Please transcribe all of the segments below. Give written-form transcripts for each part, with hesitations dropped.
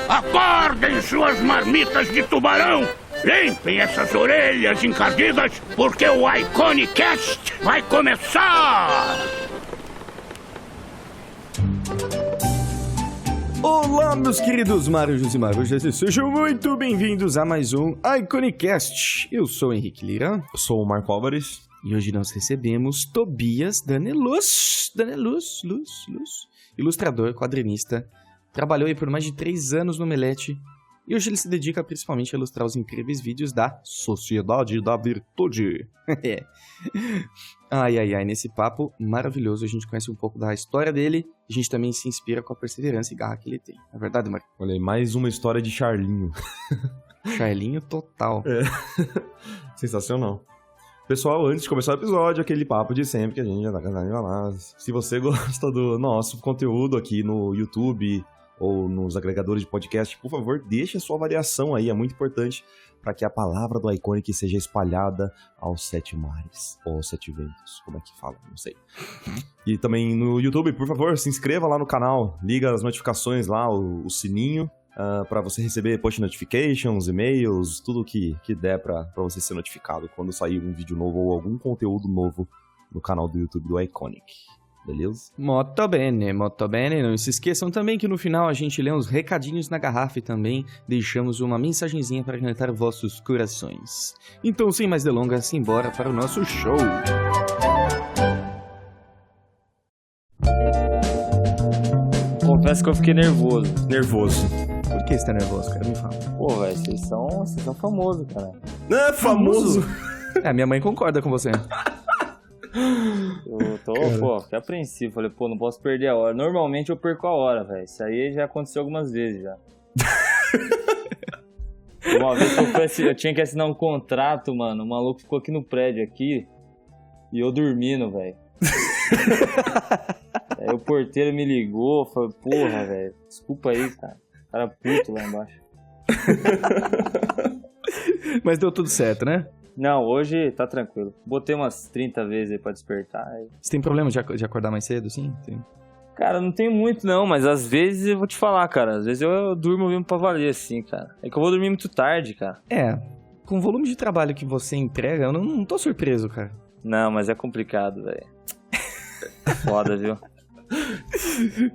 Acordem suas marmitas de tubarão! Limpem essas orelhas encardidas, porque o Iconicast vai começar! Olá, meus queridos marujos e marujas, e sejam muito bem-vindos a mais um Iconicast. Eu sou o Henrique Lira. Eu sou o Marco Álvares. E hoje nós recebemos Tobias Daneluz, ilustrador, quadrinista. Trabalhou aí por mais de 3 anos no Omelete. E hoje ele se dedica principalmente a ilustrar os incríveis vídeos da Sociedade da Virtude. Ai, nesse papo maravilhoso a gente conhece um pouco da história dele. A gente também se inspira com a perseverança e garra que ele tem. É verdade, Marco? Olha aí, mais uma história de Charlinho. Charlinho total. É. Sensacional. Pessoal, antes de começar o episódio, aquele papo de sempre que a gente já tá cansado de falar. Se você gosta do nosso conteúdo aqui no YouTube ou nos agregadores de podcast, por favor, deixe a sua avaliação aí, é muito importante para que a palavra do Iconic seja espalhada aos 7 mares, ou aos 7 ventos, como é que fala, não sei. E também no YouTube, por favor, se inscreva lá no canal, liga as notificações lá, o sininho, para você receber push notifications, e-mails, tudo que der para você ser notificado quando sair um vídeo novo ou algum conteúdo novo no canal do YouTube do Iconic. Beleza? Molto bene. Não se esqueçam também que no final a gente lê uns recadinhos na garrafa e também deixamos uma mensagenzinha para calentar vossos corações. Então, sem mais delongas, simbora para o nosso show! Confesso que eu fiquei nervoso. Nervoso. Por que você tá nervoso, cara? Me fala. Pô, velho, vocês são famosos, cara. É famoso? Minha mãe concorda com você. Eu tô, fiquei apreensivo. Falei, não posso perder a hora. Normalmente eu perco a hora, velho. Isso aí já aconteceu algumas vezes, já. Uma vez eu tinha que assinar um contrato, mano. O maluco ficou aqui no prédio, aqui. E eu dormindo, velho. Aí o porteiro me ligou. Falei, porra, velho. Desculpa aí, cara. Cara puto lá embaixo. Mas deu tudo certo, né? Não, hoje tá tranquilo. Botei umas 30 vezes aí pra despertar. Você tem problema de acordar mais cedo, sim? Sim. Cara, não tem muito não, mas às vezes eu vou te falar, cara. Às vezes eu durmo mesmo pra valer, assim, cara. É que eu vou dormir muito tarde, cara. Com o volume de trabalho que você entrega, eu não tô surpreso, cara. Não, mas é complicado, velho. Foda, viu?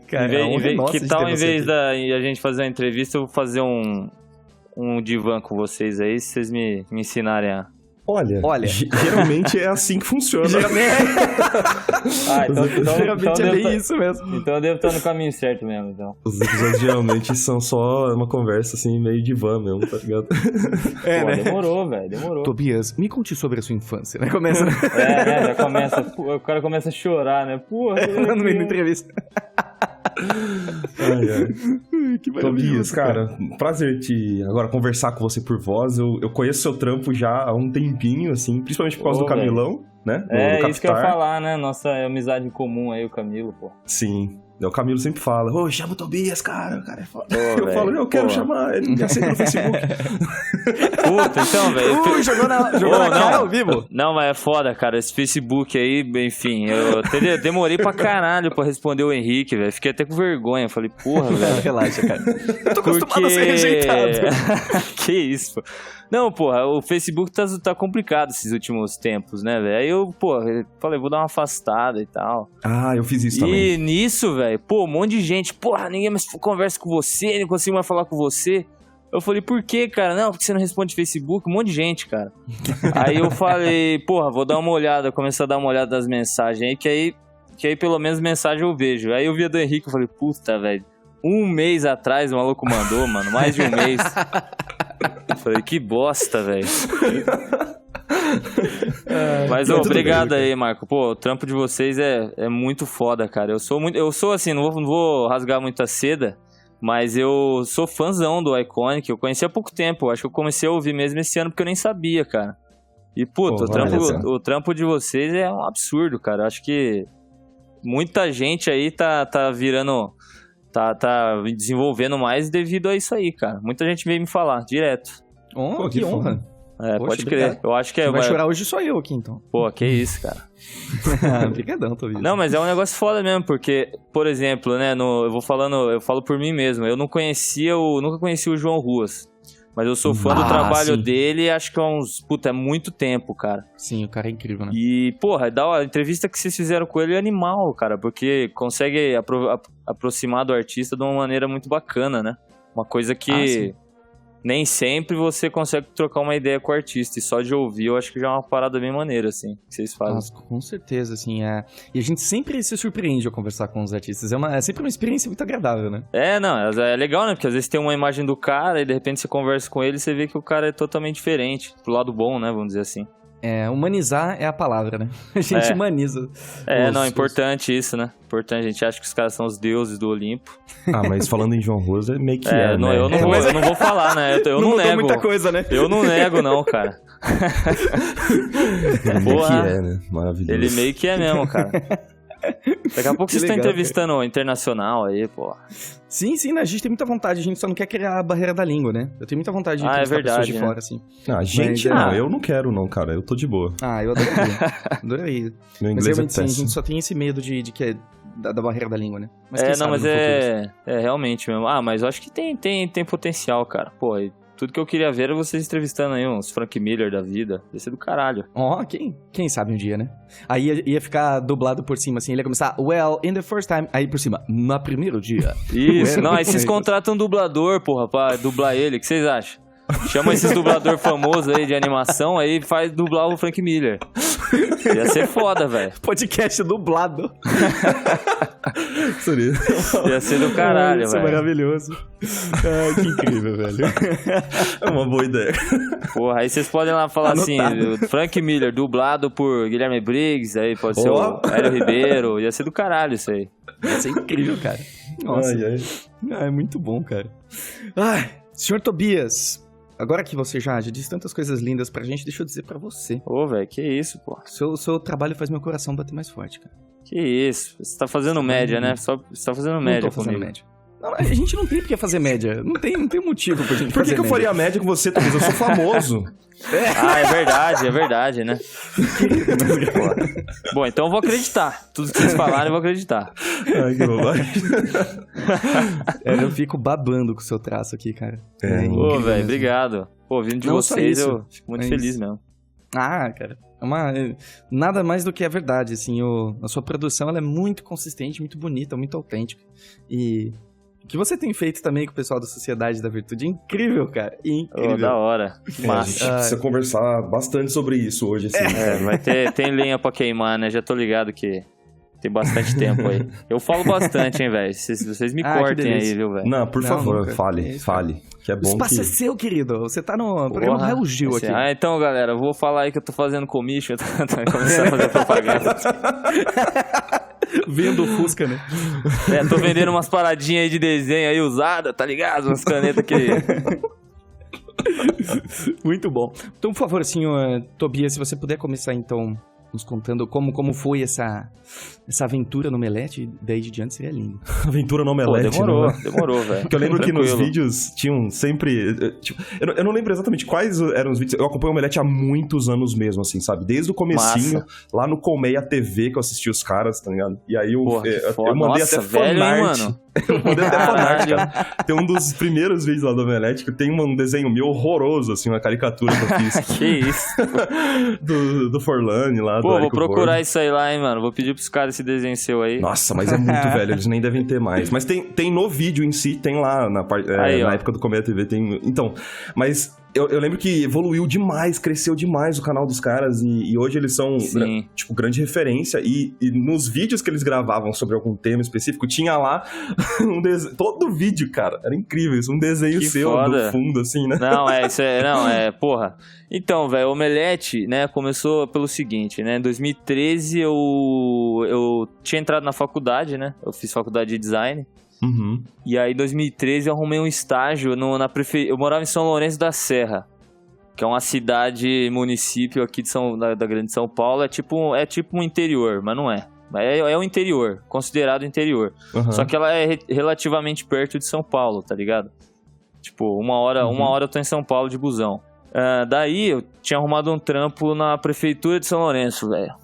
Cara, que tal, em vez da a gente fazer uma entrevista, eu vou fazer um divã com vocês aí, se vocês me ensinarem a... Olha, geralmente é assim que funciona. Geralmente é bem isso mesmo. Então eu devo estar no caminho certo mesmo, então. Os episódios geralmente são só uma conversa assim, meio de van mesmo, tá ligado? Né? Demorou, velho, demorou. Tobias, me conte sobre a sua infância, né? Começa... já começa, o cara começa a chorar, né? Porra, no meio da entrevista. Que Tobias, cara, prazer agora conversar com você por voz. Eu conheço seu trampo já há um tempinho, assim, principalmente por causa do Camilão, né? Do isso que eu ia falar, né? Nossa amizade em comum aí, o Camilo, pô. Sim. O Camilo sempre fala, chama o Tobias, cara, o cara é foda. Eu falo, eu quero chamar, ele me aceita no Facebook. Puta, então, velho. Jogou na cara ao vivo. Não, mas é foda, cara, esse Facebook aí, enfim, eu demorei pra caralho pra responder o Henrique, velho. Fiquei até com vergonha, falei, porra, velho. Relaxa, cara. Eu tô acostumado a ser rejeitado. Que isso, pô. Não, porra, o Facebook tá complicado esses últimos tempos, né, velho? Aí eu, falei, vou dar uma afastada e tal. Eu fiz isso também. E nisso, velho, um monte de gente, ninguém mais conversa com você, não consigo mais falar com você. Eu falei, por quê, cara? Não, porque você não responde Facebook, um monte de gente, cara. Aí eu falei, vou dar uma olhada, começar a dar uma olhada nas mensagens aí, que aí pelo menos mensagem eu vejo. Aí eu vi a do Henrique, eu falei, puta, velho, 1 mês atrás o maluco mandou, mano, mais de 1 mês. Eu falei, que bosta, velho. Mas obrigado aí, Marco. O trampo de vocês é muito foda, cara. Eu sou assim, não vou rasgar muita seda, mas eu sou fãzão do Iconic. Eu conheci há pouco tempo. Acho que eu comecei a ouvir mesmo esse ano porque eu nem sabia, cara. E, o trampo de vocês é um absurdo, cara. Acho que muita gente aí tá virando... Tá desenvolvendo mais devido a isso aí, cara. Muita gente veio me falar, direto. Que honra. Poxa, pode crer. obrigado. Eu acho que Quem vai chorar hoje sou eu aqui, então. Pô, que isso, cara. Obrigadão, Tobias. Não, mas é um negócio foda mesmo, porque, por exemplo, né, eu falo por mim mesmo, eu nunca conheci o João Ruas, mas eu sou fã do trabalho sim. dele, acho que é muito tempo, cara. Sim, o cara é incrível, né? E, porra, a entrevista que vocês fizeram com ele é animal, cara, porque consegue aproximar do artista de uma maneira muito bacana, né? Uma coisa que nem sempre você consegue trocar uma ideia com o artista, e só de ouvir eu acho que já é uma parada bem maneira, assim, que vocês fazem. Nossa, com certeza, assim, E a gente sempre se surpreende ao conversar com os artistas. É sempre uma experiência muito agradável, né? Não, é legal, né? Porque às vezes tem uma imagem do cara e de repente você conversa com ele e você vê que o cara é totalmente diferente, pro lado bom, né? Vamos dizer assim. Humanizar é a palavra, né? A gente humaniza. É importante isso, né? Importante, a gente acha que os caras são os deuses do Olimpo. Mas falando em João Ruas, é meio que né? Eu não vou falar, né? Eu não nego. Muita coisa, né? Eu não nego, não, cara. Ele meio que né? Maravilhoso. Ele meio que é mesmo, cara. Daqui a pouco vocês estão entrevistando o internacional aí, pô. Sim, a gente tem muita vontade, a gente só não quer criar a barreira da língua, né? Eu tenho muita vontade de entrevistar pessoas de fora, assim. A gente não, eu não quero não, cara, eu tô de boa. Eu adoraria. Meu Mas inglês realmente sim, a péssimo. gente só tem esse medo de que é da barreira da língua, né? Mas realmente mesmo. Mas eu acho que tem potencial, cara. Pô, tudo que eu queria ver era vocês entrevistando aí uns Frank Miller da vida. Ia ser do caralho. Quem sabe um dia, né? Aí ia ficar dublado por cima, assim. Ele ia começar, well, in the first time. Aí por cima, no primeiro dia. Isso, aí vocês contratam um dublador, porra, pra dublar ele. O que vocês acham? Chama esses dublador famosos aí de animação, aí faz dublar o Frank Miller. Ia ser foda, velho. Podcast dublado. Ia ser do caralho, velho. Isso é maravilhoso. Que incrível, velho. É uma boa ideia. Porra, aí vocês podem lá falar assim, Frank Miller, dublado por Guilherme Briggs, aí pode ser o Hélio Ribeiro. Ia ser do caralho isso aí. Ia ser incrível, cara. Nossa. É muito bom, cara. Senhor Tobias, agora que você já disse tantas coisas lindas pra gente, deixa eu dizer pra você. Velho, que isso, pô. Seu trabalho faz meu coração bater mais forte, cara. Que isso. Você tá fazendo média, né? Você tá fazendo média comigo. Média. Não, a gente não tem por que fazer média. Não tem motivo pra gente fazer média. Por que eu faria média com você, Tobias? Eu sou famoso. É verdade, né? Bom, então eu vou acreditar. Tudo que vocês falarem, eu vou acreditar. Ai, que bobagem. Eu fico babando com o seu traço aqui, cara. Velho, obrigado. Vindo de vocês, eu fico muito feliz mesmo. Cara, nada mais do que a verdade, assim, a sua produção ela é muito consistente, muito bonita, muito autêntica, e o que você tem feito também com o pessoal da Sociedade da Virtude é incrível, cara, incrível. Da hora, a gente precisa conversar bastante sobre isso hoje, assim. Tem lenha pra queimar, né, já tô ligado que tem bastante tempo aí. Eu falo bastante, hein, velho, vocês me cortem aí, viu, velho. Não, por favor, fale. Que é bom. O espaço é seu, querido. Você tá no programa Raul Gil aqui. Então, galera, eu vou falar aí que eu tô fazendo commission. Tô começando a fazer propaganda. Vendo o Fusca, né? Tô vendendo umas paradinhas aí de desenho aí usada, tá ligado? Umas canetas que... Muito bom. Então, por favor, senhor Tobias, se você puder começar, então, nos contando como foi essa aventura no Omelete, daí de diante seria lindo. Aventura no Omelete. Demorou, velho. Porque eu lembro que nos vídeos tinham sempre... eu não lembro exatamente quais eram os vídeos. Eu acompanho o Omelete há muitos anos mesmo, assim, sabe? Desde o comecinho, lá no Colmeia TV que eu assisti os caras, tá ligado? E aí eu mandei até fanart. Eu mandei até fanart, cara. Tem um dos primeiros vídeos lá do Omelete que tem um desenho meu horroroso, assim, uma caricatura que eu fiz. Que isso? do Forlane lá. Vou procurar isso aí lá, hein, mano. Vou pedir pros caras esse desenho seu aí. Nossa, mas é muito velho, eles nem devem ter mais. Mas tem no vídeo em si, tem lá na época do Colmeia TV, tem... Então, mas... Eu lembro que evoluiu demais, cresceu demais o canal dos caras e hoje eles são, grande referência e nos vídeos que eles gravavam sobre algum tema específico, tinha lá todo vídeo, cara, era incrível isso, um desenho seu no fundo, assim, né? Porra. Então, velho, o Omelete, né, começou pelo seguinte, né, em 2013 eu tinha entrado na faculdade, né, eu fiz faculdade de design. Uhum. E aí em 2013 eu arrumei um estágio na prefeitura. Eu morava em São Lourenço da Serra, que é uma cidade, município aqui da grande São Paulo. É tipo um interior, mas não é. É o interior, considerado interior. Uhum. Só que ela é relativamente perto de São Paulo, tá ligado? Tipo, uma hora eu tô em São Paulo de busão. Daí eu tinha arrumado um trampo na prefeitura de São Lourenço, velho.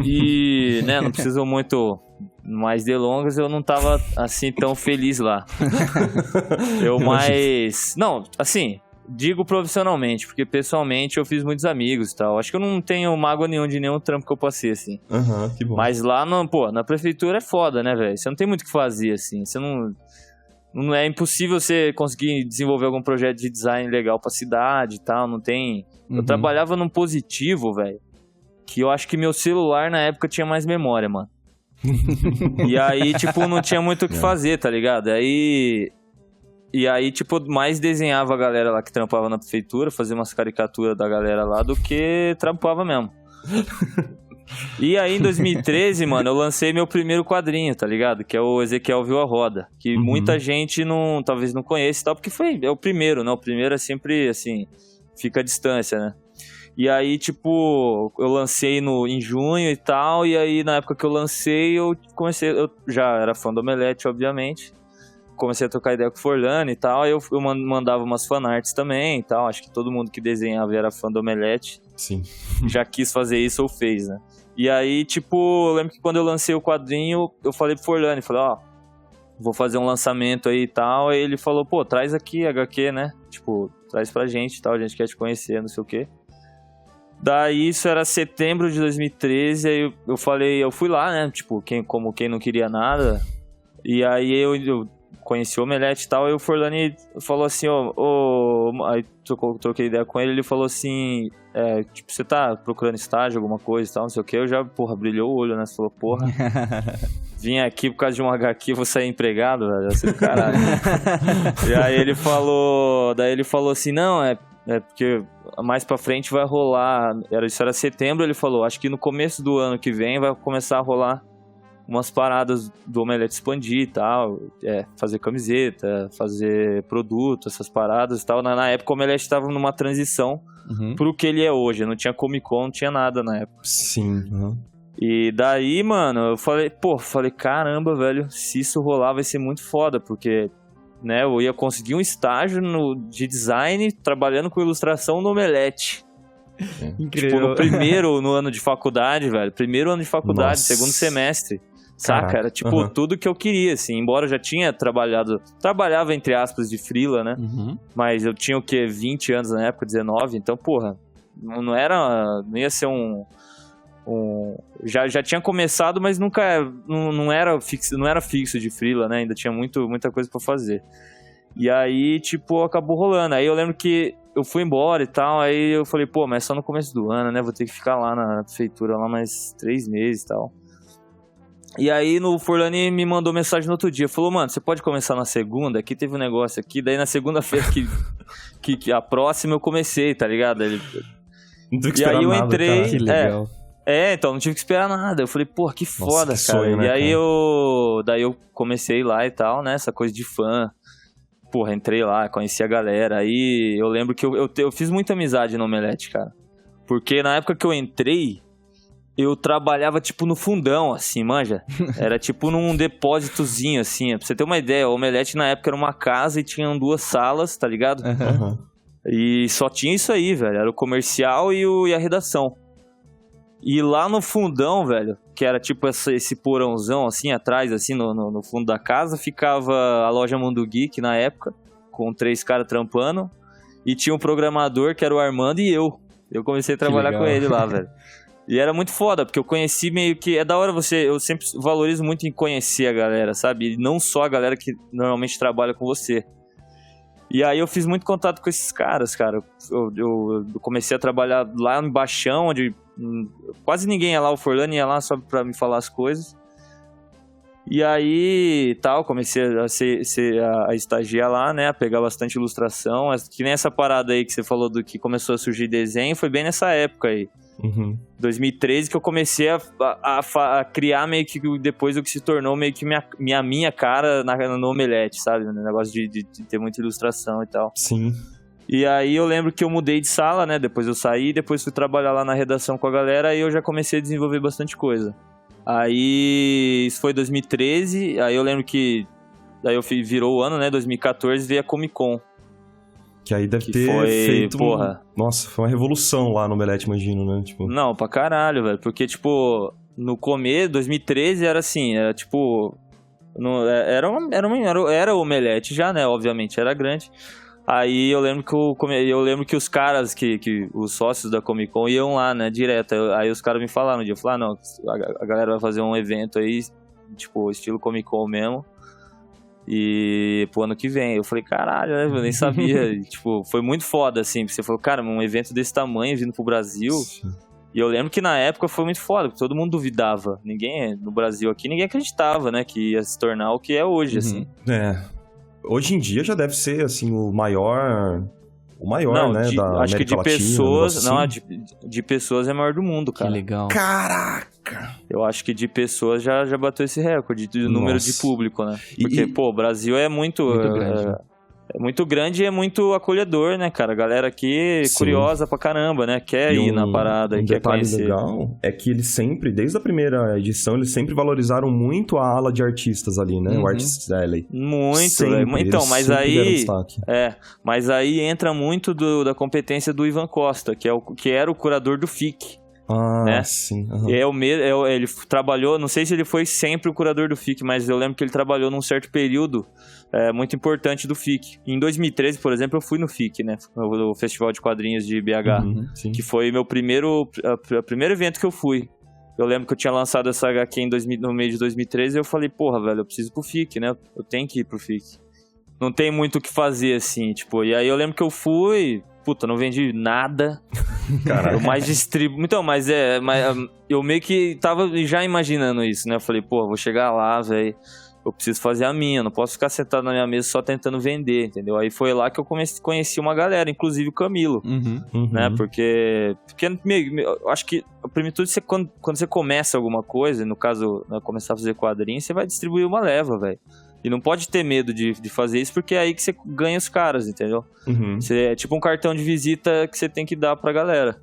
E, né, não precisam muito mais delongas, eu não tava assim tão feliz lá. Não, assim, digo profissionalmente, porque pessoalmente eu fiz muitos amigos e tal. Acho que eu não tenho mágoa nenhum de nenhum trampo que eu passei, assim. Que bom. Mas lá, na prefeitura é foda, né, velho? Você não tem muito o que fazer, assim. Você não é impossível você conseguir desenvolver algum projeto de design legal pra cidade e tal, não tem... Eu trabalhava num Positivo, velho, que eu acho que meu celular na época tinha mais memória, mano. E aí, tipo, não tinha muito o que fazer, tá ligado? E aí, tipo, mais desenhava a galera lá que trampava na prefeitura, fazia umas caricaturas da galera lá do que trampava mesmo. E aí, em 2013, mano, eu lancei meu primeiro quadrinho, tá ligado? Que é o Ezequiel Viu a Roda. Que muita gente talvez não conheça e tal, porque é o primeiro, né? O primeiro é sempre, assim, fica à distância, né? E aí, tipo, eu lancei em junho e tal, e aí, na época que eu lancei, eu já era fã do Omelete, obviamente. Comecei a trocar ideia com o Forlani e tal, aí eu mandava umas fanarts também e tal. Acho que todo mundo que desenhava era fã do Omelete. Sim. Já quis fazer isso ou fez, né? E aí, tipo, eu lembro que quando eu lancei o quadrinho, eu falei pro Forlani, falei, vou fazer um lançamento aí e tal. Aí ele falou, pô, traz aqui HQ, né? Tipo, traz pra gente e tal, a gente quer te conhecer, não sei o quê. Daí, isso era setembro de 2013, aí eu fui lá, né? Tipo, como quem não queria nada. E aí eu conheci o Omelete e tal, e o Forlani falou assim, aí troquei ideia com ele falou assim, tipo, você tá procurando estágio, alguma coisa e tal, não sei o que, eu já, brilhou o olho, né, você falou, vim aqui por causa de um HQ, vou sair empregado, velho, vai ser do caralho. E aí ele falou assim, não, é porque mais pra frente vai rolar, isso era setembro, ele falou, acho que no começo do ano que vem vai começar a rolar umas paradas do Omelete expandir e tal, fazer camiseta, fazer produto, essas paradas e tal. Na época o Omelete estava numa transição pro que ele é hoje, não tinha Comic Con, não tinha nada na época. Sim. E daí, mano, eu falei, caramba, velho, se isso rolar vai ser muito foda, porque, né, eu ia conseguir um estágio de design trabalhando com ilustração no Omelete. Incrível. Tipo, no ano de faculdade, velho, Nossa. segundo semestre. Saca? Caraca. Era tipo tudo que eu queria, assim. Embora eu já tinha trabalhava entre aspas de freela, né? Mas eu tinha 20 anos na época, 19. Então, não ia ser já tinha começado, mas nunca, não era fixo de freela, né? Ainda tinha muita coisa pra fazer. E aí, tipo, acabou rolando. Aí eu lembro que eu fui embora e tal, aí eu falei, mas é só no começo do ano, né? Vou ter que ficar lá na prefeitura lá mais 3 meses e tal. E aí no Forlani me mandou mensagem no outro dia, falou, mano, você pode começar na segunda? Aqui teve um negócio aqui, daí na segunda-feira que a próxima eu comecei, tá ligado? Não tive que e esperar aí eu nada, entrei, cara. Que legal. então não tive que esperar nada. Eu falei, que foda, que cara. sonho, né, e aí cara? daí eu comecei lá e tal, né, essa coisa de fã. Entrei lá, conheci a galera. Aí eu lembro que eu fiz muita amizade no Omelete, cara. Porque na época que eu entrei, eu trabalhava, tipo, no fundão, assim, manja? Era, tipo, num depósitozinho, assim. Pra você ter uma ideia, o Omelete, na época, era uma casa e tinham 2 salas, tá ligado? E só tinha isso aí, velho. Era o comercial e a redação. E lá no fundão, velho, que era, tipo, esse porãozão, assim, atrás, assim, no fundo da casa, ficava a loja Mundo Geek, na época, com 3 caras trampando. E tinha um programador, que era o Armando, e eu. Eu comecei a trabalhar com ele lá, velho. E era muito foda, porque eu conheci meio que... É da hora eu sempre valorizo muito em conhecer a galera, sabe? E não só a galera que normalmente trabalha com você. E aí eu fiz muito contato com esses caras, cara. Eu comecei a trabalhar lá no Baixão, onde quase ninguém ia lá, o Forlani ia lá só pra me falar as coisas. E aí, comecei a estagiar lá, né, a pegar bastante ilustração. Que nem essa parada aí que você falou do que começou a surgir desenho, foi bem nessa época aí. 2013 que eu comecei a criar meio que depois o que se tornou meio que minha cara no Omelete, sabe? No negócio de ter muita ilustração e tal. Sim. E aí eu lembro que eu mudei de sala, né? Depois eu saí, depois fui trabalhar lá na redação com a galera e eu já comecei a desenvolver bastante coisa. Aí isso foi 2013, aí eu lembro que daí virou o ano, né? 2014 veio a Comic Con. Que aí deve Que ter foi, feito... porra. Nossa, foi uma revolução lá no Omelete, imagino, né? Tipo... Não, pra caralho, velho. Porque, tipo, no começo, 2013, era assim, era tipo... Era o Omelete já, né? Obviamente, era grande. Aí eu lembro que os caras, que os sócios da Comic Con iam lá, né, direto. Aí os caras me falaram um dia, falaram, não, a galera vai fazer um evento aí, tipo, estilo Comic Con mesmo. E pro ano que vem. Eu falei, caralho, né? Eu nem sabia. E, tipo, foi muito foda, assim. Você falou, cara, um evento desse tamanho vindo pro Brasil. Sim. E eu lembro que na época foi muito foda, porque todo mundo duvidava. Ninguém, no Brasil aqui, ninguém acreditava, né? Que ia se tornar o que é hoje, assim. Hoje em dia já deve ser, assim, o maior, Não, né, da acho que América de Latina, pessoas, um negócio de pessoas é maior do mundo, Que cara. legal. Caraca! Eu acho que de pessoas já bateu esse recorde, de número de Nossa. público, né? Porque, pô, o Brasil é muito grande, né? é muito grande e é muito acolhedor, né, cara? A galera aqui Sim. curiosa pra caramba, né? Quer ir na parada e quer detalhe conhecer. legal é que eles sempre, desde a primeira edição, eles sempre valorizaram muito a ala de artistas ali, né? O Artists Alley. Muito, Sempre, velho. Então, eles mas sempre deram aí... destaque. Mas aí entra muito da competência do Ivan Costa, que era o curador do FIC. Ah, né? sim. Uhum. Ele trabalhou, não sei se ele foi sempre o curador do FIC, mas eu lembro que ele trabalhou num certo período muito importante do FIC. Em 2013, por exemplo, eu fui no FIC, né? O Festival de Quadrinhos de BH, Sim. que foi meu primeiro evento que eu fui. Eu lembro que eu tinha lançado essa HQ no meio de 2013 e eu falei, porra, velho, eu preciso ir pro FIC, né? Eu tenho que ir pro FIC. Não tem muito o que fazer, assim, tipo... E aí eu lembro que eu fui... Puta, não vendi nada. Caralho. Eu mais distribuí... Então, mas eu meio que tava já imaginando isso, né? Eu falei, pô, vou chegar lá, velho. Eu preciso fazer a minha. Não posso ficar sentado na minha mesa só tentando vender, entendeu? Aí foi lá que eu conheci uma galera, inclusive o Camilo. Né? Porque eu acho que a plenitude, quando você começa alguma coisa, no caso, né, começar a fazer quadrinho, você vai distribuir uma leva, velho. E não pode ter medo de fazer isso, porque é aí que você ganha os caras, entendeu? É tipo um cartão de visita que você tem que dar pra galera.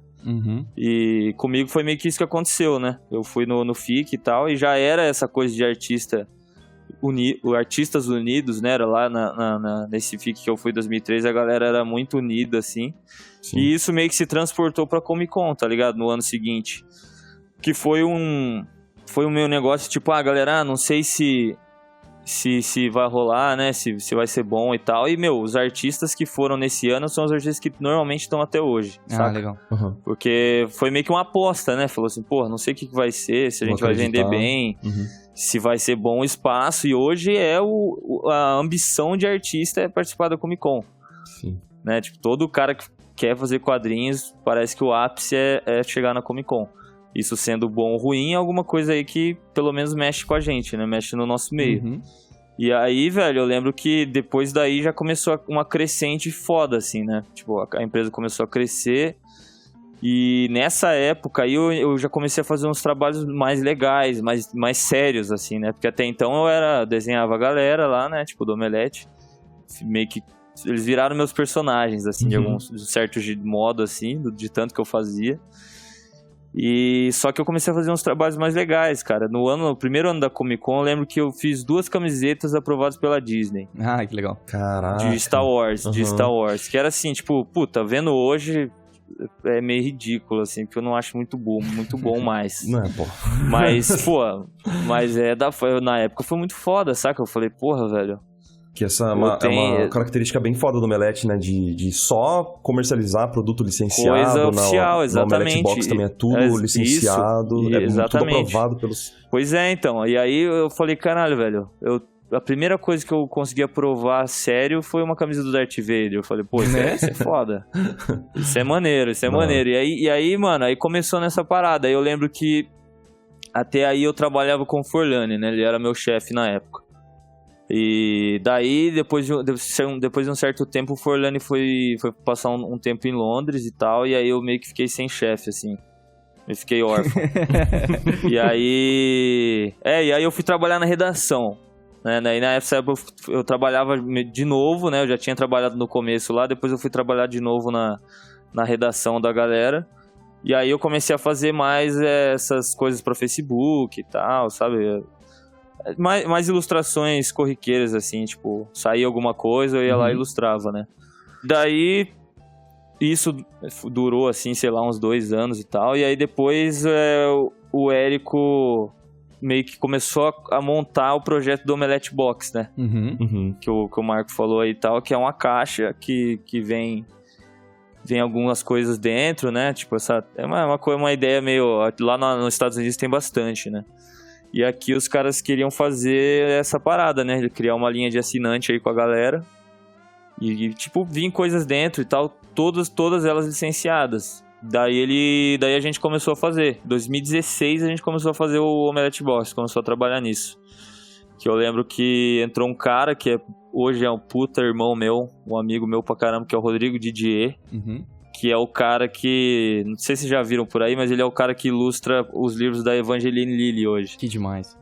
E comigo foi meio que isso que aconteceu, né? Eu fui no FIC e tal, e já era essa coisa de Artistas Unidos, né? Era lá nesse FIC que eu fui em 2013, a galera era muito unida, assim. Sim. E isso meio que se transportou pra Comic Con, tá ligado? No ano seguinte. Que foi o meu negócio, tipo, galera, não sei se vai rolar, né, se vai ser bom e tal. E, os artistas que foram nesse ano são os artistas que normalmente estão até hoje, saca? Legal. Porque foi meio que uma aposta, né? Falou assim, porra, não sei o que vai ser, se a gente vai vender bem, se vai ser bom o espaço. E hoje a ambição de artista é participar da Comic Con. Sim. Né? Tipo, todo cara que quer fazer quadrinhos, parece que o ápice é chegar na Comic Con. Isso sendo bom ou ruim, é alguma coisa aí que pelo menos mexe com a gente, né? Mexe no nosso meio. E aí, velho, eu lembro que depois daí já começou uma crescente foda, assim, né? Tipo, a empresa começou a crescer. E nessa época aí eu já comecei a fazer uns trabalhos mais legais, mais sérios, assim, né? Porque até então desenhava a galera lá, né? Tipo, do Omelete. Meio que eles viraram meus personagens, assim, de certo modo, assim, de tanto que eu fazia. E só que eu comecei a fazer uns trabalhos mais legais, cara. No primeiro ano da Comic Con, eu lembro que eu fiz 2 camisetas aprovadas pela Disney. Ah, que legal. Caraca. De Star Wars. Que era assim, tipo, puta, vendo hoje é meio ridículo, assim, porque eu não acho muito bom mais. Não é, pô. Mas, na época foi muito foda, saca? Eu falei, porra, velho. Que essa é uma característica bem foda do Omelete, né? De só comercializar produto licenciado. Coisa oficial, exatamente. Na Omelete Box também é tudo licenciado. Exatamente. Tudo aprovado pelos... Pois é, então. E aí eu falei, caralho, velho. A primeira coisa que eu consegui aprovar sério foi uma camisa do Darth Vader. Eu falei, pô, isso é foda. Isso é maneiro. E aí, mano, aí começou nessa parada. Aí eu lembro que até aí eu trabalhava com o Forlani, né? Ele era meu chefe na época. E daí, depois de um certo tempo, o Forlani foi passar um tempo em Londres e tal, e aí eu meio que fiquei sem chefe, assim. Eu fiquei órfão. E aí eu fui trabalhar na redação, né? E na época eu trabalhava de novo, né? Eu já tinha trabalhado no começo lá, depois eu fui trabalhar de novo na redação da galera. E aí eu comecei a fazer mais essas coisas pra Facebook e tal, sabe? Mais ilustrações corriqueiras, assim, tipo, saía alguma coisa, eu ia lá e ilustrava, né? Daí, isso durou, assim, sei lá, uns 2 anos e tal. E aí depois o Érico meio que começou a montar o projeto do Omelete Box, né? Que o Marco falou aí e tal, que é uma caixa que vem algumas coisas dentro, né? Tipo, é uma ideia meio... Lá nos Estados Unidos tem bastante, né? E aqui os caras queriam fazer essa parada, né? Criar uma linha de assinante aí com a galera. E tipo, vinha coisas dentro e tal, todas elas licenciadas. Daí a gente começou a fazer. Em 2016 a gente começou a fazer o Omelete Box, começou a trabalhar nisso. Que eu lembro que entrou um cara que hoje é um puta irmão meu, um amigo meu pra caramba, que é o Rodrigo Didier. Que é o cara que... Não sei se já viram por aí, mas ele é o cara que ilustra os livros da Evangeline Lilly hoje. Que demais.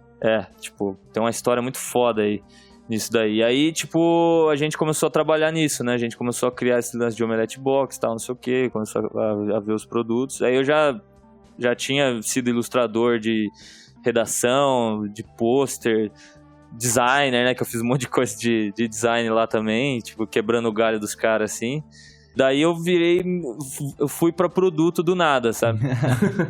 Tipo, tem uma história muito foda aí nisso daí. E aí, tipo, a gente começou a trabalhar nisso, né? A gente começou a criar esse lance de Omelete Box e tal, não sei o quê. Começou a ver os produtos. Aí eu já tinha sido ilustrador de redação, de pôster, designer, né? Que eu fiz um monte de coisa de design lá também. Tipo, quebrando o galho dos caras, assim. Daí eu fui pra produto do nada, sabe?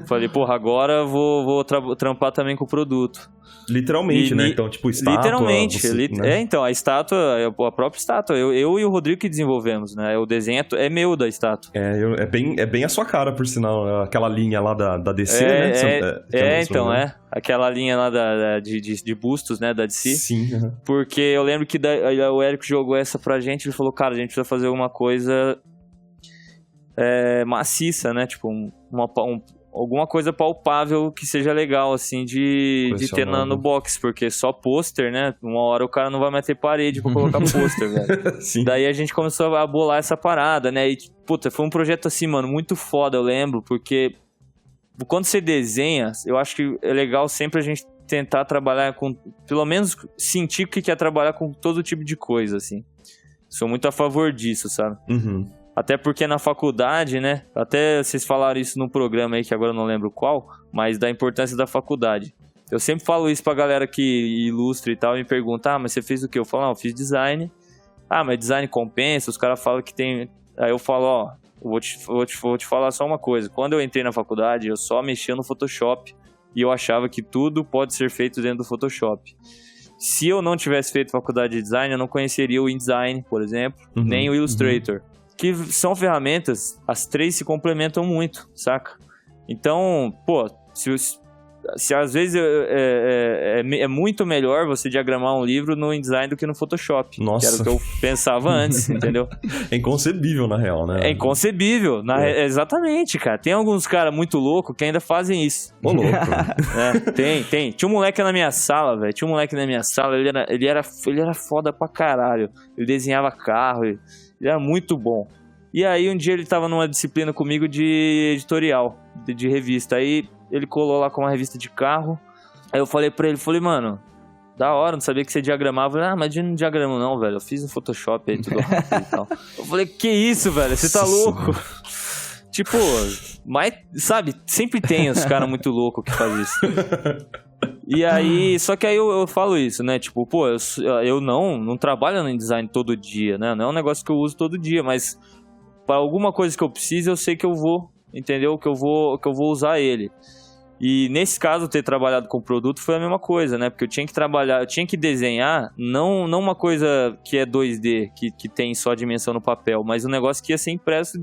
Falei, porra, agora eu vou trampar também com o produto. Literalmente, né? Então, tipo, estátua... Literalmente. né? Então, a estátua, a própria estátua, eu e o Rodrigo que desenvolvemos, né? O desenho é meu da estátua. É bem a sua cara, por sinal. Aquela linha lá da DC, né? Então, aquela linha lá de bustos, né? Da DC. Sim. Porque eu lembro que o Érico jogou essa pra gente, ele falou, cara, a gente precisa fazer alguma coisa... maciça, né? Tipo, alguma coisa palpável que seja legal, assim, de ter no box, porque só pôster, né? Uma hora o cara não vai mais ter parede pra colocar pôster, velho. Sim. Daí a gente começou a bolar essa parada, né? E, puta, foi um projeto assim, mano, muito foda, eu lembro, porque quando você desenha, eu acho que é legal sempre a gente tentar trabalhar com, pelo menos sentir o que é trabalhar com todo tipo de coisa, assim. Sou muito a favor disso, sabe? Até porque na faculdade, né? Até vocês falaram isso num programa aí, que agora eu não lembro qual, mas da importância da faculdade. Eu sempre falo isso pra galera que ilustra e tal, e me pergunta, mas você fez o quê? Eu falo, eu fiz design. Mas design compensa? Os caras falam que tem... Aí eu falo, vou te falar só uma coisa. Quando eu entrei na faculdade, eu só mexia no Photoshop, e eu achava que tudo pode ser feito dentro do Photoshop. Se eu não tivesse feito faculdade de design, eu não conheceria o InDesign, por exemplo, nem o Illustrator. Que são ferramentas, as três se complementam muito, saca? Então, pô, se às vezes é muito melhor você diagramar um livro no InDesign do que no Photoshop. Nossa. Que era o que eu pensava antes, entendeu? É inconcebível, na real, né? É inconcebível, exatamente, cara. Tem alguns caras muito loucos que ainda fazem isso. Ô, louco. Tem. Tinha um moleque na minha sala, velho. Ele era foda pra caralho. Ele desenhava carro, ele era muito bom. E aí um dia ele tava numa disciplina comigo de editorial, de revista. Aí ele colou lá com uma revista de carro. Aí eu falei pra ele, mano, da hora, não sabia que você diagramava. Mas eu não diagramo não, velho. Eu fiz no Photoshop aí, tudo rápido e tal. Eu falei, que isso, velho? Você tá louco? Tipo, mas, sabe, sempre tem os caras muito loucos que fazem isso. E aí, só que aí eu falo isso, né? Tipo, pô, eu não trabalho no design todo dia, né? Não é um negócio que eu uso todo dia, mas para alguma coisa que eu precise, eu sei que eu vou, entendeu? Que eu vou usar ele. E nesse caso, ter trabalhado com produto foi a mesma coisa, né? Porque eu tinha que desenhar, não uma coisa que é 2D, que tem só dimensão no papel, mas um negócio que ia ser impresso,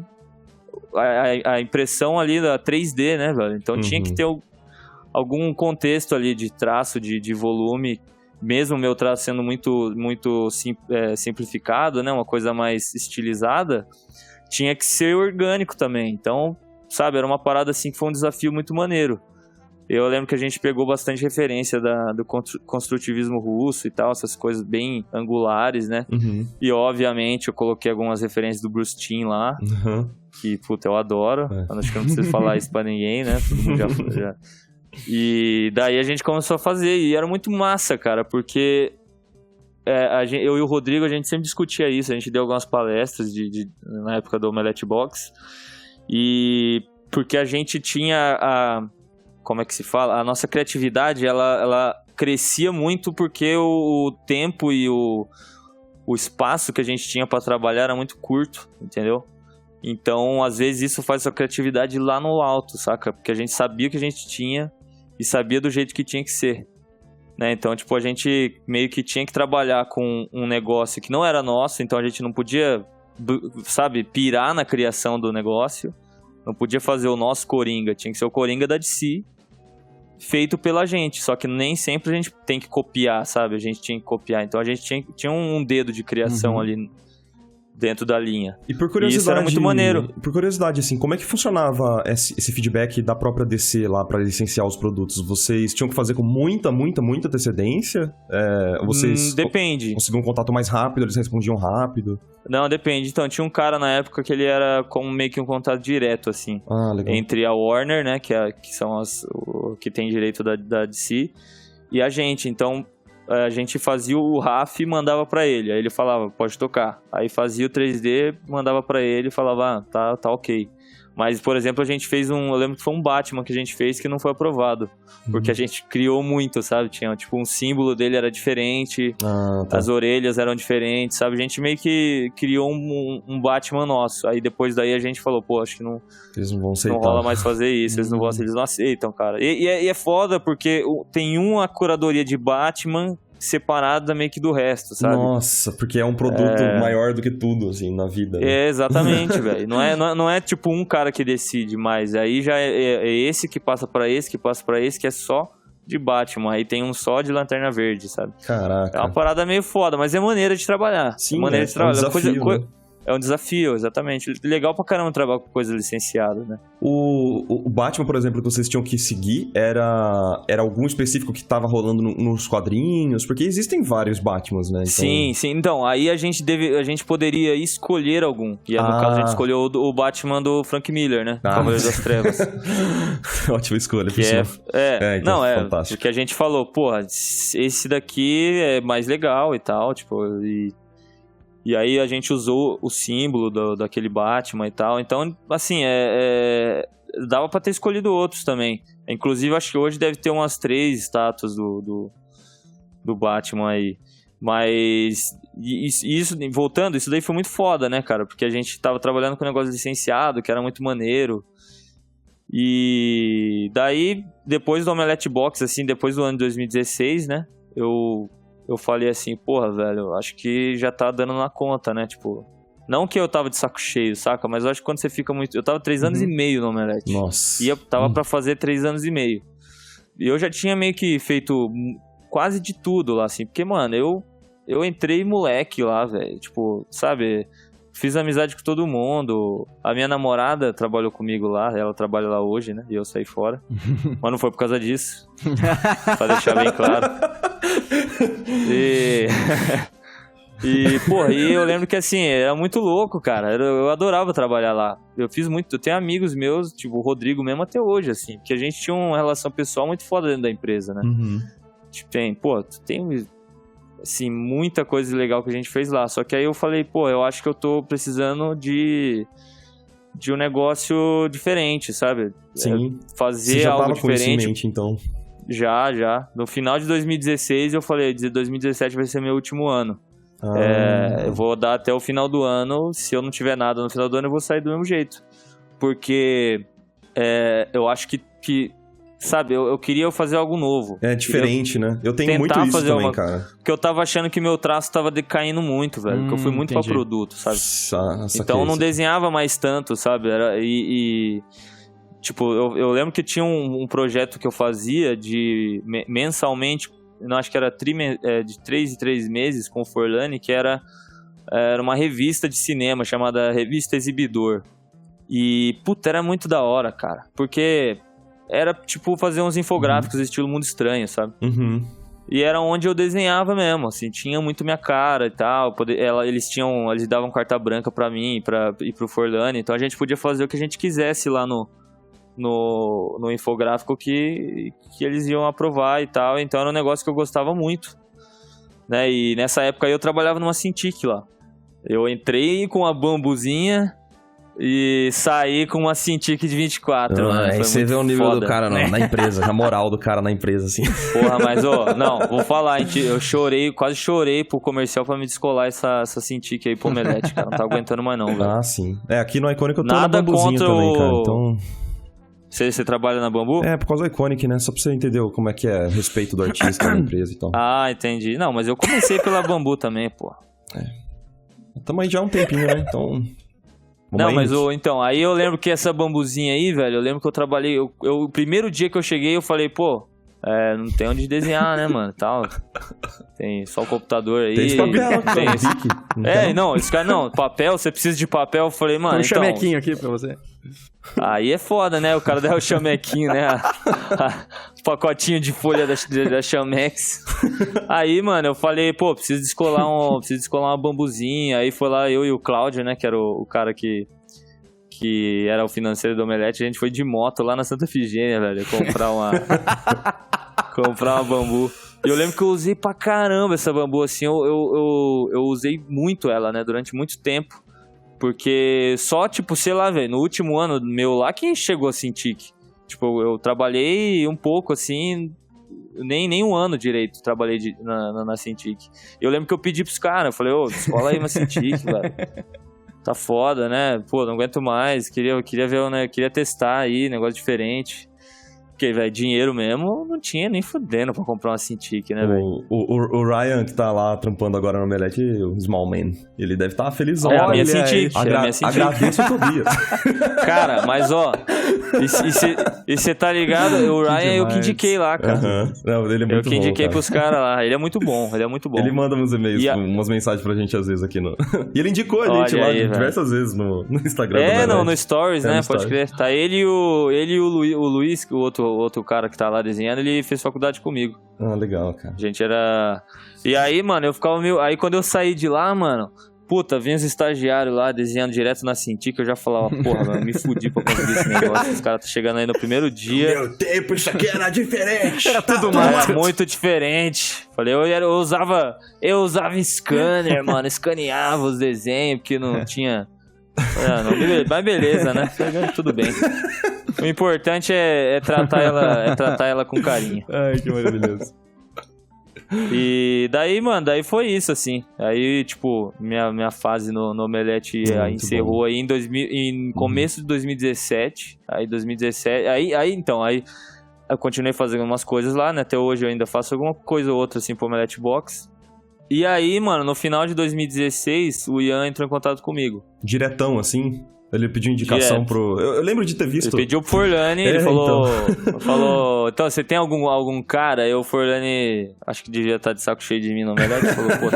a impressão ali da 3D, né, velho? Então tinha que ter algum contexto ali de traço, de volume, mesmo o meu traço sendo muito simplificado, né? Uma coisa mais estilizada, tinha que ser orgânico também. Então, sabe, era uma parada assim que foi um desafio muito maneiro. Eu lembro que a gente pegou bastante referência do construtivismo russo e tal, essas coisas bem angulares, né? E, obviamente, eu coloquei algumas referências do Bruce Timm lá, que, puta, eu adoro. Acho que eu não preciso falar isso pra ninguém, né? Todo mundo já... E daí a gente começou a fazer, e era muito massa, cara, porque eu e o Rodrigo, a gente sempre discutia isso, a gente deu algumas palestras na época do Omelete Box, e porque a gente tinha como é que se fala? A nossa criatividade, ela crescia muito porque o tempo e o espaço que a gente tinha pra trabalhar era muito curto, entendeu? Então, às vezes, isso faz a criatividade lá no alto, saca? Porque a gente sabia o que a gente tinha e sabia do jeito que tinha que ser, né? Então, tipo, a gente meio que tinha que trabalhar com um negócio que não era nosso, então a gente não podia, sabe, pirar na criação do negócio, não podia fazer o nosso Coringa, tinha que ser o Coringa da DC, feito pela gente, só que nem sempre a gente tem que copiar, sabe? A gente tinha que copiar, então a gente tinha um dedo de criação ali dentro da linha. E por curiosidade, e isso era muito maneiro. Por curiosidade, assim, como é que funcionava esse feedback da própria DC lá pra licenciar os produtos? Vocês tinham que fazer com muita antecedência? Vocês depende. Conseguiam um contato mais rápido, eles respondiam rápido? Não, depende. Então, tinha um cara na época que ele era como meio que um contato direto, assim. Legal. Entre a Warner, né, que são que tem direito da DC, e a gente. Então, a gente fazia o RAF e mandava pra ele. Aí ele falava, pode tocar. Aí fazia o 3D, mandava pra ele e falava, tá ok. Mas, por exemplo, a gente fez eu lembro que foi um Batman que a gente fez que não foi aprovado. Porque a gente criou muito, sabe? Tinha, tipo, um símbolo dele era diferente, Tá. as orelhas eram diferentes, sabe? A gente meio que criou um Batman nosso. Aí depois daí a gente falou, pô, acho que eles não vão aceitar. Não rola mais fazer isso, eles não aceitam, cara. E é foda porque tem uma curadoria de Batman separada meio que do resto, sabe? Nossa, porque é um produto maior do que tudo, assim, na vida. Né? É, exatamente, velho. Não é tipo um cara que decide mais. Aí já é esse que passa pra esse, que passa pra esse, que é só de Batman. Aí tem um só de Lanterna Verde, sabe? Caraca. É uma parada meio foda, mas é maneira de trabalhar. Sim, maneira de trabalhar. É um desafio, É um desafio, exatamente. Legal pra caramba trabalhar com coisa licenciada, né? O Batman, por exemplo, que vocês tinham que seguir, era algum específico que tava rolando nos quadrinhos? Porque existem vários Batmans, né? Então... Sim. Então, aí a gente poderia escolher algum. E no caso a gente escolheu o Batman do Frank Miller, né? Cavaleiro das Trevas. Ótima escolha. Então, fantástico. porque a gente falou, porra, esse daqui é mais legal e tal, tipo, E aí a gente usou o símbolo daquele Batman e tal. Então, assim, dava pra ter escolhido outros também. Inclusive, acho que hoje deve ter umas 3 estátuas do Batman aí. Mas, isso, voltando, isso daí foi muito foda, né, cara? Porque a gente tava trabalhando com um negócio licenciado, que era muito maneiro. E daí, depois do Omelette Box, assim, depois do ano de 2016, né, eu falei assim, porra, velho, acho que já tá dando na conta, né? Tipo, não que eu tava de saco cheio, saca? Mas eu acho que quando você fica muito... Eu tava 3 anos e meio no Omelete. Nossa. E eu tava pra fazer 3 anos e meio. E eu já tinha meio que feito quase de tudo lá, assim. Porque, mano, eu entrei moleque lá, velho. Tipo, sabe... Fiz amizade com todo mundo. A minha namorada trabalhou comigo lá. Ela trabalha lá hoje, né? E eu saí fora. Mas não foi por causa disso. Pra deixar bem claro. E eu lembro que, assim, era muito louco, cara. Eu adorava trabalhar lá. Eu tenho amigos meus, tipo o Rodrigo mesmo até hoje, assim. Porque a gente tinha uma relação pessoal muito foda dentro da empresa, né? Tipo, tem assim, muita coisa legal que a gente fez lá. Só que aí eu falei, eu acho que eu tô precisando de um negócio diferente, sabe? Sim. Fazer Você já algo tava diferente. Com isso em mente, então. Já. No final de 2016 eu falei, 2017 vai ser meu último ano. Eu vou dar até o final do ano. Se eu não tiver nada no final do ano, eu vou sair do mesmo jeito. Porque eu acho que sabe, eu queria fazer algo novo. É diferente, né? Eu tenho muito isso também, cara. Porque eu tava achando que meu traço tava decaindo muito, velho. Porque eu fui muito pra produto, sabe? Então eu não desenhava mais tanto, sabe? Tipo, eu lembro que tinha um projeto que eu fazia mensalmente, não acho que era de 3 em 3 meses com o Forlani, que era uma revista de cinema chamada Revista Exibidor. E, puta, era muito da hora, cara. Porque era, tipo, fazer uns infográficos estilo Mundo Estranho, sabe? E era onde eu desenhava mesmo, assim, tinha muito minha cara e tal. Eles davam carta branca pra mim e pro Forlani, então a gente podia fazer o que a gente quisesse lá no infográfico que eles iam aprovar e tal. Então era um negócio que eu gostava muito, né? E nessa época aí eu trabalhava numa Cintiq lá. Eu entrei com a bambuzinha e saí com uma Cintiq de 24, mano. Aí Foi você muito vê o nível foda, do cara né? na empresa, a moral do cara na empresa, assim. Porra, mas, não, vou falar, eu chorei, quase chorei pro comercial pra me descolar essa Cintiq aí pro Omelete, cara. Não tá aguentando mais não, velho. Ah, sim. Aqui no Iconic eu tô Nada na Bambuzinho contra também, cara. o- Então, Você trabalha na Bambu? por causa do Iconic, né? Só pra você entender como é que é respeito do artista na empresa e tal. Ah, entendi. Não, mas eu comecei pela Bambu também, pô. Tamo aí já há um tempinho, né? Então... vamos Não, aí, mas Nick. então, aí eu lembro que essa Bambuzinha aí, velho, eu lembro que eu trabalhei, o primeiro dia que eu cheguei, eu falei, pô, não tem onde desenhar, né, mano, tal. Tem só o computador aí. Tem esse papel, tem esse- Vic. não, esse cara, não, papel, você precisa de papel, eu falei, mano, Um então, chamequinho aqui pra você. aí é foda, né, o cara dá o chamequinho, né, o pacotinho de folha da Chamex. Aí, mano, eu falei, pô, preciso descolar uma bambuzinha. Aí foi lá eu e o Cláudio, né, que era o cara que era o financeiro do Omelete. A gente foi de moto lá na Santa Efigênia, velho, comprar uma bambu. E eu lembro que eu usei pra caramba essa bambu, assim, eu usei muito ela, né, durante muito tempo. Porque só, tipo, sei lá, velho, no último ano meu lá que chegou a Cintiq. Tipo, eu trabalhei um pouco, assim, nem um ano direito trabalhei na Cintiq. Eu lembro que eu pedi pros caras, eu falei, descola aí uma Cintiq, velho. Tá foda, né? Pô, não aguento mais, queria ver, né, queria testar aí, negócio diferente. Porque, velho, dinheiro mesmo não tinha nem fudendo pra comprar uma Cintiq, né, velho? O Ryan, que tá lá trampando agora no Omelete, o Small Man, ele deve estar felizão. É a minha Olha Cintiq, aí. é a minha Cintiq. Agradeço o Tobias. Cara, mas e você tá ligado? O Ryan eu que demais. indiquei lá, cara. Aham. Não, ele é muito Eu que indiquei bom, cara. pros caras lá. Ele é muito bom. Ele manda uns e-mails, E a- umas mensagens pra gente às vezes aqui no... E ele indicou a Olha gente lá aí, velho. diversas vezes no Instagram do É, Omelete. no Stories, É, né? no Pode Stories. crer. Tá ele e o Luiz, o outro cara que tá lá desenhando, ele fez faculdade comigo. Ah, legal, cara. A gente era... E aí, mano, eu ficava meio... Aí quando eu saí de lá, mano... Puta, vinha os estagiários lá desenhando direto na Cintiq, eu já falava, porra, mano, me fudi pra conseguir esse negócio. Os caras tá chegando aí no primeiro dia. Meu tempo, isso aqui era diferente. Era tudo Era mato. muito diferente. Falei, eu usava scanner, mano, escaneava os desenhos, porque não tinha... Mas beleza, né? Falei, tudo bem. O importante é tratar ela com carinho. Ai, que maravilhoso. E daí, mano, foi isso, assim. Aí, tipo, minha fase no Omelete Muito encerrou bom. aí em começo de 2017. Aí 2017. Aí eu continuei fazendo umas coisas lá, né? Até hoje eu ainda faço alguma coisa ou outra, assim, pro Omelete Box. E aí, mano, no final de 2016, o Ian entrou em contato comigo. Diretão, assim. Ele pediu indicação Direto. pro... Eu lembro de ter visto... Ele pediu pro Forlani, ele falou, então, você tem algum cara? Eu, o Forlani, acho que devia estar de saco cheio de mim no Omelete, falou, pô,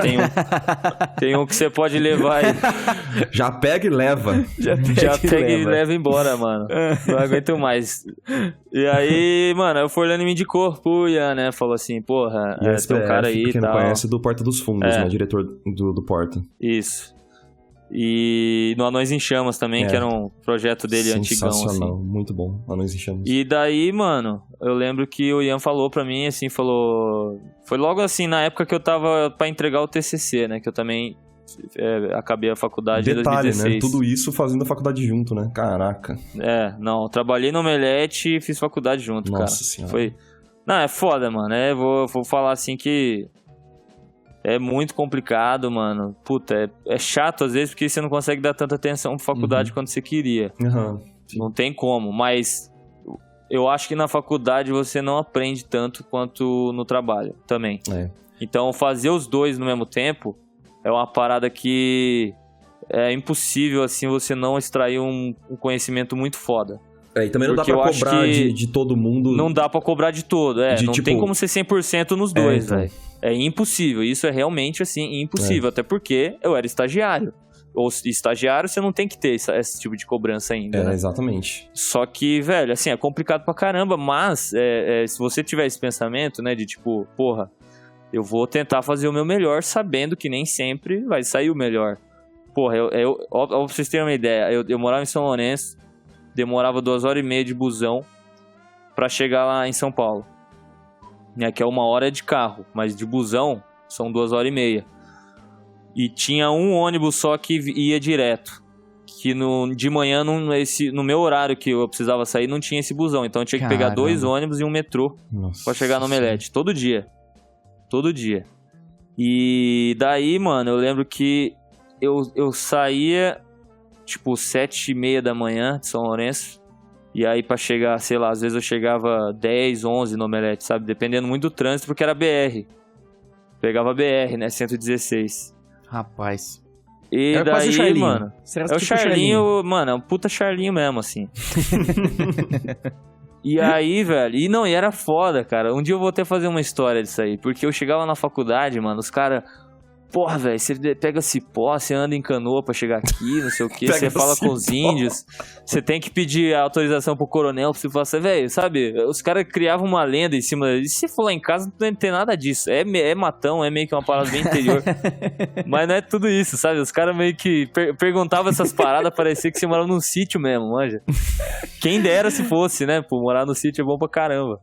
tem um que você pode levar aí. Já pega e leva. Já pega e leva embora, mano. Não aguento mais. E aí, mano, o Forlani me indicou pro Ian, né? Falou assim, porra, E tem SPF, um cara aí pra e quem não tal. conhece, do Porta dos Fundos, É. né? Diretor do Porta. Isso. E no Anões em Chamas também, que era um projeto dele antigão, assim. Sensacional, muito bom. Anões em Chamas. E daí, mano, eu lembro que o Ian falou pra mim, assim, falou... Foi logo assim, na época que eu tava pra entregar o TCC, né? Que eu também acabei a faculdade em Detalhe, 2016. né? Tudo isso fazendo a faculdade junto, né? Caraca. Não, eu trabalhei no Omelete e fiz faculdade junto, cara. Nossa senhora. Foi... Não, é foda, mano. Vou falar assim que... É muito complicado, mano. Puta, é chato às vezes porque você não consegue dar tanta atenção pra faculdade quanto você queria. Aham. Não tem como, mas eu acho que na faculdade você não aprende tanto quanto no trabalho também. É. Então fazer os dois no mesmo tempo é uma parada que é impossível assim você não extrair um conhecimento muito foda. E também não dá Porque pra eu acho cobrar que de todo mundo. Não dá pra cobrar de todo, não tipo, tem como ser 100% nos dois, então. velho. É impossível, isso é realmente assim impossível, até porque eu era estagiário. Ou estagiário você não tem que ter esse tipo de cobrança ainda, né? Exatamente. Só que, velho, assim, é complicado pra caramba, mas se você tiver esse pensamento, né, de tipo, porra, eu vou tentar fazer o meu melhor sabendo que nem sempre vai sair o melhor. Porra, ó, pra vocês terem uma ideia, eu morava em São Lourenço, demorava 2h30 de busão pra chegar lá em São Paulo. Que é 1 hora de carro, mas de busão são 2h30. E tinha um ônibus só que ia direto, que de manhã, no meu horário que eu precisava sair, não tinha esse busão. Então eu tinha que pegar 2 ônibus e um metrô pra chegar no Omelete. Todo dia. Todo dia. E daí, mano, eu lembro que eu saía, tipo, 7h30 da manhã de São Lourenço. E aí pra chegar, sei lá, às vezes eu chegava 10, 11 no Omelete, sabe? Dependendo muito do trânsito, porque era BR. Pegava BR, né? 116. Rapaz. E era daí, quase o Charlinho. mano... É o Charlinho, mano, é um puta Charlinho mesmo, assim. E aí, velho... E era foda, cara. Um dia eu vou até fazer uma história disso aí. Porque eu chegava na faculdade, mano, os caras... Porra, velho, você pega cipó, você anda em canoa pra chegar aqui, não sei o que, você fala com os índios, você tem que pedir autorização pro coronel pra você falar assim, velho, sabe? Os caras criavam uma lenda em cima, e se for lá em casa não tem nada disso, é matão, é meio que uma parada bem interior, mas não é tudo isso, sabe? Os caras meio que perguntavam essas paradas, parecia que você morava num sítio mesmo, manja. Quem dera se fosse, né? Pô, morar no sítio é bom pra caramba.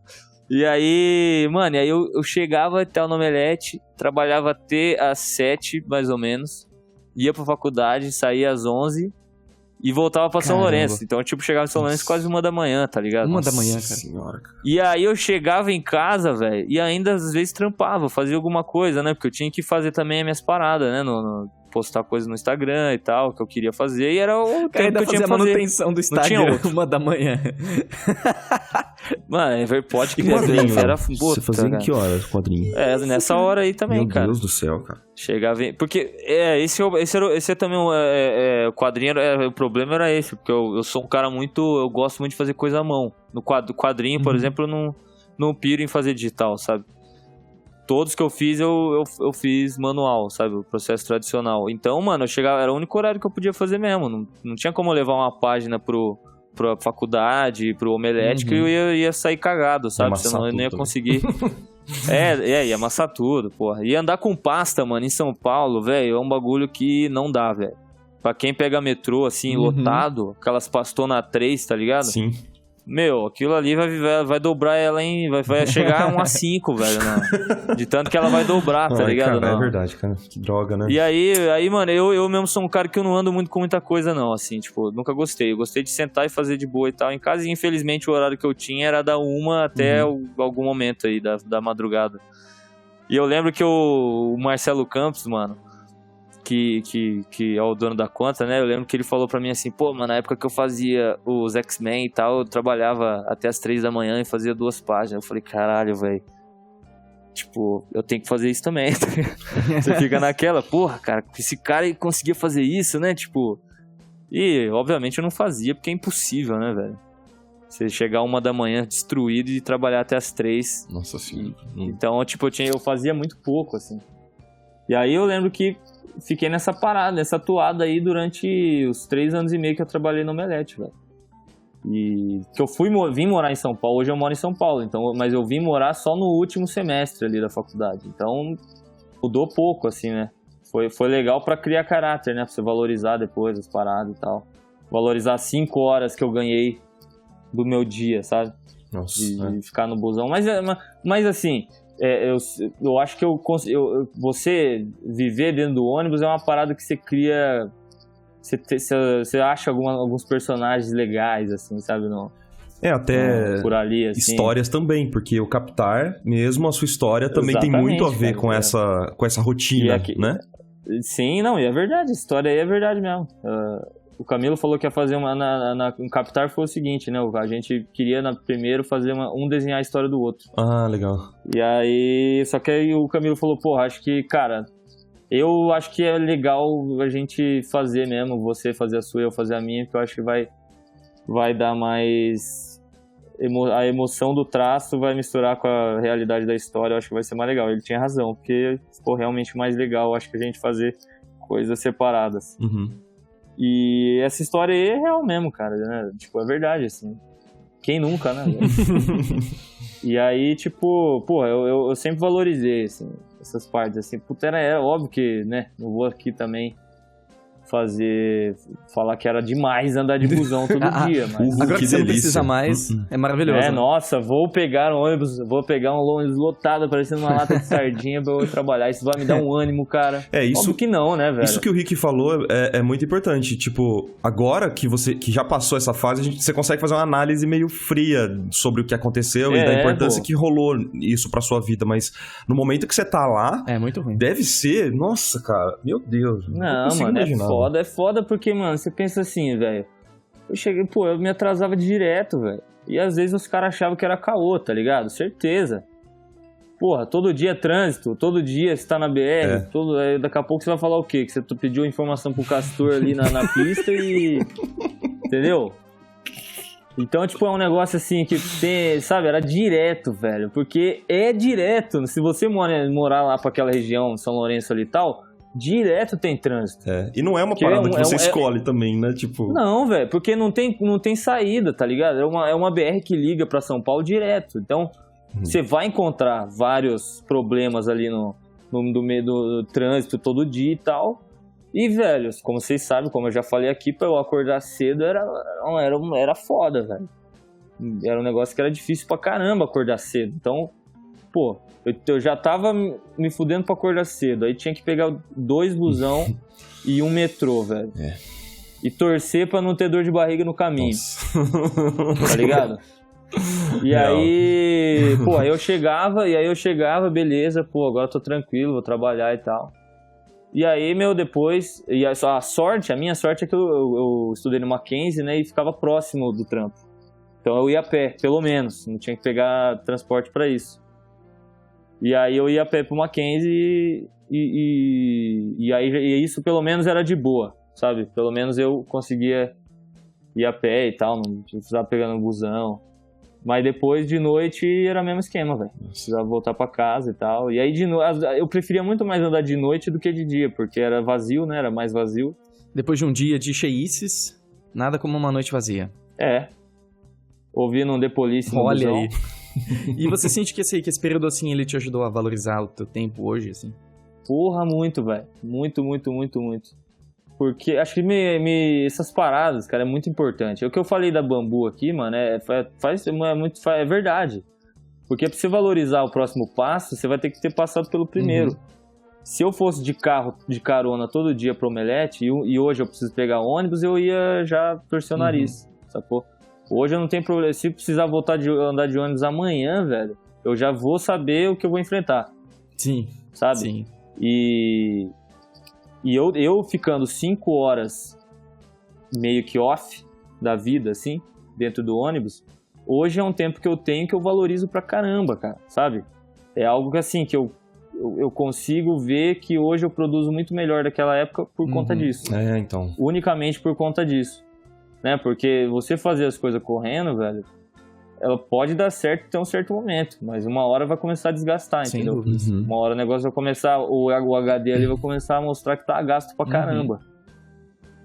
E aí, mano, eu chegava até o Omelete, trabalhava até às 7, mais ou menos, ia pra faculdade, saía às 11 e voltava pra São Lourenço. Então, tipo, chegava em São Lourenço quase 1 da manhã, tá ligado? 1 da manhã, cara. Senhora, cara. E aí eu chegava em casa, velho, e ainda às vezes trampava, fazia alguma coisa, né? Porque eu tinha que fazer também as minhas paradas, né? Postar coisas no Instagram e tal, que eu queria fazer, e era o tempo que eu tinha que fazer. A manutenção do Instagram 1 da manhã. Mano, pode que era... Puta, você fazia em que horas o quadrinho? Nessa hora aí também, cara. Meu Deus do céu, cara. Chegava porque esse é também o quadrinho, o problema era esse, porque eu sou um cara eu gosto muito de fazer coisa à mão. No quadrinho, por exemplo, eu não piro em fazer digital, sabe? Todos que eu fiz, eu fiz manual, sabe? O processo tradicional. Então, mano, eu chegava, era o único horário que eu podia fazer mesmo. Não tinha como eu levar uma página pra faculdade, pro Omelete, que eu ia sair cagado, sabe? Senão eu não ia conseguir. Ia amassar tudo, porra. E andar com pasta, mano, em São Paulo, velho, é um bagulho que não dá, velho. Pra quem pega metrô, assim, lotado, aquelas pastonas 3, tá ligado? Sim. Meu, aquilo ali vai dobrar ela vai chegar a 1 a 5, velho, não. De tanto que ela vai dobrar, tá ligado? Cara, não. É verdade, cara. Que droga, né? E aí, mano, eu mesmo sou um cara que eu não ando muito com muita coisa, não, assim, tipo, nunca gostei. Eu gostei de sentar e fazer de boa e tal em casa, e infelizmente o horário que eu tinha era da 1 até algum momento aí da madrugada. E eu lembro que o Marcelo Campos, mano, que é o dono da conta, né? Eu lembro que ele falou pra mim assim, pô, mano, na época que eu fazia os X-Men e tal, eu trabalhava até as 3 da manhã e fazia 2 páginas. Eu falei, caralho, velho. Tipo, eu tenho que fazer isso também. Você fica naquela, porra, cara, esse cara conseguia fazer isso, né? Tipo, e obviamente eu não fazia, porque é impossível, né, velho? Você chegar 1 da manhã destruído e trabalhar até as 3. Nossa senhora. Então, tipo, eu fazia muito pouco, assim. E aí eu lembro que fiquei nessa parada, nessa toada aí durante os 3 anos e meio que eu trabalhei no Omelete, velho. E que eu vim morar em São Paulo, hoje eu moro em São Paulo, então, mas eu vim morar só no último semestre ali da faculdade. Então, mudou pouco, assim, né? Foi legal pra criar caráter, né? Pra você valorizar depois as paradas e tal. Valorizar 5 horas que eu ganhei do meu dia, sabe? Nossa. De ficar no busão. Mas assim... eu acho que você viver dentro do ônibus é uma parada que você cria. Você acha alguns personagens legais, assim, sabe? Até por ali, assim. Histórias também, porque o Captar, mesmo a sua história, também tem muito a ver, cara, com essa rotina, né? Sim, não, e é verdade, a história aí é verdade mesmo. O Camilo falou que ia fazer um Captar foi o seguinte, né? A gente queria primeiro fazer desenhar a história do outro. Ah, legal. E aí, só que aí o Camilo falou, porra, acho que, cara, eu acho que é legal a gente fazer mesmo, você fazer a sua e eu fazer a minha, que eu acho que vai dar mais... A emoção do traço vai misturar com a realidade da história, eu acho que vai ser mais legal. Ele tinha razão, porque ficou realmente mais legal, eu acho que a gente fazer coisas separadas. E essa história aí é real mesmo, cara, né? Tipo, é verdade, assim. Quem nunca, né? E aí, tipo, pô, eu sempre valorizei, assim, essas partes, assim. Puta, é óbvio que, né? Não vou aqui também falar que era demais andar de busão todo dia, mas... Agora que você não delícia. precisa mais, é maravilhoso. Nossa, vou pegar um ônibus lotado, parecendo uma lata de sardinha pra eu ir trabalhar. Isso vai me dar um ânimo, cara. Isso... Óbvio que não, né, velho? Isso que o Rick falou é muito importante. Tipo, agora que você que já passou essa fase, você consegue fazer uma análise meio fria sobre o que aconteceu e da importância que rolou isso pra sua vida. Mas no momento que você tá lá... É muito ruim. Deve ser... Nossa, cara. Meu Deus. Não, mano, é foda porque, mano, você pensa assim, velho. Eu me atrasava direto, velho. E às vezes os caras achavam que era caô, tá ligado? Certeza. Porra, todo dia é trânsito, todo dia você tá na BR, daqui a pouco você vai falar o quê? Que você pediu informação pro Castor ali na pista e... Entendeu? Então, tipo, é um negócio assim que tem, sabe, era direto, velho. Porque é direto. Se você morar lá pra aquela região, São Lourenço ali e tal, direto tem trânsito. E não é uma parada que você escolhe também, né? Tipo... Não, velho, porque não tem saída, tá ligado? É uma BR que liga pra São Paulo direto. Então, você vai encontrar vários problemas ali no meio do trânsito todo dia e tal. E, velho, como vocês sabem, como eu já falei aqui, pra eu acordar cedo era foda, velho. Era um negócio que era difícil pra caramba acordar cedo. Então, pô, eu já tava me fudendo pra acordar cedo. Aí tinha que pegar 2 busão e 1 metrô, velho. E torcer pra não ter dor de barriga no caminho. Tá ligado? E aí, pô, aí eu chegava, beleza, pô, agora eu tô tranquilo, vou trabalhar e tal. E aí, depois... E a minha sorte é que eu estudei no Mackenzie, né? E ficava próximo do trampo. Então eu ia a pé, pelo menos. Não tinha que pegar transporte pra isso. E aí eu ia a pé pro Mackenzie e aí isso pelo menos era de boa, sabe? Pelo menos eu conseguia ir a pé e tal, não precisava pegar no busão. Mas depois, de noite, era o mesmo esquema, velho. Precisava voltar pra casa e tal. E aí, eu preferia muito mais andar de noite do que de dia, porque era vazio, né? Era mais vazio. Depois de um dia de cheices, nada como uma noite vazia. Ouvindo um The Police no Olha busão. aí. E você sente que esse período, assim, ele te ajudou a valorizar o teu tempo hoje, assim? Porra, muito, velho. Muito, muito, muito, muito. Porque acho que essas paradas, cara, é muito importante. O que eu falei da Bambu aqui, mano, é verdade. Porque pra você valorizar o próximo passo, você vai ter que ter passado pelo primeiro. Se eu fosse de carro, de carona todo dia pro Omelete, e hoje eu preciso pegar ônibus, eu ia já torcer o nariz, sacou? Hoje eu não tenho problema. Se precisar andar de ônibus amanhã, velho, eu já vou saber o que eu vou enfrentar. Sim. Sabe? Sim. E eu ficando 5 horas meio que off da vida, assim, dentro do ônibus, hoje é um tempo que eu tenho que eu valorizo pra caramba, cara, sabe? É algo que, assim, que eu consigo ver que hoje eu produzo muito melhor daquela época por conta disso. Então. Unicamente por conta disso. Né? Porque você fazer as coisas correndo, velho, ela pode dar certo até um certo momento, mas uma hora vai começar a desgastar, entendeu? Uma hora o negócio vai começar, o HD ali vai começar a mostrar que tá gasto pra caramba.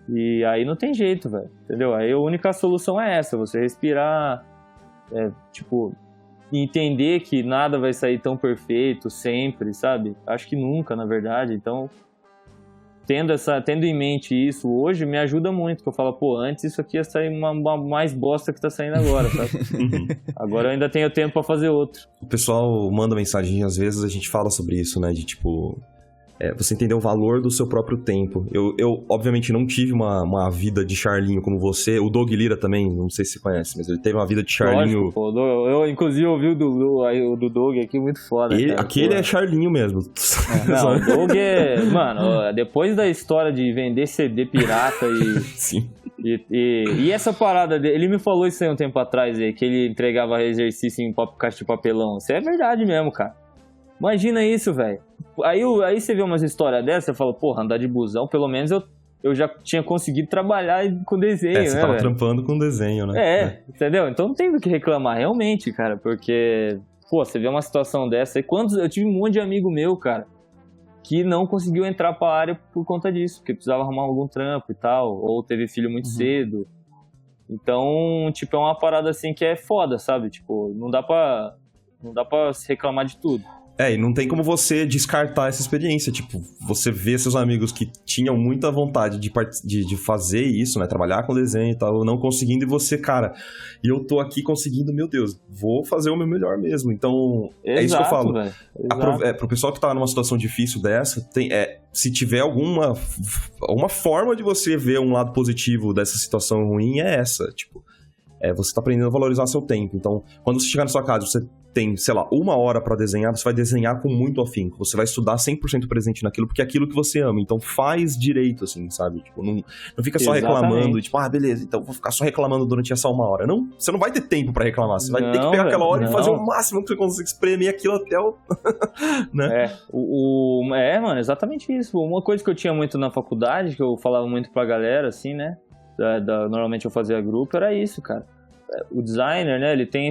E aí não tem jeito, velho, entendeu? Aí a única solução é essa, você respirar, entender que nada vai sair tão perfeito sempre, sabe? Acho que nunca, na verdade, então... Tendo em mente isso hoje, me ajuda muito, que eu falo, pô, antes isso aqui ia sair uma mais bosta que tá saindo agora, sabe? Agora eu ainda tenho tempo pra fazer outro. O pessoal manda mensagem, às vezes a gente fala sobre isso, né, de tipo... você entender o valor do seu próprio tempo. Eu obviamente, não tive uma vida de Charlinho como você. O Doug Lira também, não sei se você conhece, mas ele teve uma vida de Charlinho... Lógico, pô, eu, inclusive, ouvi o do Doug aqui, muito foda. Aquele é Charlinho mesmo. Não, o Doug é... Mano, depois da história de vender CD pirata e... Sim. E essa parada dele, ele me falou isso aí um tempo atrás, que ele entregava exercício em caixa de papelão. Isso é verdade mesmo, cara. Imagina isso, velho. Aí você vê umas histórias dessas, você fala, porra, andar de busão, pelo menos eu já tinha conseguido trabalhar com desenho, né, você tava velho? trampando com desenho, né? Entendeu? Então não tem do que reclamar, realmente, cara, porque, pô, você vê uma situação dessa, eu tive um monte de amigo meu, cara, que não conseguiu entrar pra área por conta disso, porque precisava arrumar algum trampo e tal, ou teve filho muito cedo. Então, tipo, é uma parada assim que é foda, sabe? Tipo, não dá pra se reclamar de tudo. E não tem como você descartar essa experiência. Tipo, você vê seus amigos que tinham muita vontade de fazer isso, né? Trabalhar com desenho e tal, não conseguindo, e você, cara, e eu tô aqui conseguindo, meu Deus, vou fazer o meu melhor mesmo. Então, é isso que eu falo. Pro pessoal que tá numa situação difícil dessa, se tiver alguma forma de você ver um lado positivo dessa situação ruim, é essa. Tipo, você tá aprendendo a valorizar seu tempo. Então, quando você chegar na sua casa, você tem, sei lá, 1 hora pra desenhar, você vai desenhar com muito afinco. Você vai estudar 100% presente naquilo, porque é aquilo que você ama. Então faz direito, assim, sabe? Tipo, não fica só reclamando, tipo, beleza, então vou ficar só reclamando durante essa 1 hora. Não, você não vai ter tempo pra reclamar. Você vai ter que pegar aquela hora e fazer o máximo que você consegue espremer aquilo até o... né? Mano, exatamente isso. Uma coisa que eu tinha muito na faculdade, que eu falava muito pra galera, assim, né? Normalmente eu fazia grupo, era isso, cara. O designer, né, ele tem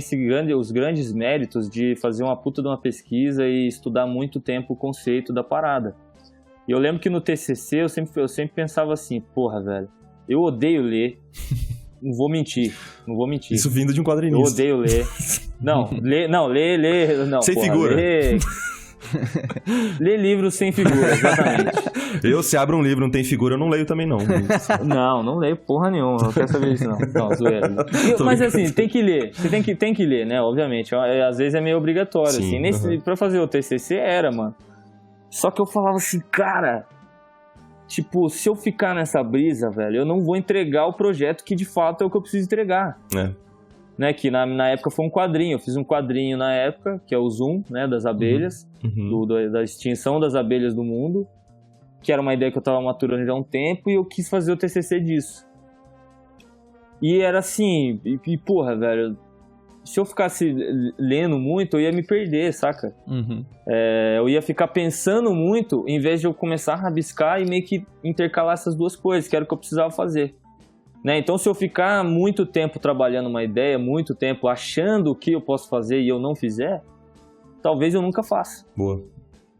os grandes méritos de fazer uma puta de uma pesquisa e estudar muito tempo o conceito da parada. E eu lembro que no TCC eu sempre pensava assim, porra, velho, eu odeio ler, não vou mentir. Isso vindo de um quadrinista. Eu odeio ler. Não, sem porra, figura. Lê livros sem figura, exatamente. Se abre um livro e não tem figura, eu não leio também, não. Não leio porra nenhuma, não quero saber disso, não. Não, zoeira. Mas assim, tem que ler. Você tem que ler, né? Obviamente. Às vezes é meio obrigatório, sim, assim. Pra fazer o TCC era, mano. Só que eu falava assim, cara... Tipo, se eu ficar nessa brisa, velho, eu não vou entregar o projeto que de fato é o que eu preciso entregar. Né, que na época foi um quadrinho. Eu fiz um quadrinho na época, que é o Zoom, né, das abelhas, da extinção das abelhas do mundo, que era uma ideia que eu tava maturando já há um tempo, e eu quis fazer o TCC disso. E era assim, porra, velho, se eu ficasse lendo muito, eu ia me perder, saca? Eu ia ficar pensando muito, em vez de eu começar a rabiscar e meio que intercalar essas duas coisas, que era o que eu precisava fazer. Né? Então, se eu ficar muito tempo trabalhando uma ideia, muito tempo achando o que eu posso fazer e eu não fizer, talvez eu nunca faça. Boa.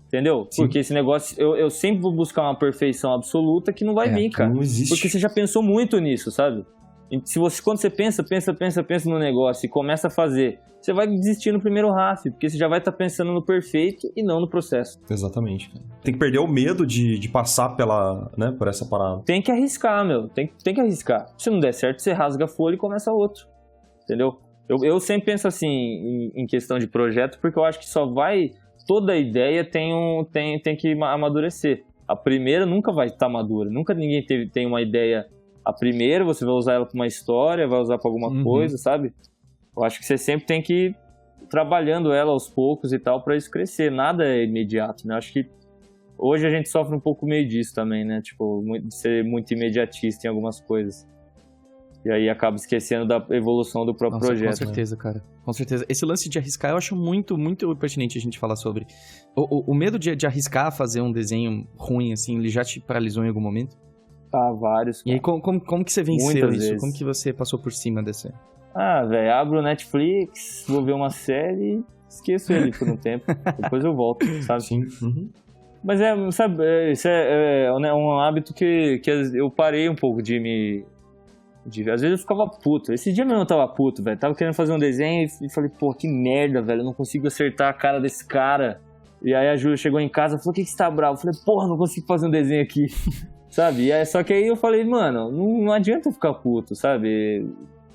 Entendeu? Sim. Porque esse negócio, eu sempre vou buscar uma perfeição absoluta que não vai vir, cara. Não existe. Porque você já pensou muito nisso, sabe? Quando você pensa no negócio e começa a fazer, você vai desistir no primeiro RAF, porque você já vai estar pensando no perfeito e não no processo. Exatamente. Tem que perder o medo de passar por essa parada. Tem que arriscar, meu. Tem que arriscar. Se não der certo, você rasga a folha e começa outro. Entendeu? Eu sempre penso assim, em questão de projeto, porque eu acho que toda ideia tem que amadurecer. A primeira nunca vai estar madura. Nunca ninguém tem uma ideia... A primeira, você vai usar ela para uma história, vai usar para alguma coisa, sabe? Eu acho que você sempre tem que ir trabalhando ela aos poucos e tal para isso crescer. Nada é imediato, né? Acho que hoje a gente sofre um pouco meio disso também, né? Tipo, de ser muito imediatista em algumas coisas. E aí acaba esquecendo da evolução do próprio projeto. Com certeza, né? Cara. Com certeza. Esse lance de arriscar eu acho muito, muito pertinente a gente falar sobre. O medo de arriscar fazer um desenho ruim, assim, ele já te paralisou em algum momento? Vários. Cara. E aí, como que você venceu Muitas isso? vezes. Como que você passou por cima dessa? Velho, abro o Netflix, vou ver uma série, esqueço ele por um tempo, depois eu volto, sabe? Sim. Mas sabe, isso é um hábito que eu parei um pouco às vezes eu ficava puto. Esse dia mesmo eu tava puto, velho. Tava querendo fazer um desenho e falei, pô, que merda, velho. Eu não consigo acertar a cara desse cara. E aí a Júlia chegou em casa e falou, por que você tá bravo? Eu falei, porra, não consigo fazer um desenho aqui. Sabe? Só que aí eu falei, mano, não adianta eu ficar puto, sabe?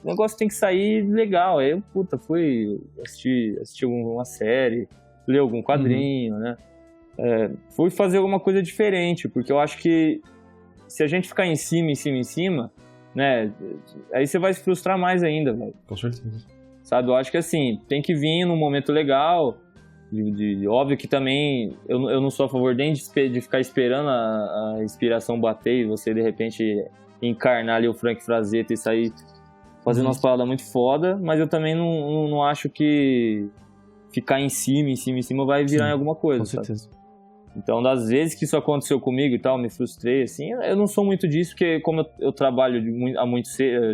O negócio tem que sair legal. Aí eu, fui assistir uma série, ler algum quadrinho, né? Fui fazer alguma coisa diferente, porque eu acho que se a gente ficar em cima, né? Aí você vai se frustrar mais ainda, velho. Com certeza. Sabe? Eu acho que assim, tem que vir num momento legal. Óbvio que também eu não sou a favor nem de ficar esperando a inspiração bater e você de repente encarnar ali o Frank Frazetta e sair fazendo umas paradas muito foda, mas eu também não acho que ficar em cima vai virar em alguma coisa. Com certeza. Sabe? Então, das vezes que isso aconteceu comigo e tal, me frustrei, assim, eu não sou muito disso, porque como eu trabalho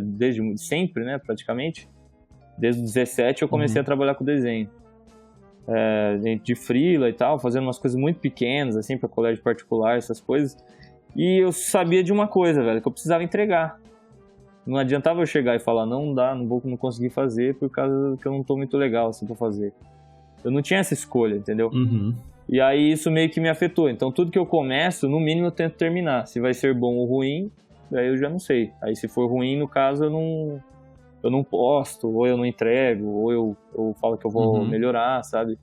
desde sempre, né, praticamente, desde os 17 eu comecei a trabalhar com desenho. De freela e tal, fazendo umas coisas muito pequenas, assim, pra colégio particular, essas coisas. E eu sabia de uma coisa, velho, que eu precisava entregar. Não adiantava eu chegar e falar, não conseguir fazer por causa que eu não tô muito legal, assim, pra fazer. Eu não tinha essa escolha, entendeu? Uhum. E aí isso meio que me afetou. Então tudo que eu começo, no mínimo eu tento terminar. Se vai ser bom ou ruim, aí eu já não sei. Aí se for ruim, no caso, eu não posto, ou eu não entrego, ou eu falo que eu vou melhorar, sabe?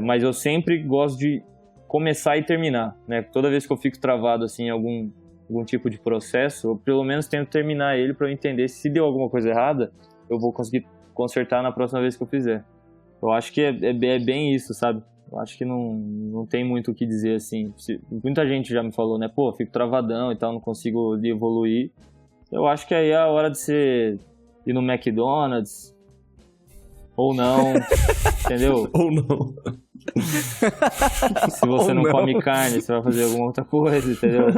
Mas eu sempre gosto de começar e terminar, né? Toda vez que eu fico travado assim em algum tipo de processo, eu pelo menos tento terminar ele para eu entender se deu alguma coisa errada, eu vou conseguir consertar na próxima vez que eu fizer. Eu acho que é bem isso, sabe? Eu acho que não tem muito o que dizer, assim. Muita gente já me falou, né? Pô, fico travadão e tal, não consigo evoluir. Eu acho que aí é a hora de você ir no McDonald's. Ou não, entendeu? Ou não. Se você não come carne, você vai fazer alguma outra coisa, entendeu?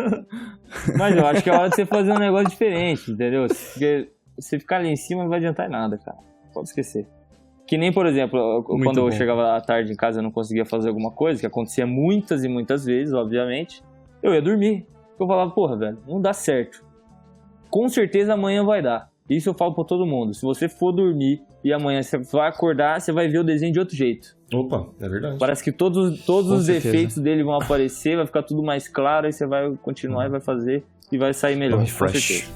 Mas eu acho que é a hora de você fazer um negócio diferente, entendeu? Porque você ficar ali em cima não vai adiantar em nada, cara. Pode esquecer. Que nem, por exemplo, quando eu chegava à tarde em casa e não conseguia fazer alguma coisa, que acontecia muitas e muitas vezes, obviamente, eu ia dormir. Eu falava, porra, velho, não dá certo. Com certeza amanhã vai dar. Isso eu falo pra todo mundo. Se você for dormir e amanhã você vai acordar, você vai ver o desenho de outro jeito. Opa, é verdade. Parece que todos os defeitos dele vão aparecer, vai ficar tudo mais claro, aí você vai continuar e vai fazer e vai sair melhor. Refresh.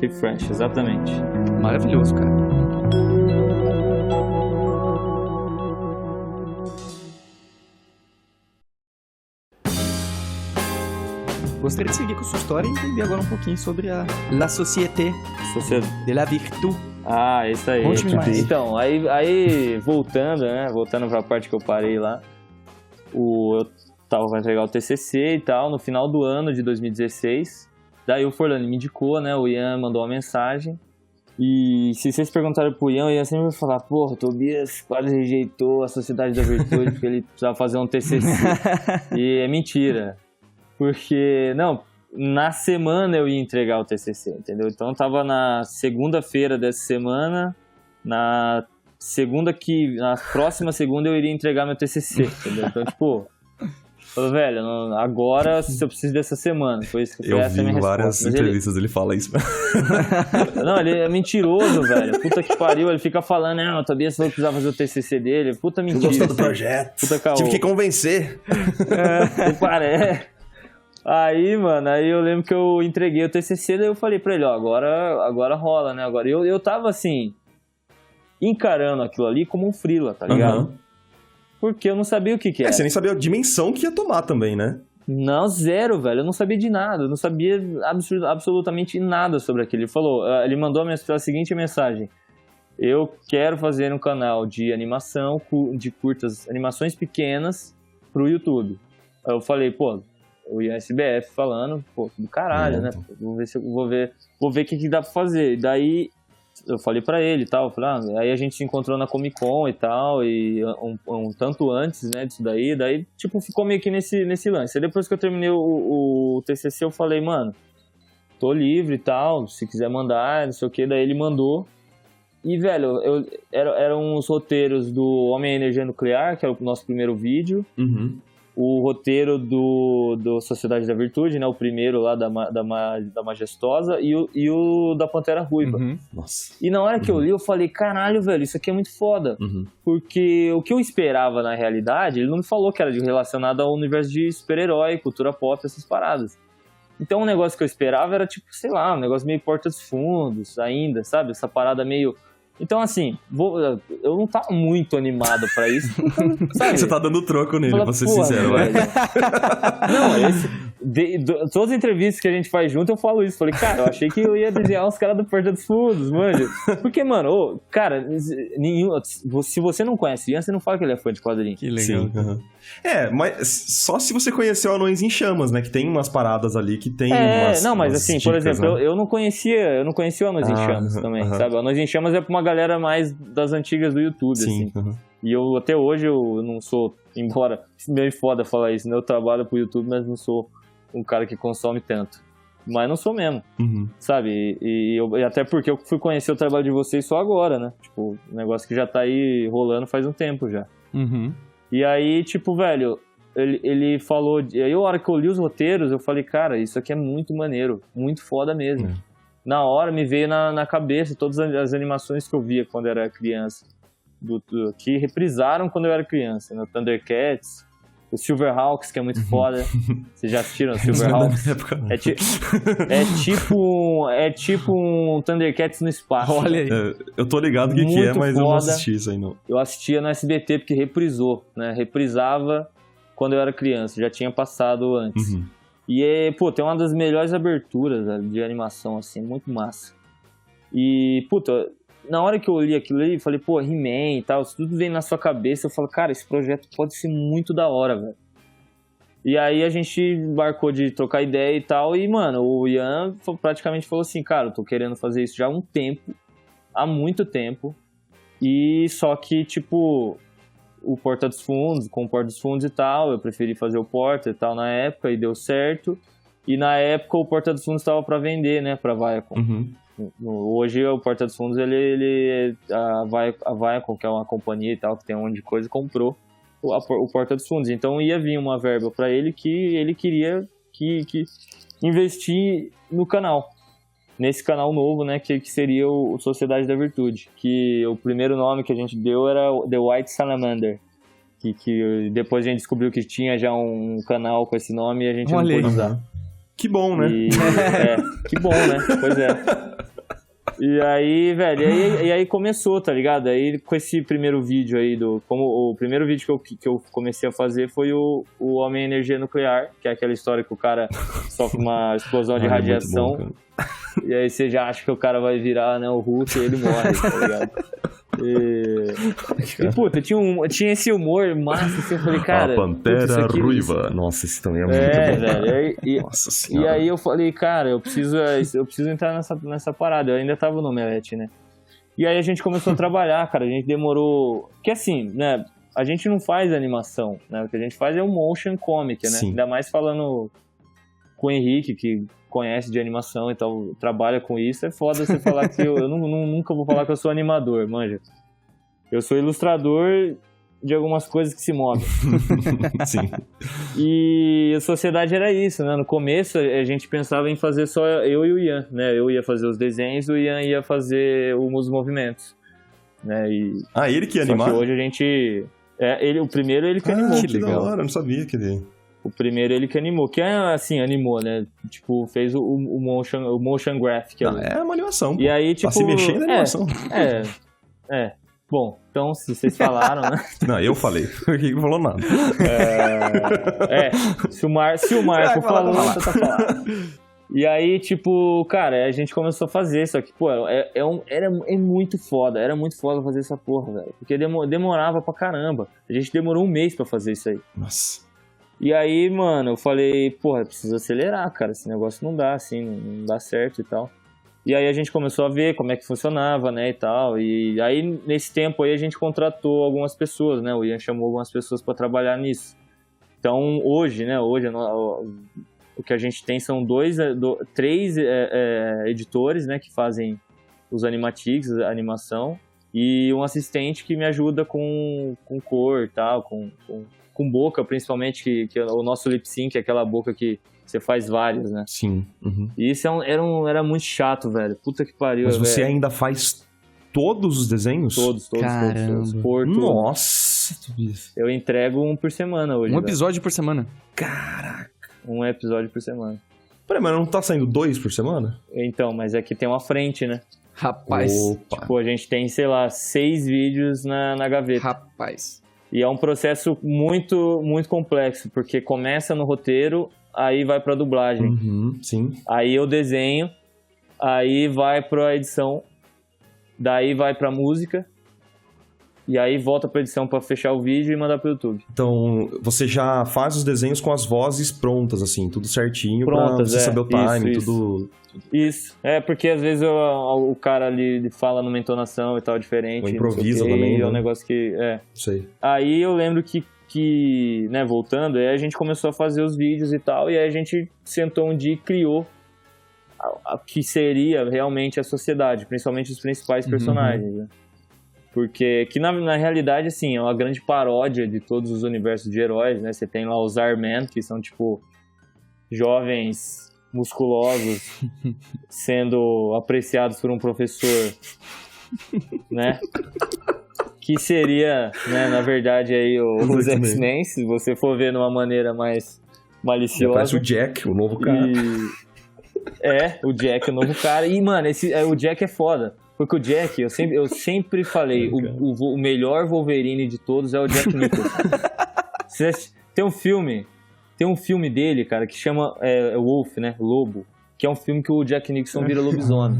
Refresh, exatamente. Maravilhoso, cara. Gostaria de seguir com a sua história e entender agora um pouquinho sobre a La Société de la Virtu. Ah, isso aí. Conte-me mais. Então, aí voltando, né? Voltando pra parte que eu parei lá. Eu tava pra entregar o TCC e tal, no final do ano de 2016. Daí o Forlani me indicou, né? O Ian mandou uma mensagem. E se vocês perguntarem pro Ian, o Ian sempre vai falar, porra, o Tobias quase rejeitou a Sociedade da Virtude porque ele precisava fazer um TCC. E é mentira. Porque, não, na semana eu ia entregar o TCC, entendeu? Então eu tava na segunda-feira dessa semana, na próxima segunda eu iria entregar meu TCC, entendeu? Então, tipo, falei, velho, agora eu preciso dessa semana. Foi isso que foi essa a minha resposta. Várias entrevistas ele fala isso. Não, ele é mentiroso, velho. Puta que pariu, ele fica falando, né? O Tobias falou que precisava fazer o TCC dele. Puta mentira. Gostou do projeto. Puta caô. Tive que convencer. Aí, mano, eu lembro que eu entreguei o TCC, daí eu falei pra ele, ó, agora rola, né? Agora eu tava, assim, encarando aquilo ali como um freela, tá ligado? Porque eu não sabia o que era. Você nem sabia a dimensão que ia tomar também, né? Não, zero, velho. Eu não sabia de nada. Eu não sabia absolutamente nada sobre aquilo. Ele falou, ele mandou a seguinte mensagem. Eu quero fazer um canal de animação, de curtas, animações pequenas pro YouTube. Aí eu falei, pô, o ISBF falando, pô, do caralho, né? Vou ver o que dá pra fazer. E daí eu falei pra ele e tal, falei, aí a gente se encontrou na Comic Con e tal, e um tanto antes, né, disso daí, tipo, ficou meio que nesse lance. Aí depois que eu terminei o TCC, eu falei, mano, tô livre e tal, se quiser mandar, não sei o que, daí ele mandou. E, velho, eram os roteiros do Homem e Energia Nuclear, que era o nosso primeiro vídeo, o roteiro do Sociedade da Virtude, né? O primeiro lá da Majestosa e o da Pantera Ruiva. Nossa. E na hora que eu li, eu falei, caralho, velho, isso aqui é muito foda. Porque o que eu esperava na realidade, ele não me falou que era relacionado ao universo de super-herói, cultura pop, essas paradas. Então o negócio que eu esperava era tipo, sei lá, um negócio meio Porta dos Fundos ainda, sabe? Essa parada meio... Então, assim, eu não tava muito animado pra isso. Sabe? Você tá dando troco nele, Fala, pra ser porra, sincero. velho. Não, todas as entrevistas que a gente faz junto, eu falo isso. Falei, cara, eu achei que eu ia desenhar os caras do Porta dos Fundos, manja. Porque, mano, cara, se você não conhece Ian, você não fala que ele é fã de quadrinhos. Que legal. Sim, mas só se você conheceu Anões em Chamas, né? Que tem umas paradas ali que tem umas não, mas umas assim, dicas, por exemplo, né? eu não conhecia o Anões em Chamas também, sabe? Anões em Chamas é pra uma galera mais das antigas do YouTube, Sim, assim. E até hoje, eu não sou, embora meio foda falar isso, né? Eu trabalho pro YouTube, mas não sou um cara que consome tanto. Mas não sou mesmo, sabe? E até porque eu fui conhecer o trabalho de vocês só agora, né? Tipo, um negócio que já tá aí rolando faz um tempo já. E aí, tipo, velho, ele falou... Aí, a hora que eu li os roteiros, eu falei, cara, isso aqui é muito maneiro, muito foda mesmo. Na hora me veio na cabeça todas as animações que eu via quando era criança. que reprisaram quando eu era criança, né? O Thundercats, o Silverhawks, que é muito foda. Vocês já assistiram o Silverhawks? É tipo um Thundercats no espaço. Olha aí. Eu tô ligado o que é, mas eu não assisti isso aí, não. Eu assistia no SBT porque reprisou, né? Reprisava quando eu era criança, já tinha passado antes. E, tem uma das melhores aberturas, velho, de animação, assim, muito massa. E, na hora que eu li aquilo ali, falei, He-Man e tal, isso tudo vem na sua cabeça, eu falo, cara, esse projeto pode ser muito da hora, velho. E aí a gente embarcou de trocar ideia e tal, e, mano, o Ian praticamente falou assim, cara, eu tô querendo fazer isso já há muito tempo, e só que, o Porta dos Fundos, com o Porta dos Fundos e tal, eu preferi fazer o Porta e tal na época, e deu certo, e na época o Porta dos Fundos estava pra vender, né, pra Viacom. Hoje o Porta dos Fundos, a Viacom, que é uma companhia e tal, que tem um monte de coisa, comprou o Porta dos Fundos. Então ia vir uma verba para ele que ele queria que investir no canal. Nesse canal novo, né, que seria o Sociedade da Virtude. Que o primeiro nome que a gente deu era The White Salamander. Que depois a gente descobriu que tinha já um canal com esse nome e a gente não pôde usar. Que bom, né? Que bom, né? Pois é. E aí, velho, e aí começou, tá ligado? Aí com esse primeiro vídeo aí, o primeiro vídeo que eu comecei a fazer foi o Homem Energia Nuclear, que é aquela história que o cara sofre uma explosão de radiação. Bom, e aí você já acha que o cara vai virar, né, o Hulk e ele morre, tá ligado? E tinha esse humor massa, assim, eu falei, cara... A Pantera Ruiva. Nossa, esse também é muito bom. Velho, Nossa senhora. E aí eu falei, cara, eu preciso entrar nessa parada. Eu ainda tava no Omelete, né? E aí a gente começou a trabalhar, cara, a gente demorou... Que assim, né, a gente não faz animação, né? O que a gente faz é um motion comic, né? Sim. Ainda mais falando com o Henrique, que conhece de animação e tal, trabalha com isso, é foda você falar que eu nunca vou falar que eu sou animador, manja. Eu sou ilustrador de algumas coisas que se movem. Sim. E a sociedade era isso, né? No começo a gente pensava em fazer só eu e o Ian, né? Eu ia fazer os desenhos, o Ian ia fazer os movimentos, né? Ele que ia animar? Só que hoje a gente... o primeiro ele que animou. Que legal. Da hora, eu não sabia que ele... O primeiro ele que animou, que é assim, animou, né? Fez o motion graphic. É uma animação. E aí, pra se mexer na animação. Bom, então, se vocês falaram, né? Não, eu falei. O Henrique não falou nada. Se o Marco falou, você tá falando. E aí, cara, a gente começou a fazer, só que, é muito foda. Era muito foda fazer essa porra, velho. Porque demorava pra caramba. A gente demorou 1 mês pra fazer isso aí. Nossa. E aí, mano, eu falei, preciso acelerar, cara, esse negócio não dá, assim, não dá certo e tal. E aí a gente começou a ver como é que funcionava, né, e tal. E aí, nesse tempo aí, a gente contratou algumas pessoas, né, o Ian chamou algumas pessoas pra trabalhar nisso. Então, hoje, o que a gente tem são 3 editores, né, que fazem os animatics, a animação, e um assistente que me ajuda com cor e tal, com boca, principalmente, que é o nosso lip sync, aquela boca que você faz vários, né? Sim. Uhum. E isso era muito chato, velho. Puta que pariu. Mas você velho. ainda faz todos os desenhos? Todos. Nossa, eu entrego 1 por semana hoje. Um episódio por semana? Caraca. 1 episódio por semana. Peraí, mas não tá saindo 2 por semana? Então, mas é que tem uma frente, né? Rapaz. Opa. A gente tem, sei lá, 6 vídeos na gaveta. Rapaz. E é um processo muito, muito complexo, porque começa no roteiro, aí vai pra dublagem. Uhum, sim. Aí eu desenho, aí vai pra edição, daí vai pra música, e aí volta pra edição pra fechar o vídeo e mandar pro YouTube. Então, você já faz os desenhos com as vozes prontas, assim, tudo certinho, pra você saber o time, tudo... Isso, porque às vezes o cara ali fala numa entonação e tal, diferente. Ou improvisa também, é um negócio que... Sei. Aí eu lembro que, né, voltando, aí a gente começou a fazer os vídeos e tal, e aí a gente sentou um dia e criou a que seria realmente a sociedade, principalmente os principais personagens, né? Porque que na realidade, assim, é uma grande paródia de todos os universos de heróis, né? Você tem lá os Iron que são, jovens musculosos sendo apreciados por um professor, né? que seria, né, na verdade, aí os X-Men. X-Men, se você for ver de uma maneira mais maliciosa. Parece o Jack, o novo cara. O Jack, o novo cara. E, mano, o Jack é foda. Porque o Jack, eu sempre falei, o melhor Wolverine de todos é o Jack Nicholson. Tem um filme dele, cara, que chama Wolf, né? Lobo. Que é um filme que o Jack Nicholson vira lobisomem.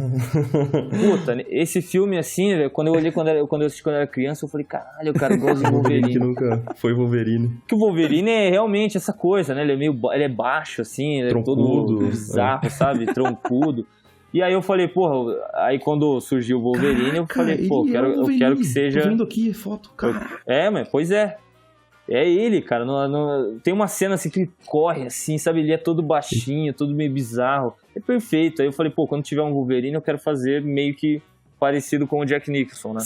Puta, esse filme, assim, velho, quando eu olhei quando eu assisti quando eu era criança, eu falei, caralho, o cara gosta de Wolverine. Que nunca foi Wolverine. Porque o Wolverine é realmente essa coisa, né? Ele é baixo, assim, ele é todo bizarro, sabe? Troncudo. E aí eu falei, porra, aí quando surgiu o Wolverine, eu falei, pô, eu quero que seja... Tô vendo aqui, foto, cara. Mas, pois é. É ele, cara. Tem uma cena assim que ele corre assim, sabe? Ele é todo baixinho, todo meio bizarro. É perfeito. Aí eu falei, pô, quando tiver um Wolverine, eu quero fazer meio que parecido com o Jack Nicholson, né?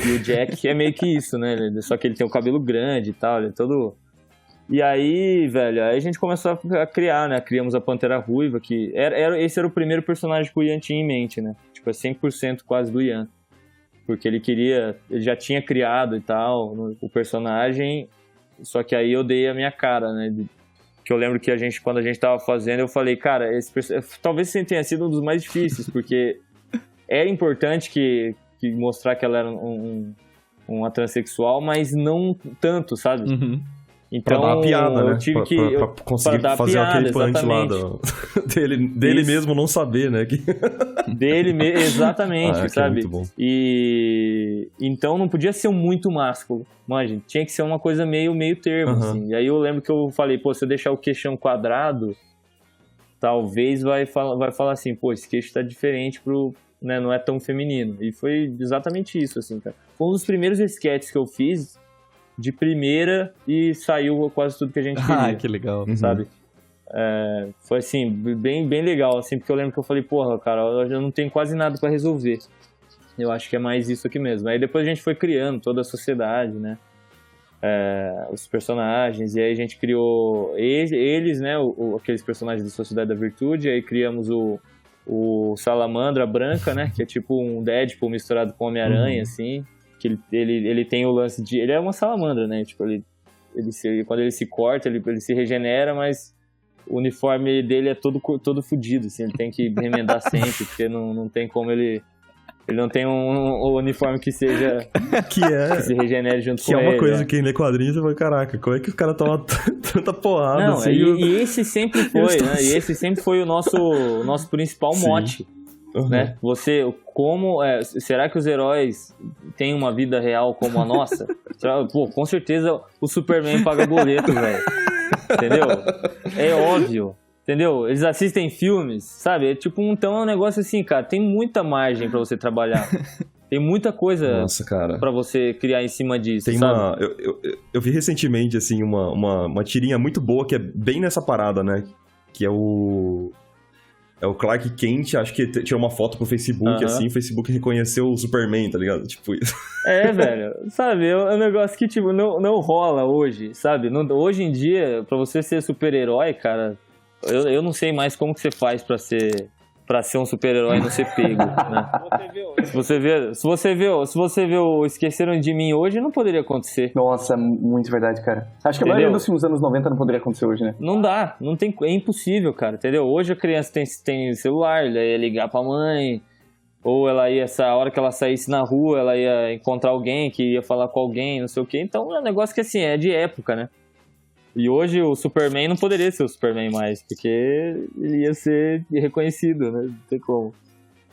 E o Jack é meio que isso, né? Só que ele tem o cabelo grande e tal, ele é todo... E aí, velho, aí a gente começou a criar, né? Criamos a Pantera Ruiva, que esse era o primeiro personagem que o Ian tinha em mente, né? Tipo, é 100% quase do Ian. Porque ele já tinha criado e tal, o personagem, só que aí eu dei a minha cara, né? Que eu lembro que quando a gente tava fazendo, eu falei, cara, talvez esse tenha sido um dos mais difíceis, porque era importante que mostrar que ela era uma transexual, mas não tanto, sabe? Uhum. Então, pra dar a piada, né? Eu tive pra conseguir fazer piada, aquele punch lá dele Isso. mesmo não saber, né? Exatamente, sabe? É muito bom. E então não podia ser muito másculo, mas tinha que ser uma coisa meio termo, assim. E aí eu lembro que eu falei, pô, se eu deixar o queixão quadrado, talvez vai falar assim, pô, esse queixo tá diferente né, não é tão feminino. E foi exatamente isso, assim, cara. Foi um dos primeiros sketches que eu fiz de primeira e saiu quase tudo que a gente queria. Que legal. Sabe? Foi assim, bem legal, assim, porque eu lembro que eu falei, porra, cara, eu não tenho quase nada pra resolver. Eu acho que é mais isso aqui mesmo. Aí depois a gente foi criando toda a sociedade, né? Os personagens, e aí a gente criou eles, né? Aqueles personagens da Sociedade da Virtude, aí criamos o Salamandra Branca, né? Que é tipo um Deadpool misturado com Homem-Aranha, assim. Que ele tem o lance de... Ele é uma salamandra, né? Tipo, quando ele se corta, ele se regenera, mas o uniforme dele é todo fudido, assim. Ele tem que remendar sempre, porque não tem como ele não tem um uniforme que seja... que se regenere junto com ele. Que é uma coisa que quem lê quadrinhos, você fala, caraca, como é que os caras tomam tanta porrada, não, assim? E esse sempre foi, né? E esse sempre foi o nosso principal mote. Uhum. Né? Será que os heróis têm uma vida real como a nossa? Pô, com certeza o Superman paga boleto, velho. Entendeu? É óbvio. Entendeu? Eles assistem filmes, sabe? Então é um negócio assim, cara, tem muita margem pra você trabalhar. Tem muita coisa pra você criar em cima disso, sabe? Eu vi recentemente, assim, uma tirinha muito boa que é bem nessa parada, né? Que é o Clark Kent, acho que tirou uma foto pro Facebook, assim, o Facebook reconheceu o Superman, tá ligado? Tipo isso. Velho, sabe, é um negócio que, tipo, não rola hoje, sabe? Hoje em dia, pra você ser super-herói, cara, eu não sei mais como que você faz pra ser um super-herói e não ser pego, né? Se você vê o Esqueceram de Mim hoje, não poderia acontecer. Nossa, muito verdade, cara. Acho que a maioria dos filmes dos anos 90 não poderia acontecer hoje, né? Não dá, é impossível, cara, entendeu? Hoje a criança tem celular, ela ia ligar pra mãe, ou essa hora que ela saísse na rua, ela ia encontrar alguém que ia falar com alguém, não sei o quê. Então é um negócio que, assim, é de época, né? E hoje o Superman não poderia ser o Superman mais, porque ele ia ser reconhecido, né? Não tem como.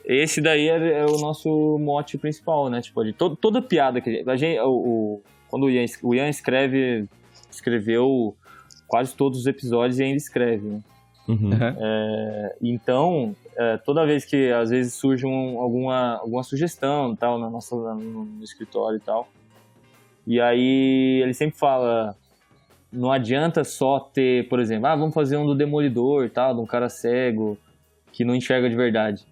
Esse daí é o nosso mote principal, né? Tipo, toda piada que a gente... Quando o Ian escreveu quase todos os episódios e ainda escreve, né? Uhum. Então, toda vez que às vezes surge alguma sugestão tal, no escritório e tal, e aí ele sempre fala... Não adianta só ter, por exemplo, vamos fazer um do Demolidor, tal, de um cara cego que não enxerga de verdade.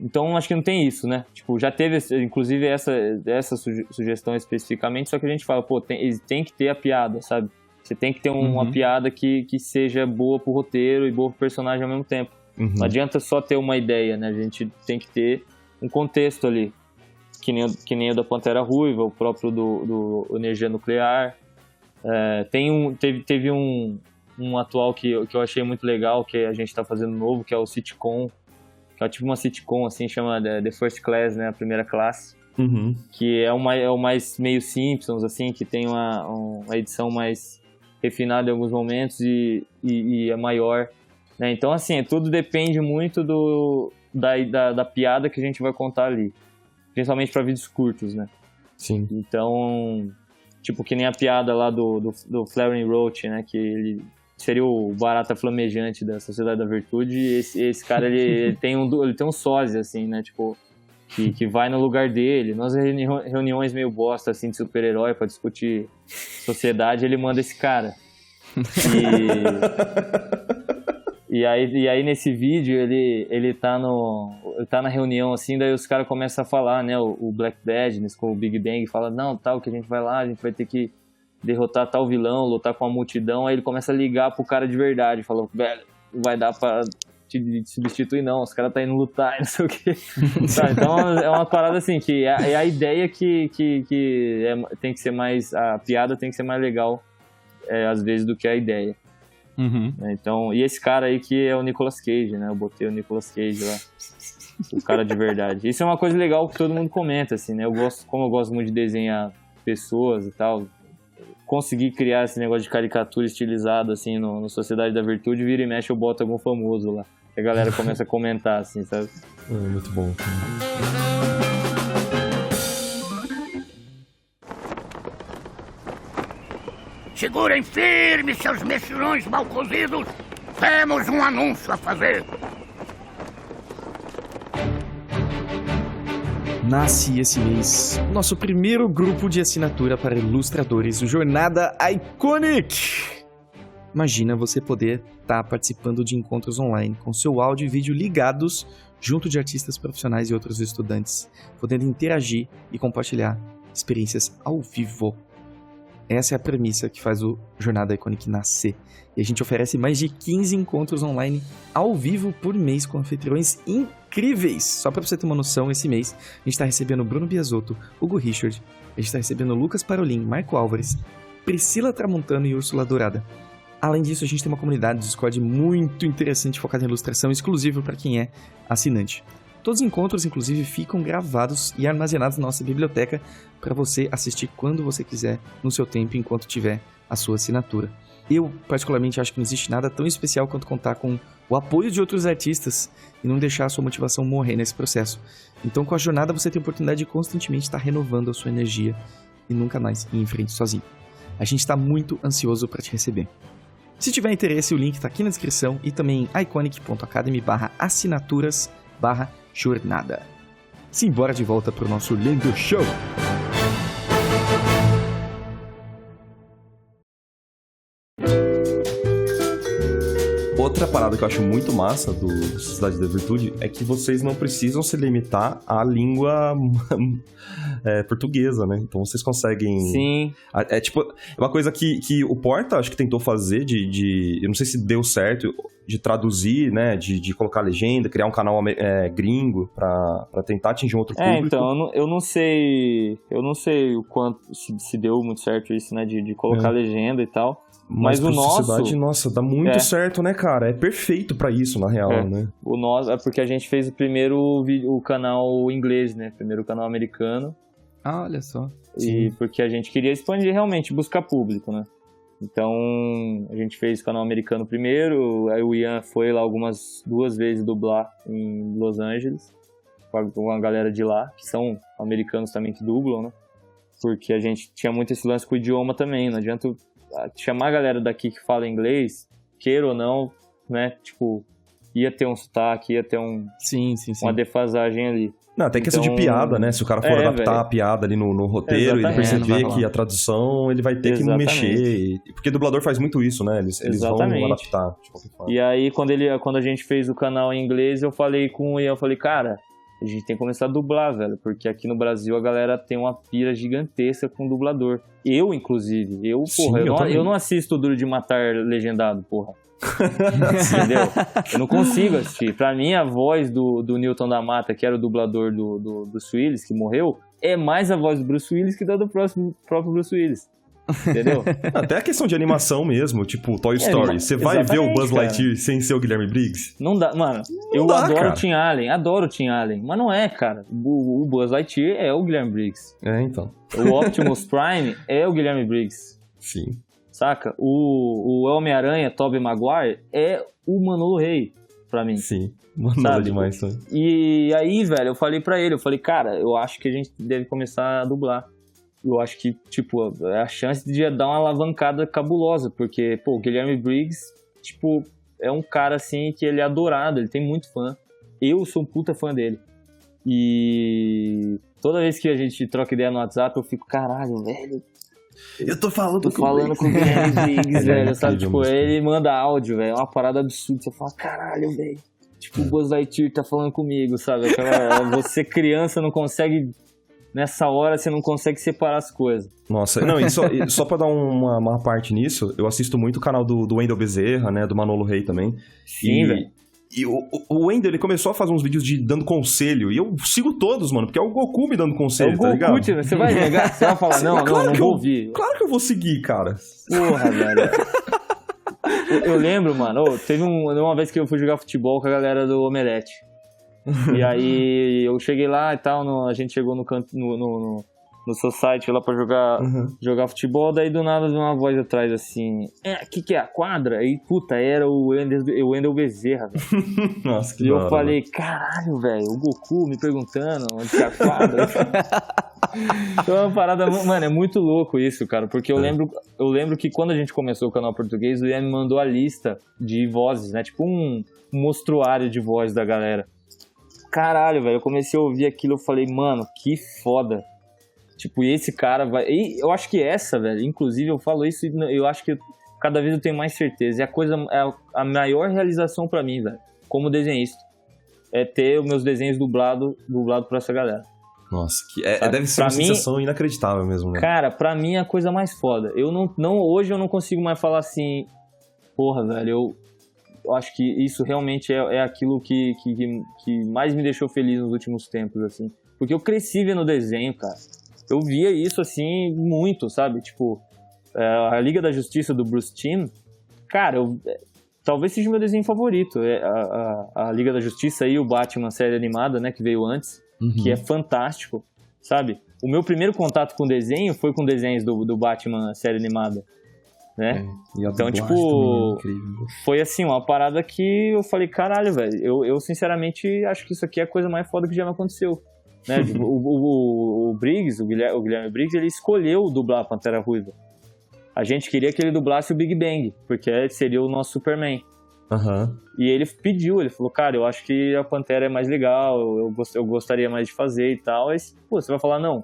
Então, acho que não tem isso, né? Tipo, já teve, inclusive, essa sugestão especificamente, só que a gente fala, pô, tem que ter a piada, sabe? Você tem que ter uma piada que seja boa pro roteiro e boa pro personagem ao mesmo tempo. Não adianta só ter uma ideia, né? A gente tem que ter um contexto ali. que nem o da Pantera Ruiva, o próprio do Energia Nuclear. Teve um atual que eu achei muito legal, que a gente tá fazendo novo, que é o sitcom, que é tipo uma sitcom, assim, chama The First Class, né, a primeira classe, que é o mais meio Simpsons, assim, que tem uma edição mais refinada em alguns momentos e é maior, né, então, assim, tudo depende muito da piada que a gente vai contar ali, principalmente para vídeos curtos, né. Sim. Então, tipo, que nem a piada lá do Flaring Roach, né, que ele seria o barata flamejante da Sociedade da Virtude, e esse cara, ele tem um sósia, assim, né, tipo, que vai no lugar dele, nas reuniões meio bosta, assim, de super-herói pra discutir sociedade, ele manda esse cara. E aí nesse vídeo, ele tá na reunião, assim, daí os caras começam a falar, né, o Black Badness com o Big Bang, fala, não, tal, que a gente vai lá, a gente vai ter que derrotar tal vilão, lutar com a multidão, aí ele começa a ligar pro cara de verdade, falou, velho, não vai dar pra te substituir não, os caras tá indo lutar e não sei o que. Tá, então é uma parada assim, que é a ideia que tem que ser mais, a piada tem que ser mais legal, às vezes, do que a ideia. Então, e esse cara aí que é o Nicolas Cage, né, eu botei o Nicolas Cage lá, o cara de verdade. Isso é uma coisa legal que todo mundo comenta, assim, né, como eu gosto muito de desenhar pessoas e tal, conseguir criar esse negócio de caricatura estilizada, assim, no Sociedade da Virtude, vira e mexe, eu boto algum famoso lá. A galera começa a comentar, assim, sabe? Muito bom. Segurem firme, seus mexilhões mal cozidos. Temos um anúncio a fazer. Nasce esse mês nosso primeiro grupo de assinatura para ilustradores, o Jornada Iconic. Imagina você poder estar participando de encontros online com seu áudio e vídeo ligados junto de artistas profissionais e outros estudantes, podendo interagir e compartilhar experiências ao vivo. Essa é a premissa que faz o Jornada Iconic nascer. E a gente oferece mais de 15 encontros online ao vivo por mês com anfitriões incríveis. Só pra você ter uma noção, esse mês a gente tá recebendo Bruno Biasotto, Hugo Richard, a gente tá recebendo Lucas Parolin, Marco Álvares, Priscila Tramontano e Úrsula Dourada. Além disso, a gente tem uma comunidade de Discord muito interessante focada em ilustração, exclusivo para quem é assinante. Todos os encontros, inclusive, ficam gravados e armazenados na nossa biblioteca para você assistir quando você quiser, no seu tempo, enquanto tiver a sua assinatura. Eu, particularmente, acho que não existe nada tão especial quanto contar com o apoio de outros artistas e não deixar a sua motivação morrer nesse processo. Então, com a jornada, você tem a oportunidade de constantemente estar renovando a sua energia e nunca mais ir em frente sozinho. A gente está muito ansioso para te receber. Se tiver interesse, o link está aqui na descrição e também em iconic.academy/assinaturas/jornada. Simbora de volta pro nosso lindo show! Outra parada que eu acho muito massa do Sociedade da Virtude é que vocês não precisam se limitar à língua portuguesa, né? Então vocês conseguem... Sim. É tipo, uma coisa que o Porta acho que tentou fazer eu não sei se deu certo, de traduzir, né? De colocar legenda, criar um canal gringo pra tentar atingir um outro público. Então, eu não sei o quanto, se deu muito certo isso, né? De colocar legenda e tal. Mas o nosso... Sociedade, nossa, dá muito certo, né, cara? É perfeito pra isso, na real, né? O nosso é porque a gente fez o canal inglês, né? Primeiro o canal americano. Ah, olha só. E porque a gente queria expandir realmente, buscar público, né? Então, a gente fez o canal americano primeiro, aí o Ian foi lá duas vezes dublar em Los Angeles, com a galera de lá, que são americanos também que dublam, né? Porque a gente tinha muito esse lance com o idioma também, não adianta chamar a galera daqui que fala inglês, queira ou não, né? Tipo, ia ter um sotaque, ia ter uma defasagem ali. Não, tem questão de piada, né? Se o cara for adaptar a piada ali no roteiro e perceber que a tradução, ele vai ter que mexer. Porque o dublador faz muito isso, né? Eles vão adaptar. E aí, quando a gente fez o canal em inglês, eu falei com o Ian, cara, a gente tem que começar a dublar, velho. Porque aqui no Brasil a galera tem uma pira gigantesca com dublador. Eu, inclusive. Eu não assisto Duro de Matar legendado, porra. Entendeu? Eu não consigo assistir. Pra mim, a voz do Newton da Mata, que era o dublador do Bruce Willis, que morreu, é mais a voz do Bruce Willis que da do próprio Bruce Willis. Entendeu? Até a questão de animação mesmo, tipo Toy Story. Você vai ver o Buzz Lightyear sem ser o Guilherme Briggs? Não dá, mano. Eu adoro o Tim Allen, mas não é, cara. O Buzz Lightyear é o Guilherme Briggs. É, então. O Optimus Prime é o Guilherme Briggs. Sim. Saca? O Homem-Aranha, Tobey Maguire, é o Manolo Rey, pra mim. Sim. Manolo é demais também. E aí, velho, eu falei pra ele, cara, eu acho que a gente deve começar a dublar. Eu acho que, tipo, é a chance de dar uma alavancada cabulosa, porque, pô, o Guilherme Briggs, tipo, é um cara, assim, que ele é adorado, ele tem muito fã. Eu sou um puta fã dele. E toda vez que a gente troca ideia no WhatsApp, eu fico, caralho, velho. Eu tô falando com o Guilherme Briggs, velho, sabe? Tipo, mesmo. ele manda áudio, velho, é uma parada absurda. Você fala, caralho, velho. Tipo, o Buzz Lightyear tá falando comigo, sabe? Você criança não consegue... Nessa hora você não consegue separar as coisas. Nossa, não, e só pra dar uma parte nisso, eu assisto muito o canal do Wendel Bezerra, né, do Manolo Rey também. Sim, velho. E o Wendel, ele começou a fazer uns vídeos dando conselho, e eu sigo todos, mano, porque é o Goku me dando conselho, tá ligado? Goku, você vai negar? Você vai falar, não vou ouvir. Claro que eu vou seguir, cara. Porra, velho. Eu lembro, mano, teve uma vez que eu fui jogar futebol com a galera do Omelete. E aí eu cheguei lá e tal, a gente chegou no canto, no society lá pra jogar futebol, daí do nada veio uma voz atrás assim, que é a quadra? E puta, era o Wendel Bezerra, velho. Nossa, que E eu hora, falei, caralho, velho, o Goku me perguntando onde que é a quadra. Então é uma parada, mano, é muito louco isso, cara, porque eu lembro que quando a gente começou o canal português, o Ian me mandou a lista de vozes, né, tipo um mostruário de voz da galera. Caralho, velho, eu comecei a ouvir aquilo, eu falei, mano, que foda. Tipo, e esse cara vai... E eu acho que velho, inclusive eu falo isso e eu acho que cada vez eu tenho mais certeza. É a maior realização pra mim, velho, como desenhista. É ter os meus desenhos dublado pra essa galera. Nossa, deve ser uma sensação inacreditável mesmo, né? Cara, pra mim é a coisa mais foda. Hoje eu não consigo mais falar assim, porra, velho, eu acho que isso realmente é aquilo que mais me deixou feliz nos últimos tempos, assim. Porque eu cresci vendo desenho, cara. Eu via isso, assim, muito, sabe? Tipo, a Liga da Justiça do Bruce Timm, cara, talvez seja o meu desenho favorito. A Liga da Justiça e o Batman série animada, né, que veio antes, que é fantástico, sabe? O meu primeiro contato com desenho foi com desenhos do Batman série animada. Né? Então, tipo, foi assim, uma parada que eu falei, caralho, velho, eu sinceramente acho que isso aqui é a coisa mais foda que já me aconteceu, né? o Briggs, o Guilherme Briggs, ele escolheu dublar a Pantera Ruiva. A gente queria que ele dublasse o Big Bang, porque seria o nosso Superman. E ele pediu, ele falou, cara, eu acho que a Pantera é mais legal, eu gostaria mais de fazer e tal. Aí, pô, você vai falar não?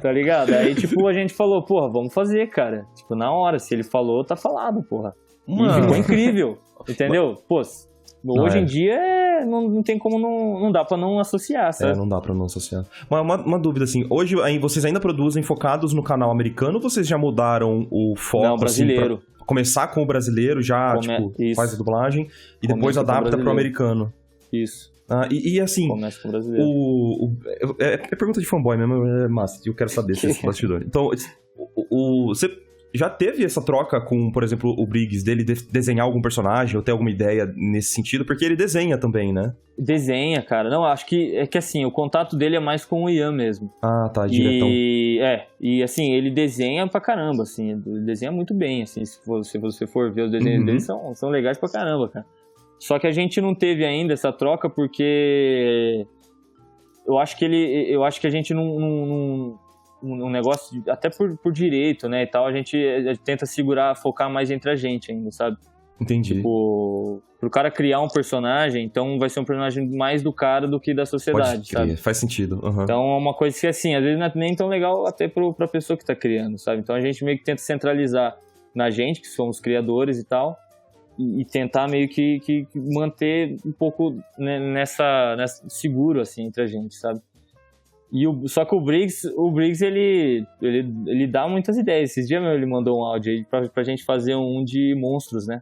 Tá ligado? Aí, tipo, a gente falou, porra, vamos fazer, cara. Tipo, na hora, se ele falou, tá falado, porra. E ficou incrível, entendeu? Pô, hoje em dia não tem como, não dá pra não associar, sabe? Não dá pra não associar. Uma dúvida, assim, hoje vocês ainda produzem focados no canal americano ou vocês já mudaram o foco? Não, brasileiro. Assim, pra começar com o brasileiro, já, faz a dublagem e depois adapta pro americano. Isso. E assim, começa com o brasileiro. É pergunta de fanboy mesmo, é massa, eu quero saber se é esse bastidor. Então, você já teve essa troca com, por exemplo, o Briggs, dele desenhar algum personagem ou ter alguma ideia nesse sentido? Porque ele desenha também, né? Desenha, cara. Não, acho que assim, o contato dele é mais com o Ian mesmo. Ah, tá, diretão. E assim, ele desenha pra caramba, assim, ele desenha muito bem, assim, se você for ver os desenhos dele, são legais pra caramba, cara. Só que a gente não teve ainda essa troca porque eu acho que a gente um negócio, até por direito, né, e tal, a gente tenta focar mais entre a gente ainda, sabe? Entendi. Tipo, pro cara criar um personagem, então vai ser um personagem mais do cara do que da sociedade, sabe? Faz sentido. Então é uma coisa que, assim, às vezes não é nem tão legal até pra pessoa que tá criando, sabe? Então a gente meio que tenta centralizar na gente, que somos criadores e tal, e tentar meio que manter um pouco, né, nessa seguro, assim, entre a gente, sabe? Só que o Briggs ele dá muitas ideias. Esses dias ele mandou um áudio aí pra gente fazer um de monstros, né?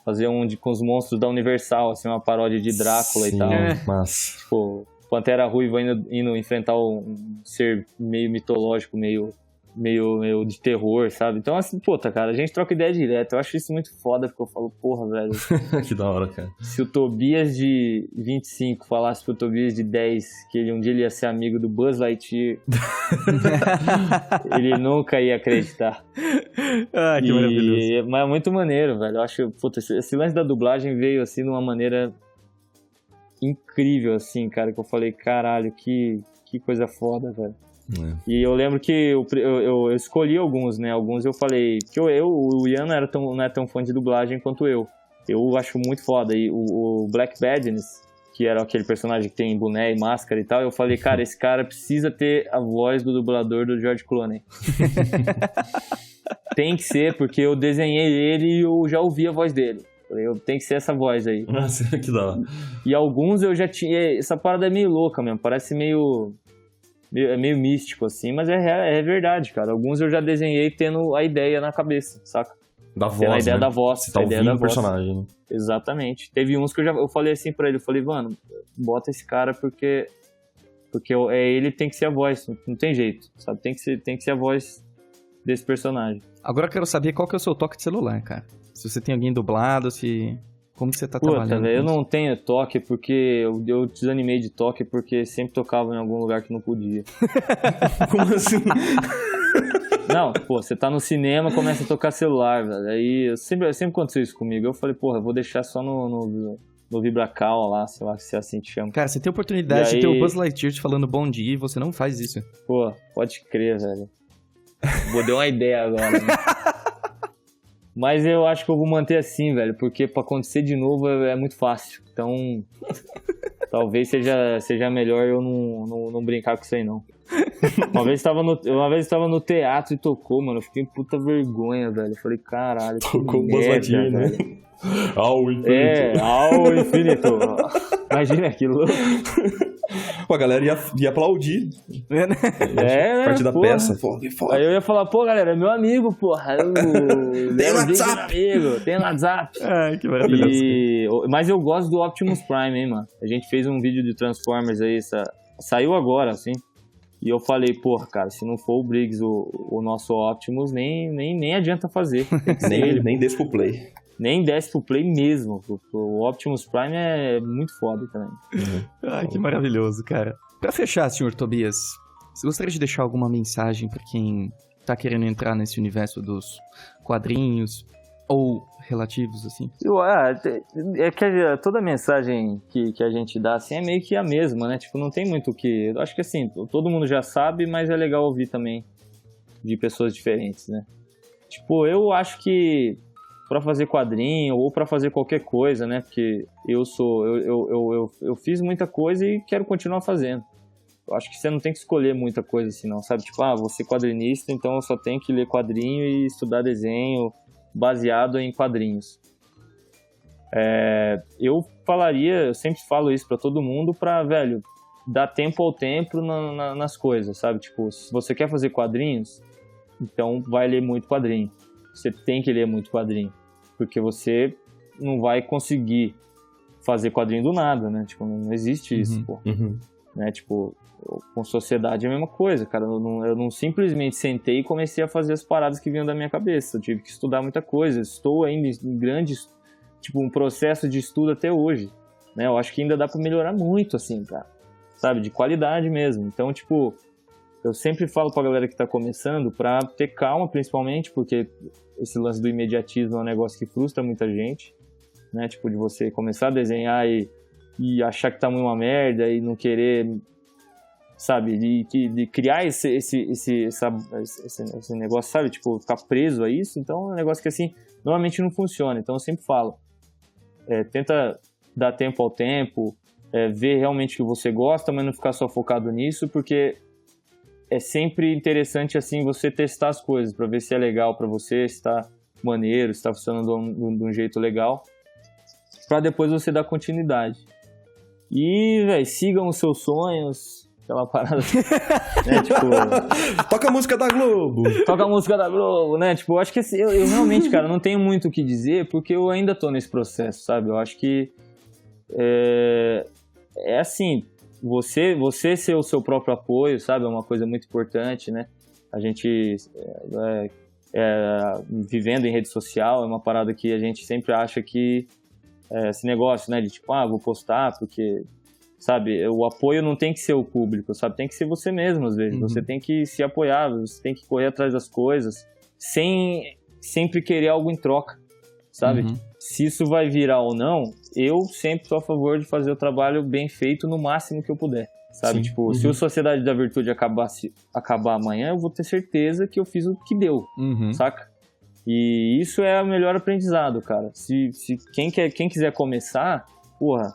Fazer com os monstros da Universal, assim, uma paródia de Drácula. Sim, e tal. Mas... Tipo, Pantera Ruiva indo enfrentar um ser meio mitológico, meio de terror, sabe? Então, assim, puta, cara, a gente troca ideia direto. Eu acho isso muito foda, porque eu falo, porra, velho. Que da hora, cara. Se o Tobias de 25 falasse pro Tobias de 10 que um dia ele ia ser amigo do Buzz Lightyear, ele nunca ia acreditar. Ah, que maravilhoso. Mas é muito maneiro, velho. Eu acho, puta, esse lance da dublagem veio, assim, de uma maneira incrível, assim, cara, que eu falei, caralho, que coisa foda, velho. E eu lembro que eu escolhi alguns, né? Alguns eu falei que o Ian não é tão fã de dublagem quanto eu. Eu acho muito foda. E o Black Badness, que era aquele personagem que tem boné e máscara e tal, eu falei, cara, esse cara precisa ter a voz do dublador do George Clooney. Tem que ser, porque eu desenhei ele e eu já ouvi a voz dele. Tem que ser essa voz aí. Nossa, que da hora. E alguns eu já tinha... Essa parada é meio louca mesmo, parece meio místico, assim, mas é verdade, cara. Alguns eu já desenhei tendo a ideia na cabeça, saca? Da voz, tendo a ideia né? da voz. Você tá ouvindo o personagem, né? Exatamente. Teve uns que eu falei assim pra ele, eu falei, mano, bota esse cara porque ele tem que ser a voz, não tem jeito, sabe? Tem que ser a voz desse personagem. Agora eu quero saber qual que é o seu toque de celular, cara. Se você tem alguém dublado, como que você tá Puta, trabalhando? Velho, eu não tenho toque porque eu desanimei de toque porque sempre tocava em algum lugar que não podia. Como assim? Não, pô, você tá no cinema, começa a tocar celular, velho. Aí sempre aconteceu isso comigo. Eu falei, porra, eu vou deixar só no Vibracal lá, sei lá se é assim que chama. Cara, você tem a oportunidade de ter o Buzz Lightyear te falando bom dia e você não faz isso. Pô, pode crer, velho. Vou dar uma ideia agora, né? Mas eu acho que eu vou manter assim, velho, porque pra acontecer de novo é muito fácil. Então, talvez seja melhor eu não brincar com isso aí, não. Uma vez eu estava no teatro e tocou, mano. Eu fiquei em puta vergonha, velho. Eu falei, caralho, tocou o merda, Buzz Lightyear, né? Ao infinito. Ao infinito. Imagina aquilo. Pô, a galera ia aplaudir. Parte da porra. peça. Pô, que foda. Aí eu ia falar, pô, galera, é meu amigo, porra. Tem WhatsApp. Tem WhatsApp. Ai, que maravilhoso. Mas eu gosto do Optimus Prime, hein, mano. A gente fez um vídeo de Transformers aí, saiu agora, assim. E eu falei, porra, cara, se não for o Briggs, o nosso Optimus, nem adianta fazer. Nem desce pro play. Nem desce pro play mesmo. O Optimus Prime é muito foda também. Ai, que maravilhoso, cara. Pra fechar, senhor Tobias, você gostaria de deixar alguma mensagem pra quem tá querendo entrar nesse universo dos quadrinhos ou relativos, assim? É que toda mensagem que a gente dá, assim, é meio que a mesma, né? Tipo, não tem muito o que... Eu acho que, assim, todo mundo já sabe, mas é legal ouvir também de pessoas diferentes, né? Tipo, eu acho que pra fazer quadrinho ou pra fazer qualquer coisa, né? Porque eu fiz muita coisa e quero continuar fazendo. Eu acho que você não tem que escolher muita coisa assim, não, sabe? Tipo, vou ser quadrinista, então eu só tenho que ler quadrinho e estudar desenho baseado em quadrinhos. Eu sempre falo isso pra todo mundo pra, velho, dar tempo ao tempo nas coisas, sabe? Tipo, se você quer fazer quadrinhos, então vai ler muito quadrinho. Você tem que ler muito quadrinho, porque você não vai conseguir fazer quadrinho do nada, né? Tipo, não existe isso, pô. Né? Tipo, com sociedade é a mesma coisa, cara. Eu não simplesmente sentei e comecei a fazer as paradas que vinham da minha cabeça. Eu tive que estudar muita coisa. Estou ainda em grandes, tipo, um processo de estudo até hoje, né? Eu acho que ainda dá pra melhorar muito, assim, cara. Sabe? De qualidade mesmo. Então, tipo, eu sempre falo pra galera que tá começando pra ter calma, principalmente, porque esse lance do imediatismo é um negócio que frustra muita gente, né? Tipo, de você começar a desenhar e achar que tá muito uma merda e não querer, sabe? De criar esse negócio, sabe? Tipo, ficar preso a isso. Então, é um negócio que, assim, normalmente não funciona. Então, eu sempre falo, tenta dar tempo ao tempo, ver realmente o que você gosta, mas não ficar só focado nisso, porque é sempre interessante, assim, você testar as coisas pra ver se é legal pra você, se tá maneiro, se tá funcionando de um jeito legal, pra depois você dar continuidade. E, velho, sigam os seus sonhos, aquela parada, né, tipo... Toca a música da Globo! Toca a música da Globo, né, tipo, eu acho que assim, eu realmente, cara, não tenho muito o que dizer, porque eu ainda tô nesse processo, sabe, eu acho que é assim... você ser o seu próprio apoio, sabe? É uma coisa muito importante, né? A gente vivendo em rede social é uma parada que a gente sempre acha que esse negócio, né? De tipo, vou postar porque, sabe? O apoio não tem que ser o público, sabe? Tem que ser você mesmo, às vezes. Você tem que se apoiar, você tem que correr atrás das coisas sem sempre querer algo em troca, sabe? Se isso vai virar ou não, eu sempre sou a favor de fazer o trabalho bem feito no máximo que eu puder, sabe? Sim. Tipo, se o Sociedade da Virtude acabar amanhã, eu vou ter certeza que eu fiz o que deu, saca? E isso é o melhor aprendizado, cara. Se quem quiser começar, porra,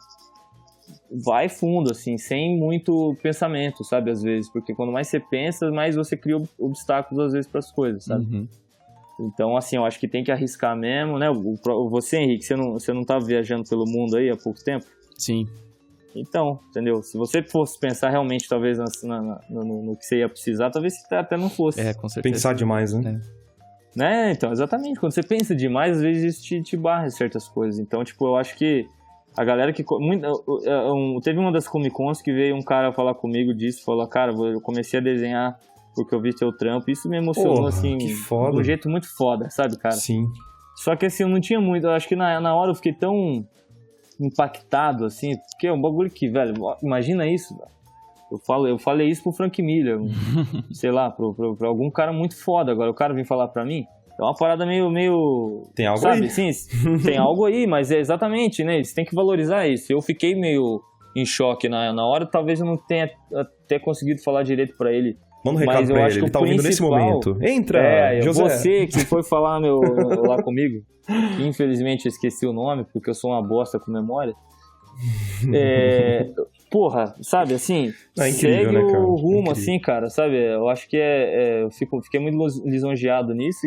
vai fundo, assim, sem muito pensamento, sabe? Às vezes, porque quando mais você pensa, mais você cria obstáculos, às vezes, para as coisas, sabe? Então, assim, eu acho que tem que arriscar mesmo, né? Você, Henrique, você não tá viajando pelo mundo aí há pouco tempo? Sim. Então, entendeu? Se você fosse pensar realmente, talvez, no que você ia precisar, talvez você até não fosse. Com certeza. Pensar demais, né? Né? Então, exatamente. Quando você pensa demais, às vezes isso te barra em certas coisas. Então, tipo, eu acho que a galera que... teve uma das Comic Cons que veio um cara falar comigo disso, falou, cara, eu comecei a desenhar porque eu vi teu trampo. Isso me emocionou, assim, de um jeito muito foda, sabe, cara? Sim. Só que, assim, eu não tinha muito... Eu acho que na hora eu fiquei tão impactado, assim, porque é um bagulho que, velho, imagina isso, velho. Eu falei isso pro Frank Miller, sei lá, pra algum cara muito foda. Agora, o cara vem falar pra mim, é uma parada meio... Tem algo sabe? aí. Sim, tem algo aí, mas é exatamente, né? Você tem que valorizar isso. Eu fiquei meio em choque na hora, talvez eu não tenha até conseguido falar direito pra ele. Manda um recado pra ele, ele tá ouvindo nesse momento. Entra, José. Você que foi falar lá comigo, que infelizmente eu esqueci o nome, porque eu sou uma bosta com memória. Porra, sabe, assim, incrível, segue né, cara? o rumo, Incrível. assim, cara, sabe? Eu acho que eu fiquei muito lisonjeado nisso,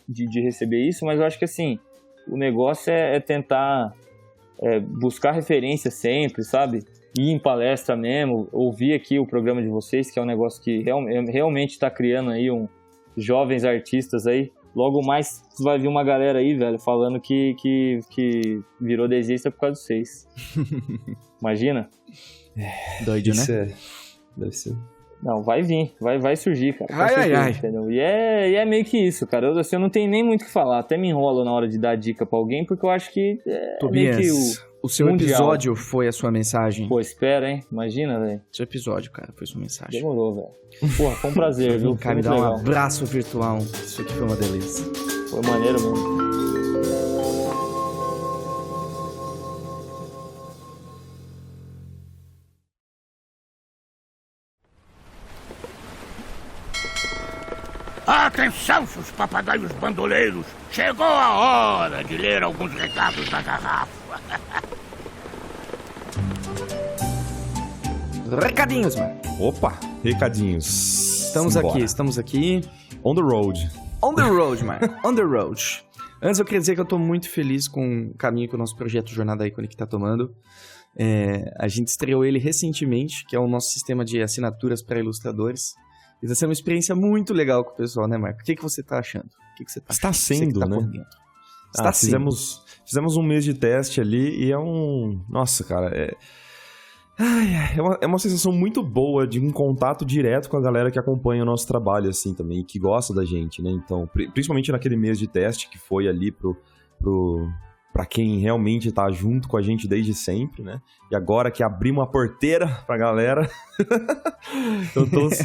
de receber isso, mas eu acho que, assim, o negócio é tentar buscar referência sempre, sabe? Ir em palestra mesmo, ouvir aqui o programa de vocês, que é um negócio que realmente está criando aí jovens artistas aí. Logo mais vai vir uma galera aí, velho, falando que virou desista por causa de vocês. Imagina? Doido, né? Deve ser. Não, vai vir, vai surgir, cara. com Ai, certeza, ai. entendeu? E é meio que isso, cara. Eu não tenho nem muito o que falar. Até me enrolo na hora de dar dica pra alguém, porque eu acho que Tobias, meio que o seu mundial. episódio foi a sua mensagem. Pô, espera, hein? Imagina, velho. Seu episódio, cara, foi sua mensagem. Demorou, velho. Porra, foi um prazer, viu? Cara, Foi me muito dá um legal. abraço virtual. Isso aqui foi uma delícia. Foi maneiro mesmo. Atenção, seus papagaios bandoleiros! Chegou a hora de ler alguns recados da garrafa. Recadinhos, mano. Opa, recadinhos. Estamos aqui. On the road. On the road, man. On the road. Antes eu queria dizer que eu tô muito feliz com o caminho que o nosso projeto Jornada Iconic tá tomando. A gente estreou ele recentemente, que é o nosso sistema de assinaturas para ilustradores. E tá sendo uma experiência muito legal com o pessoal, né, Marco? O que você tá achando? O que você tá Está achando? sendo, Você que tá né? por dentro. Está sendo. Fizemos um mês de teste ali e é um... Nossa, cara, é uma sensação muito boa de um contato direto com a galera que acompanha o nosso trabalho, assim, também, e que gosta da gente, né? Então, principalmente naquele mês de teste que foi ali pra quem realmente tá junto com a gente desde sempre, né? E agora que abrimos a porteira pra galera,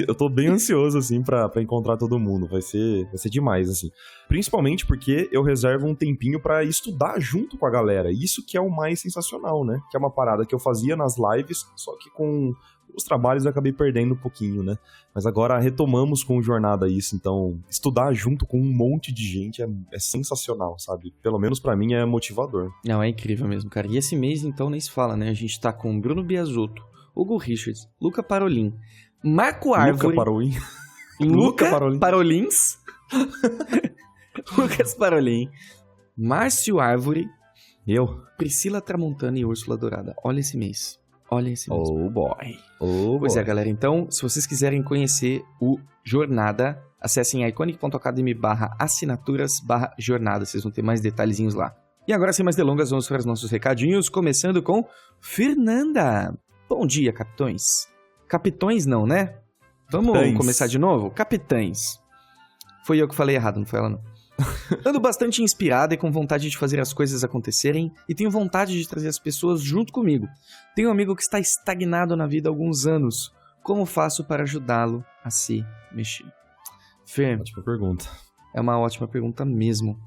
eu tô bem ansioso, assim, pra encontrar todo mundo. Vai ser demais, assim. Principalmente porque eu reservo um tempinho pra estudar junto com a galera. Isso que é o mais sensacional, né? Que é uma parada que eu fazia nas lives, só que com os trabalhos eu acabei perdendo um pouquinho, né? Mas agora retomamos com o Jornada isso, então estudar junto com um monte de gente é sensacional, sabe? Pelo menos pra mim é motivador. Não, é incrível mesmo, cara. E esse mês, então, nem se fala, né? A gente tá com Bruno Biasotto, Hugo Richards, Luca Parolin, Marco Árvore... Luca Parolin. Parolins. Lucas Parolin. Márcio Árvore. Priscila Tramontana e Úrsula Dourada. Olha esse mês. Oh boy. Pois é, galera. Então, se vocês quiserem conhecer o Jornada, acessem iconic.academy/assinaturas/jornada. Vocês vão ter mais detalhezinhos lá. E agora, sem mais delongas, vamos para os nossos recadinhos, começando com Fernanda. Bom dia, capitões. Capitões não, né? Vamos Capitães. começar de novo? Capitães. Foi eu que falei errado, não foi ela não. Ando bastante inspirada e com vontade de fazer as coisas acontecerem e tenho vontade de trazer as pessoas junto comigo. Tenho um amigo que está estagnado na vida há alguns anos. Como faço para ajudá-lo a se mexer? Fê, Ótima pergunta. é uma ótima pergunta mesmo.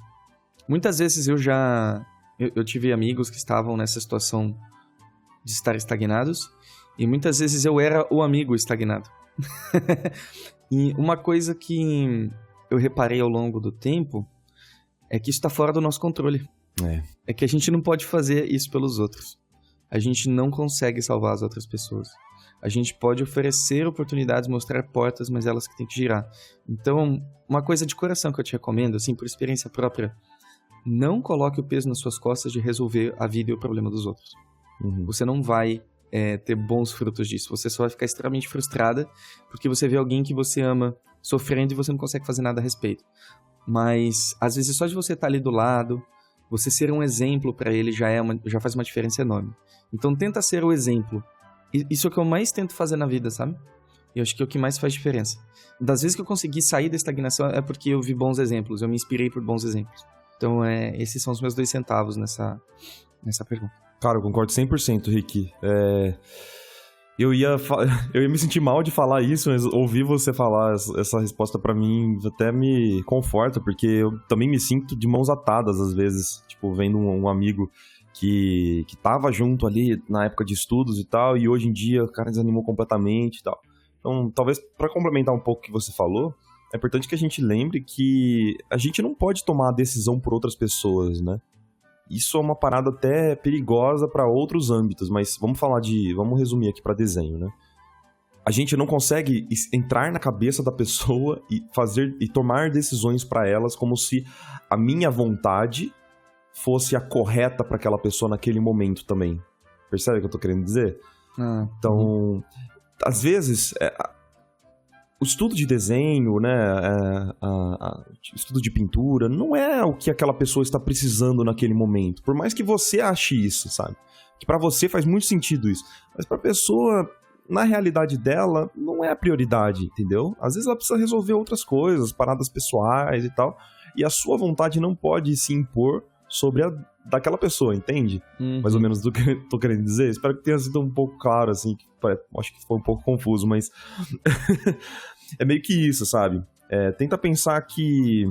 Muitas vezes eu tive amigos que estavam nessa situação de estar estagnados e muitas vezes eu era o amigo estagnado. E uma coisa que eu reparei ao longo do tempo é que isso está fora do nosso controle. É que a gente não pode fazer isso pelos outros. A gente não consegue salvar as outras pessoas. A gente pode oferecer oportunidades, mostrar portas, mas elas que têm que girar. Então, uma coisa de coração que eu te recomendo, assim, por experiência própria, não coloque o peso nas suas costas de resolver a vida e o problema dos outros. Você não vai ter bons frutos disso. Você só vai ficar extremamente frustrada porque você vê alguém que você ama sofrendo e você não consegue fazer nada a respeito. Mas, às vezes, só de você estar ali do lado, você ser um exemplo para ele já faz uma diferença enorme. Então, tenta ser o exemplo. Isso é o que eu mais tento fazer na vida, sabe? E eu acho que é o que mais faz diferença. Das vezes que eu consegui sair da estagnação é porque eu vi bons exemplos, eu me inspirei por bons exemplos. Então, esses são os meus 2 centavos nessa pergunta. Cara, eu concordo 100%, Rick. Eu ia me sentir mal de falar isso, mas ouvir você falar essa resposta pra mim até me conforta, porque eu também me sinto de mãos atadas às vezes, tipo, vendo um amigo que tava junto ali na época de estudos e tal, e hoje em dia o cara desanimou completamente e tal. Então, talvez pra complementar um pouco o que você falou, é importante que a gente lembre que a gente não pode tomar a decisão por outras pessoas, né? Isso é uma parada até perigosa para outros âmbitos, mas vamos resumir aqui para desenho, né? A gente não consegue entrar na cabeça da pessoa e tomar decisões para elas como se a minha vontade fosse a correta para aquela pessoa naquele momento também. Percebe o que eu tô querendo dizer? Então, às vezes, o estudo de desenho, né, o estudo de pintura, não é o que aquela pessoa está precisando naquele momento. Por mais que você ache isso, sabe? Que pra você faz muito sentido isso. Mas pra pessoa, na realidade dela, não é a prioridade, entendeu? Às vezes ela precisa resolver outras coisas, paradas pessoais e tal. E a sua vontade não pode se impor sobre a daquela pessoa, entende? Mais ou menos do que eu tô querendo dizer. Espero que tenha sido um pouco claro, assim. Acho que foi um pouco confuso, mas... é meio que isso, sabe? Tenta pensar que...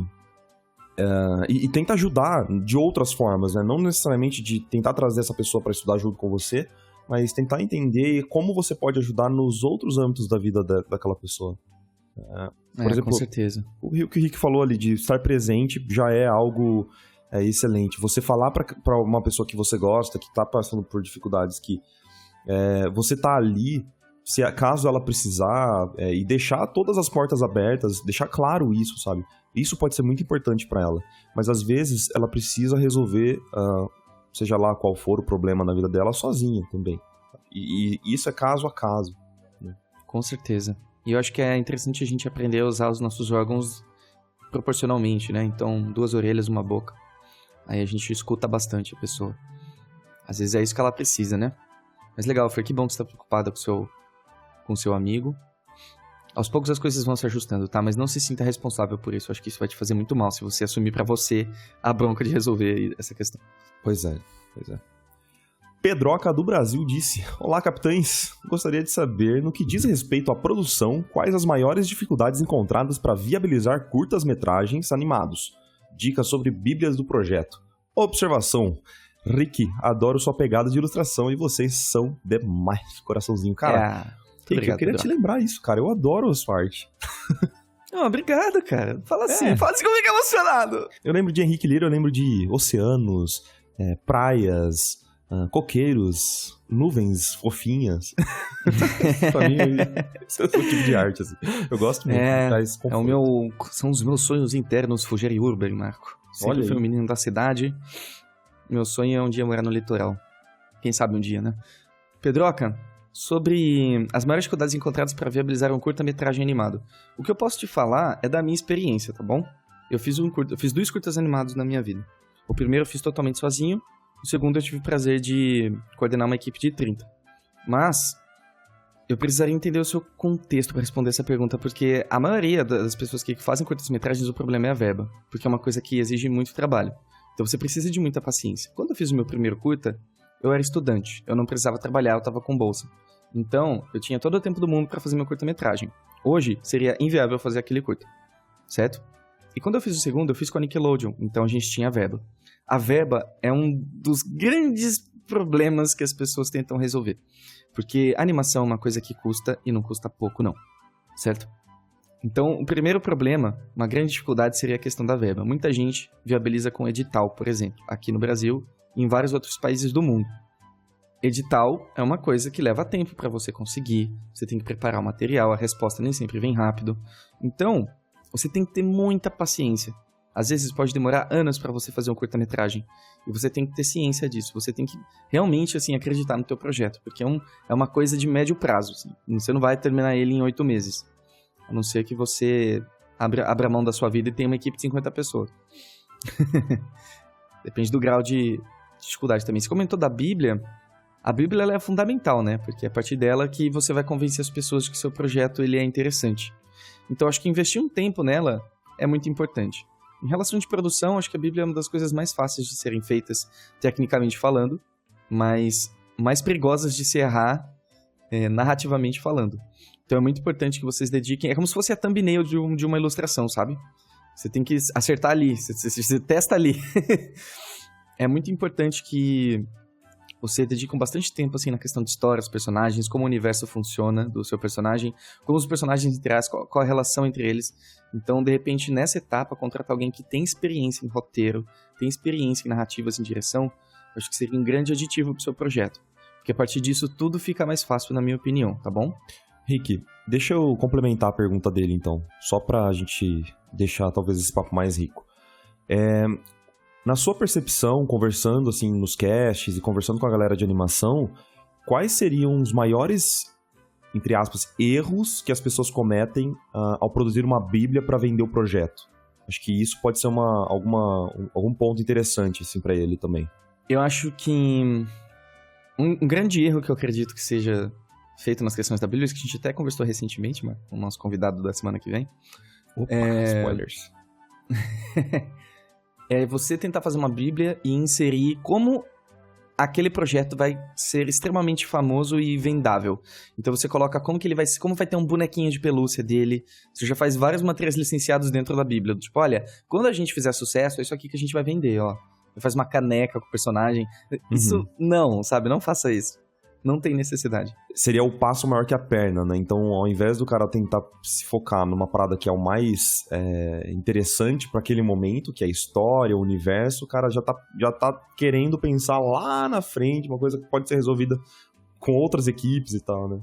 E tenta ajudar de outras formas, né? Não necessariamente de tentar trazer essa pessoa pra estudar junto com você, mas tentar entender como você pode ajudar nos outros âmbitos da vida daquela pessoa. Por exemplo, com certeza. O que o Rick falou ali de estar presente já é algo excelente. Você falar pra uma pessoa que você gosta, que tá passando por dificuldades, que você tá ali, caso ela precisar, e deixar todas as portas abertas, deixar claro isso, sabe? Isso pode ser muito importante pra ela. Mas às vezes ela precisa resolver, seja lá qual for o problema na vida dela, sozinha também. E isso é caso a caso. Né? Com certeza. E eu acho que é interessante a gente aprender a usar os nossos órgãos proporcionalmente, né? Então, 2 orelhas, 1 boca. Aí a gente escuta bastante a pessoa. Às vezes é isso que ela precisa, né? Mas legal, foi que bom que você tá preocupada com seu amigo. Aos poucos as coisas vão se ajustando, tá? Mas não se sinta responsável por isso. Eu acho que isso vai te fazer muito mal se você assumir pra você a bronca de resolver essa questão. Pois é. Pedroca do Brasil disse: Olá, capitães. Gostaria de saber, no que diz respeito à produção, quais as maiores dificuldades encontradas para viabilizar curtas-metragens animados. Dicas sobre bíblias do projeto. Observação. Rick, adoro sua pegada de ilustração e vocês são demais. Coraçãozinho, cara. Rick, obrigado, eu queria te lembrar isso, cara. Eu adoro a sua arte. Obrigado, cara. Fala assim comigo emocionado. Eu lembro de Henrique Lira, eu lembro de oceanos, praias, coqueiros, nuvens fofinhas. Pra mim, esse é o tipo de arte, assim. Eu gosto muito. São os meus sonhos internos fugirem urban, Marco. Sempre fui um menino da cidade. Meu sonho é um dia morar no litoral. Quem sabe um dia, né? Pedroca, sobre as maiores dificuldades encontradas para viabilizar um curta-metragem animado. O que eu posso te falar é da minha experiência, tá bom? Eu fiz 2 curtas animados na minha vida. O primeiro eu fiz totalmente sozinho. O segundo eu tive o prazer de coordenar uma equipe de 30. Mas Eu precisaria entender o seu contexto para responder essa pergunta, porque a maioria das pessoas que fazem curtas-metragens, o problema é a verba, porque é uma coisa que exige muito trabalho. Então você precisa de muita paciência. Quando eu fiz o meu primeiro curta, eu era estudante, eu não precisava trabalhar, eu estava com bolsa. Então, eu tinha todo o tempo do mundo para fazer meu curta-metragem. Hoje, seria inviável fazer aquele curta, certo? E quando eu fiz o segundo, eu fiz com a Nickelodeon, então a gente tinha verba. A verba é um dos grandes problemas que as pessoas tentam resolver. Porque a animação é uma coisa que custa e não custa pouco, não. Certo? Então, o primeiro problema, uma grande dificuldade, seria a questão da verba. Muita gente viabiliza com edital, por exemplo, aqui no Brasil e em vários outros países do mundo. Edital é uma coisa que leva tempo para você conseguir. Você tem que preparar o material, a resposta nem sempre vem rápido. Então, você tem que ter muita paciência. Às vezes pode demorar anos para você fazer um curta-metragem. E você tem que ter ciência disso. Você tem que realmente assim, acreditar no teu projeto. Porque é uma coisa de médio prazo. Assim. Você não vai terminar ele em 8 meses. A não ser que você abra mão da sua vida e tenha uma equipe de 50 pessoas. Depende do grau de dificuldade também. Você comentou da Bíblia. A Bíblia ela é fundamental, né? Porque é a partir dela que você vai convencer as pessoas de que seu projeto ele é interessante. Então, acho que investir um tempo nela é muito importante. Em relação de produção, acho que a Bíblia é uma das coisas mais fáceis de serem feitas, tecnicamente falando, mas mais perigosas de se errar, narrativamente falando. Então, é muito importante que vocês dediquem... É como se fosse a thumbnail de uma ilustração, sabe? Você tem que acertar ali, você testa ali. É muito importante que você dedique bastante tempo assim, na questão de história, os personagens, como o universo funciona do seu personagem, como os personagens interagem, qual a relação entre eles. Então, de repente, nessa etapa, contratar alguém que tem experiência em roteiro, tem experiência em narrativas em direção, acho que seria um grande aditivo para o seu projeto. Porque a partir disso, tudo fica mais fácil, na minha opinião, tá bom? Rick, deixa eu complementar a pergunta dele, então. Só pra gente deixar, talvez, esse papo mais rico. Na sua percepção, conversando assim nos casts e conversando com a galera de animação, quais seriam os maiores, entre aspas, erros que as pessoas cometem ao produzir uma bíblia para vender o projeto? Acho que isso pode ser algum ponto interessante assim, para ele também. Eu acho que um grande erro que eu acredito que seja feito nas questões da Bíblia, que a gente até conversou recentemente, mas com o nosso convidado da semana que vem. Opa, spoilers. É você tentar fazer uma Bíblia e inserir como aquele projeto vai ser extremamente famoso e vendável. Então você coloca como vai ter um bonequinho de pelúcia dele. Você já faz vários materiais licenciados dentro da Bíblia. Tipo, olha, quando a gente fizer sucesso, é isso aqui que a gente vai vender, ó. Faz uma caneca com o personagem. Isso, não, sabe? Não faça isso. Não tem necessidade. Seria o passo maior que a perna, né? Então, ao invés do cara tentar se focar numa parada que é o mais interessante para aquele momento, que é a história, o universo, o cara já tá querendo pensar lá na frente, uma coisa que pode ser resolvida com outras equipes e tal, né?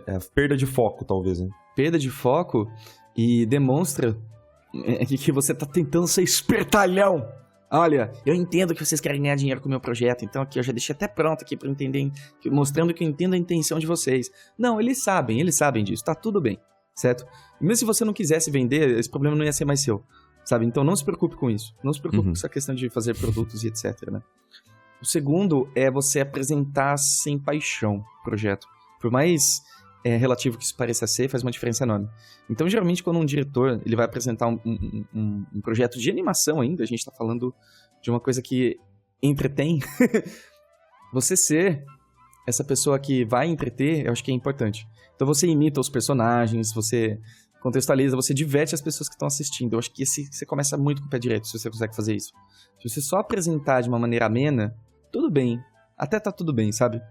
É a perda de foco, talvez, né? Perda de foco e demonstra que você tá tentando ser espertalhão. Olha, eu entendo que vocês querem ganhar dinheiro com o meu projeto, então aqui eu já deixei até pronto aqui para entender, mostrando que eu entendo a intenção de vocês. Não, eles sabem disso, tá tudo bem, certo? E mesmo se você não quisesse vender, esse problema não ia ser mais seu, sabe? Então não se preocupe com isso, não se preocupe com essa questão de fazer produtos e etc, né? O segundo é você apresentar sem paixão o projeto. Por mais relativo que isso pareça ser, faz uma diferença enorme. Então, geralmente, quando um diretor ele vai apresentar um projeto de animação ainda, a gente está falando de uma coisa que entretém, você ser essa pessoa que vai entreter, eu acho que é importante. Então, você imita os personagens, você contextualiza, você diverte as pessoas que estão assistindo. Eu acho que você começa muito com o pé direito, se você consegue fazer isso. Se você só apresentar de uma maneira amena, tudo bem. Até tá tudo bem, sabe?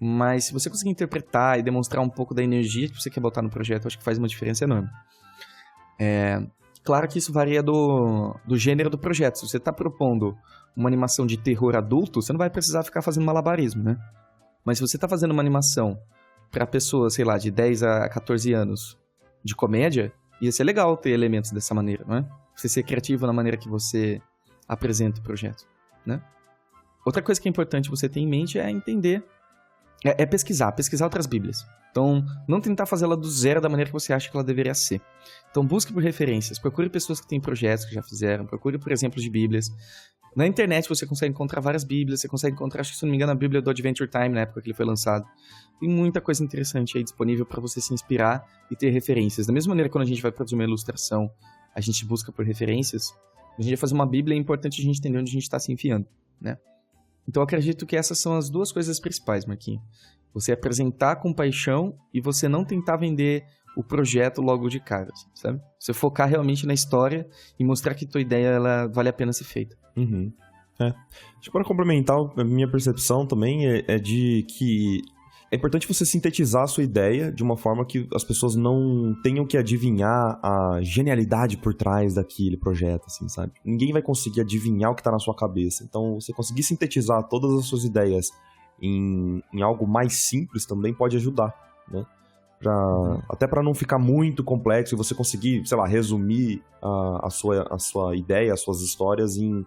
Mas se você conseguir interpretar e demonstrar um pouco da energia que você quer botar no projeto, acho que faz uma diferença enorme. Claro que isso varia do gênero do projeto. Se você está propondo uma animação de terror adulto, você não vai precisar ficar fazendo malabarismo, né? Mas se você está fazendo uma animação para pessoas, sei lá, de 10 a 14 anos de comédia, ia ser legal ter elementos dessa maneira, não é? Você ser criativo na maneira que você apresenta o projeto, né? Outra coisa que é importante você ter em mente é entender É pesquisar outras bíblias. Então, não tentar fazê-la do zero da maneira que você acha que ela deveria ser. Então, busque por referências, procure pessoas que têm projetos que já fizeram, procure por exemplos de bíblias. Na internet você consegue encontrar várias bíblias, você consegue encontrar, acho que se não me engano, a bíblia do Adventure Time, na época que ele foi lançado. Tem muita coisa interessante aí disponível para você se inspirar e ter referências. Da mesma maneira que quando a gente vai produzir uma ilustração, a gente busca por referências, a gente vai fazer uma bíblia, é importante a gente entender onde a gente está se enfiando, né? Então, eu acredito que essas são as duas coisas principais, Marquinhos. Você apresentar com paixão e você não tentar vender o projeto logo de cara, sabe? Você focar realmente na história e mostrar que tua ideia ela vale a pena ser feita. Uhum. Acho que para complementar, a minha percepção também é de que é importante você sintetizar a sua ideia de uma forma que as pessoas não tenham que adivinhar a genialidade por trás daquele projeto, assim, sabe? Ninguém vai conseguir adivinhar o que tá na sua cabeça. Então, você conseguir sintetizar todas as suas ideias em algo mais simples também pode ajudar, né? Até para não ficar muito complexo e você conseguir, sei lá, resumir a sua ideia, as suas histórias em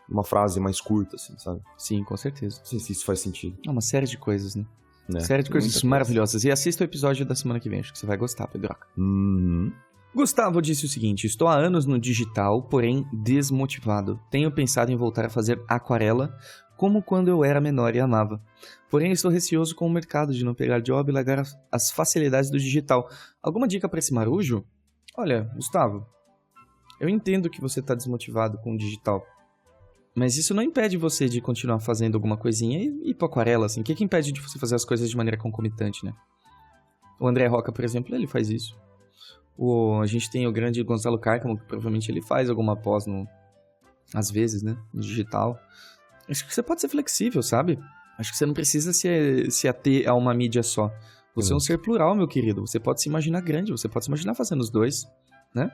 uma frase mais curta, assim, sabe? Sim, com certeza. Não sei se isso faz sentido. É uma série de coisas, né? Né? Série de coisas Muita maravilhosas. E assista o episódio da semana que vem, acho que você vai gostar, Pedroca. Uhum. Gustavo disse o seguinte: estou há anos no digital, porém desmotivado. Tenho pensado em voltar a fazer aquarela, como quando eu era menor e amava. Porém, estou receoso com o mercado de não pegar job e largar as facilidades do digital. Alguma dica para esse marujo? Olha, Gustavo, eu entendo que você está desmotivado com o digital, mas isso não impede você de continuar fazendo alguma coisinha e ir para aquarela, assim. O que impede de você fazer as coisas de maneira concomitante, né? O André Roca, por exemplo, ele faz isso. A gente tem o grande Gonzalo Cárcamo, que provavelmente ele faz alguma pós às vezes, né? No digital. Acho que você pode ser flexível, sabe? Acho que você não precisa se ater a uma mídia só. Você é um ser plural, meu querido. Você pode se imaginar grande, você pode se imaginar fazendo os dois, né?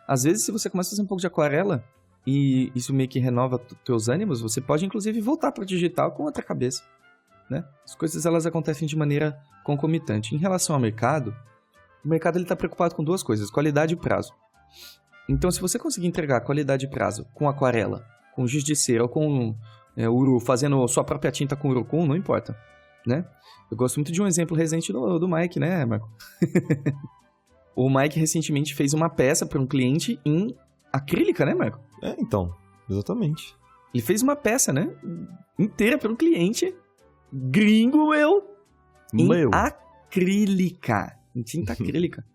Às vezes, se você começa a fazer um pouco de aquarela e isso meio que renova teus ânimos, você pode, inclusive, voltar para o digital com outra cabeça, né? As coisas, elas acontecem de maneira concomitante. Em relação ao mercado, o mercado está preocupado com duas coisas, qualidade e prazo. Então, se você conseguir entregar qualidade e prazo com aquarela, com giz de cera ou com uru, fazendo sua própria tinta com urucum, não importa, né? Eu gosto muito de um exemplo recente do Mike, né, Marco? O Mike recentemente fez uma peça para um cliente em acrílica, né, Marco? Então, exatamente. Ele fez uma peça, né, inteira para um cliente gringo, em acrílica, em tinta acrílica.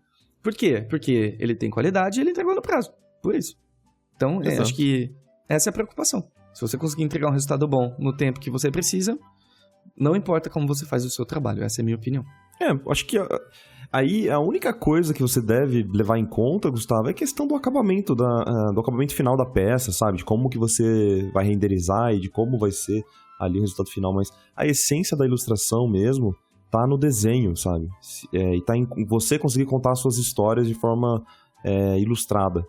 Por quê? Porque ele tem qualidade e ele entregou no prazo, por isso. Então, acho que essa é a preocupação. Se você conseguir entregar um resultado bom no tempo que você precisa, não importa como você faz o seu trabalho. Essa é a minha opinião. Acho que aí a única coisa que você deve levar em conta, Gustavo, é a questão do acabamento, do acabamento final da peça, sabe? De como que você vai renderizar e de como vai ser ali o resultado final. Mas a essência da ilustração mesmo tá no desenho, sabe? E tá em você conseguir contar as suas histórias de forma ilustrada,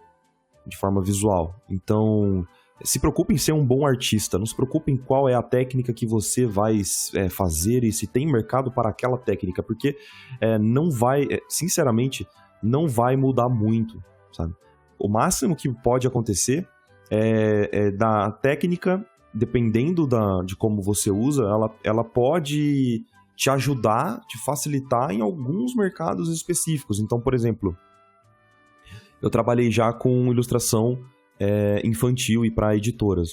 de forma visual. Então, se preocupe em ser um bom artista, não se preocupe em qual é a técnica que você vai fazer e se tem mercado para aquela técnica, porque não vai, sinceramente, não vai mudar muito, sabe? O máximo que pode acontecer é da técnica, dependendo de como você usa, ela pode te ajudar, te facilitar em alguns mercados específicos. Então, por exemplo, eu trabalhei já com ilustração infantil e para editoras.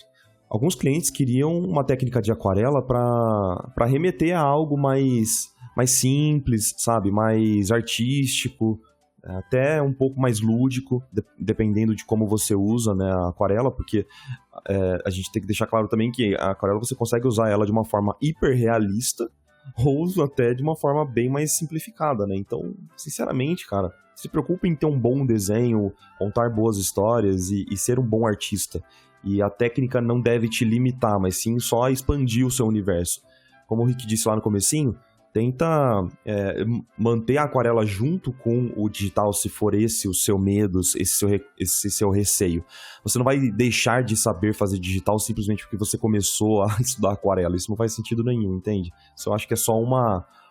Alguns clientes queriam uma técnica de aquarela para remeter a algo mais simples, sabe? Mais artístico, até um pouco mais lúdico, dependendo de como você usa, né, a aquarela, porque a gente tem que deixar claro também que a aquarela você consegue usar ela de uma forma hiperrealista ou até de uma forma bem mais simplificada, né? Então, sinceramente, cara, se preocupe em ter um bom desenho, contar boas histórias e ser um bom artista. E a técnica não deve te limitar, mas sim só expandir o seu universo. Como o Rick disse lá no comecinho, tenta manter a aquarela junto com o digital, se for esse o seu medo, esse seu receio. Você não vai deixar de saber fazer digital simplesmente porque você começou a estudar aquarela. Isso não faz sentido nenhum, entende? Isso eu acho que é só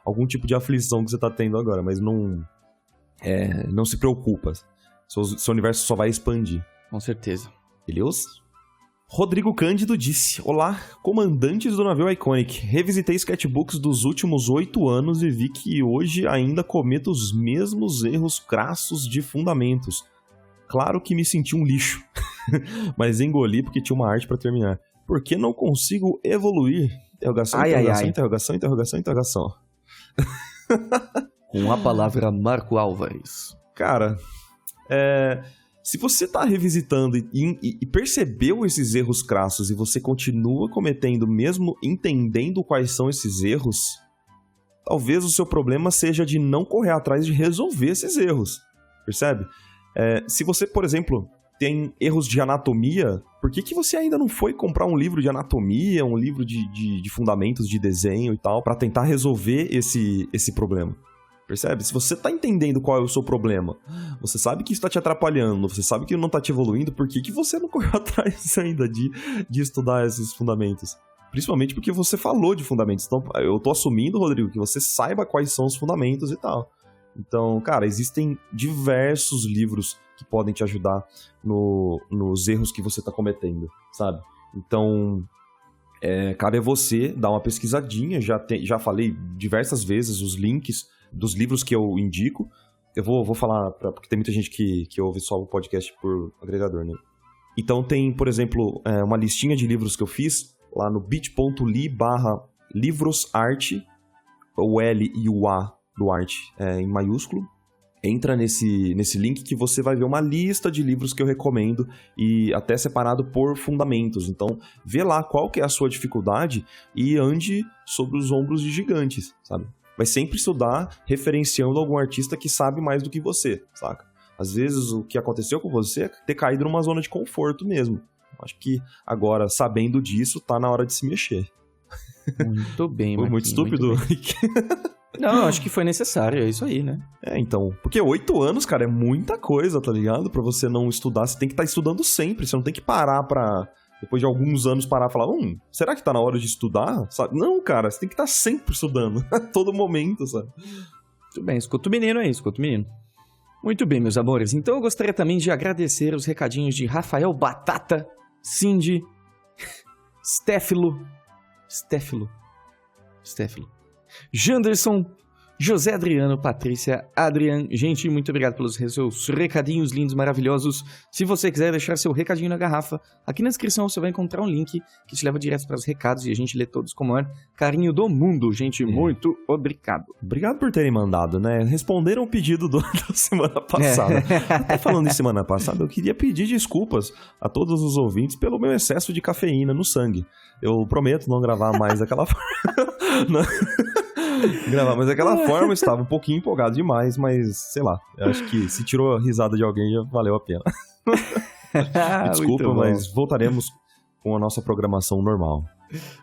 algum tipo de aflição que você está tendo agora, mas não se preocupa. Seu universo só vai expandir. Com certeza. Beleza? Rodrigo Cândido disse: Olá, comandantes do navio Iconic. Revisitei sketchbooks dos últimos 8 anos e vi que hoje ainda cometo os mesmos erros crassos de fundamentos. Claro que me senti um lixo, mas engoli porque tinha uma arte pra terminar. Por que não consigo evoluir? Interrogação, interrogação. Com a palavra, Marco Álvares. Cara, se você tá revisitando e percebeu esses erros crassos e você continua cometendo mesmo entendendo quais são esses erros, talvez o seu problema seja de não correr atrás de resolver esses erros, percebe? Se você, por exemplo, tem erros de anatomia, por que você ainda não foi comprar um livro de anatomia, um livro de fundamentos de desenho e tal, pra tentar resolver esse problema? Percebe? Se você tá entendendo qual é o seu problema, você sabe que isso tá te atrapalhando, você sabe que não tá te evoluindo, por que você não correu atrás ainda de estudar esses fundamentos? Principalmente porque você falou de fundamentos. Então, eu tô assumindo, Rodrigo, que você saiba quais são os fundamentos e tal. Então, cara, existem diversos livros que podem te ajudar nos erros que você tá cometendo, sabe? Então, cabe a você dar uma pesquisadinha. Já falei diversas vezes os links dos livros que eu indico. Eu vou falar, porque tem muita gente que ouve só o podcast por agregador, né? Então tem, por exemplo, uma listinha de livros que eu fiz lá no bit.ly/livrosarte, o L e o A do arte em maiúsculo. Entra nesse link que você vai ver uma lista de livros que eu recomendo e até separado por fundamentos. Então, vê lá qual que é a sua dificuldade e ande sobre os ombros de gigantes, sabe? Vai sempre estudar referenciando algum artista que sabe mais do que você, saca? Às vezes o que aconteceu com você é ter caído numa zona de conforto mesmo. Acho que agora, sabendo disso, tá na hora de se mexer. Muito bem, Foi muito estúpido. Não, eu acho que foi necessário, é isso aí, né? Então. Porque 8 anos, cara, é muita coisa, tá ligado? Pra você não estudar, você tem que estar estudando sempre. Você não tem que parar pra... Depois de alguns anos parar e falar, será que tá na hora de estudar? Sabe? Não, cara, você tem que estar sempre estudando. A todo momento, sabe? Muito bem, escuta o menino aí, escuta o menino. Muito bem, meus amores. Então eu gostaria também de agradecer os recadinhos de Rafael Batata, Cindy, Stéfilo, Janderson, José Adriano, Patrícia, Adrian. Gente, muito obrigado pelos seus recadinhos lindos, maravilhosos. Se você quiser deixar seu recadinho na garrafa, aqui na descrição você vai encontrar um link que te leva direto para os recados e a gente lê todos com o maior carinho do mundo. Gente, muito obrigado. Obrigado por terem mandado, né? Responderam o pedido da semana passada. Até falando em semana passada, eu queria pedir desculpas a todos os ouvintes pelo meu excesso de cafeína no sangue. Eu prometo não gravar mais daquela forma. Mas daquela forma eu estava um pouquinho empolgado demais, mas sei lá, eu acho que se tirou a risada de alguém já valeu a pena. Desculpa, mas voltaremos com a nossa programação normal.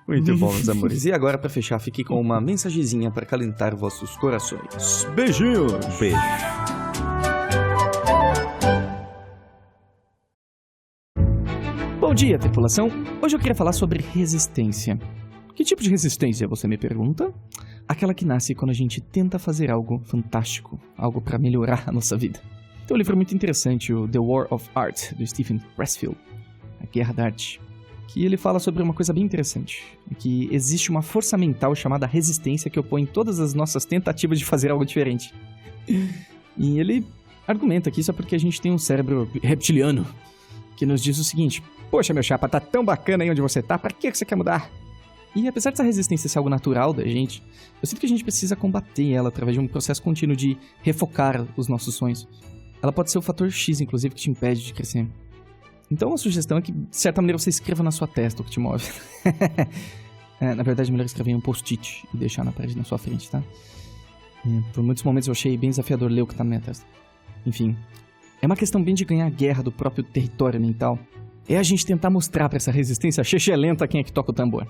Muito bom, meus amores. E agora, para fechar, fique com uma mensagenzinha para calentar vossos corações. Beijinhos! Beijo! Bom dia, tripulação! Hoje eu queria falar sobre resistência. Que tipo de resistência, você me pergunta? Aquela que nasce quando a gente tenta fazer algo fantástico, algo para melhorar a nossa vida. Tem um livro muito interessante, o The War of Art, do Stephen Pressfield, A Guerra da Arte, que ele fala sobre uma coisa bem interessante, que existe uma força mental chamada resistência que opõe todas as nossas tentativas de fazer algo diferente. E ele argumenta que isso é porque a gente tem um cérebro reptiliano, que nos diz o seguinte: poxa, meu chapa, tá tão bacana aí onde você tá, pra que você quer mudar? E apesar dessa resistência ser algo natural da gente, eu sinto que a gente precisa combater ela através de um processo contínuo de refocar os nossos sonhos. Ela pode ser o fator X, inclusive, que te impede de crescer. Então a sugestão é que, de certa maneira, você escreva na sua testa o que te move. Na verdade, é melhor escrever em um post-it e deixar na parede na sua frente, tá? Por muitos momentos eu achei bem desafiador ler o que tá na minha testa. Enfim, é uma questão bem de ganhar a guerra do próprio território mental. É a gente tentar mostrar pra essa resistência lenta quem é que toca o tambor.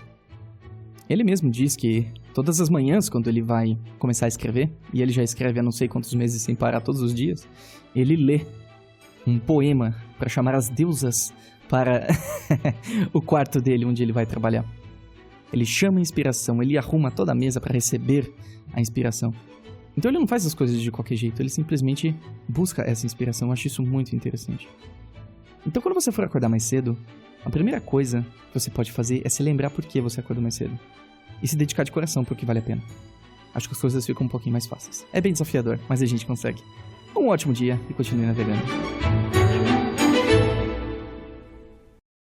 Ele mesmo diz que todas as manhãs, quando ele vai começar a escrever, e ele já escreve há não sei quantos meses sem parar todos os dias, ele lê um poema para chamar as deusas para o quarto dele, onde ele vai trabalhar. Ele chama a inspiração, ele arruma toda a mesa para receber a inspiração. Então ele não faz as coisas de qualquer jeito, ele simplesmente busca essa inspiração. Eu acho isso muito interessante. Então quando você for acordar mais cedo, A primeira coisa que você pode fazer é se lembrar por que você acordou mais cedo. E se dedicar de coração pro que vale a pena. Acho que as coisas ficam um pouquinho mais fáceis. É bem desafiador, mas a gente consegue. Um ótimo dia e continue navegando.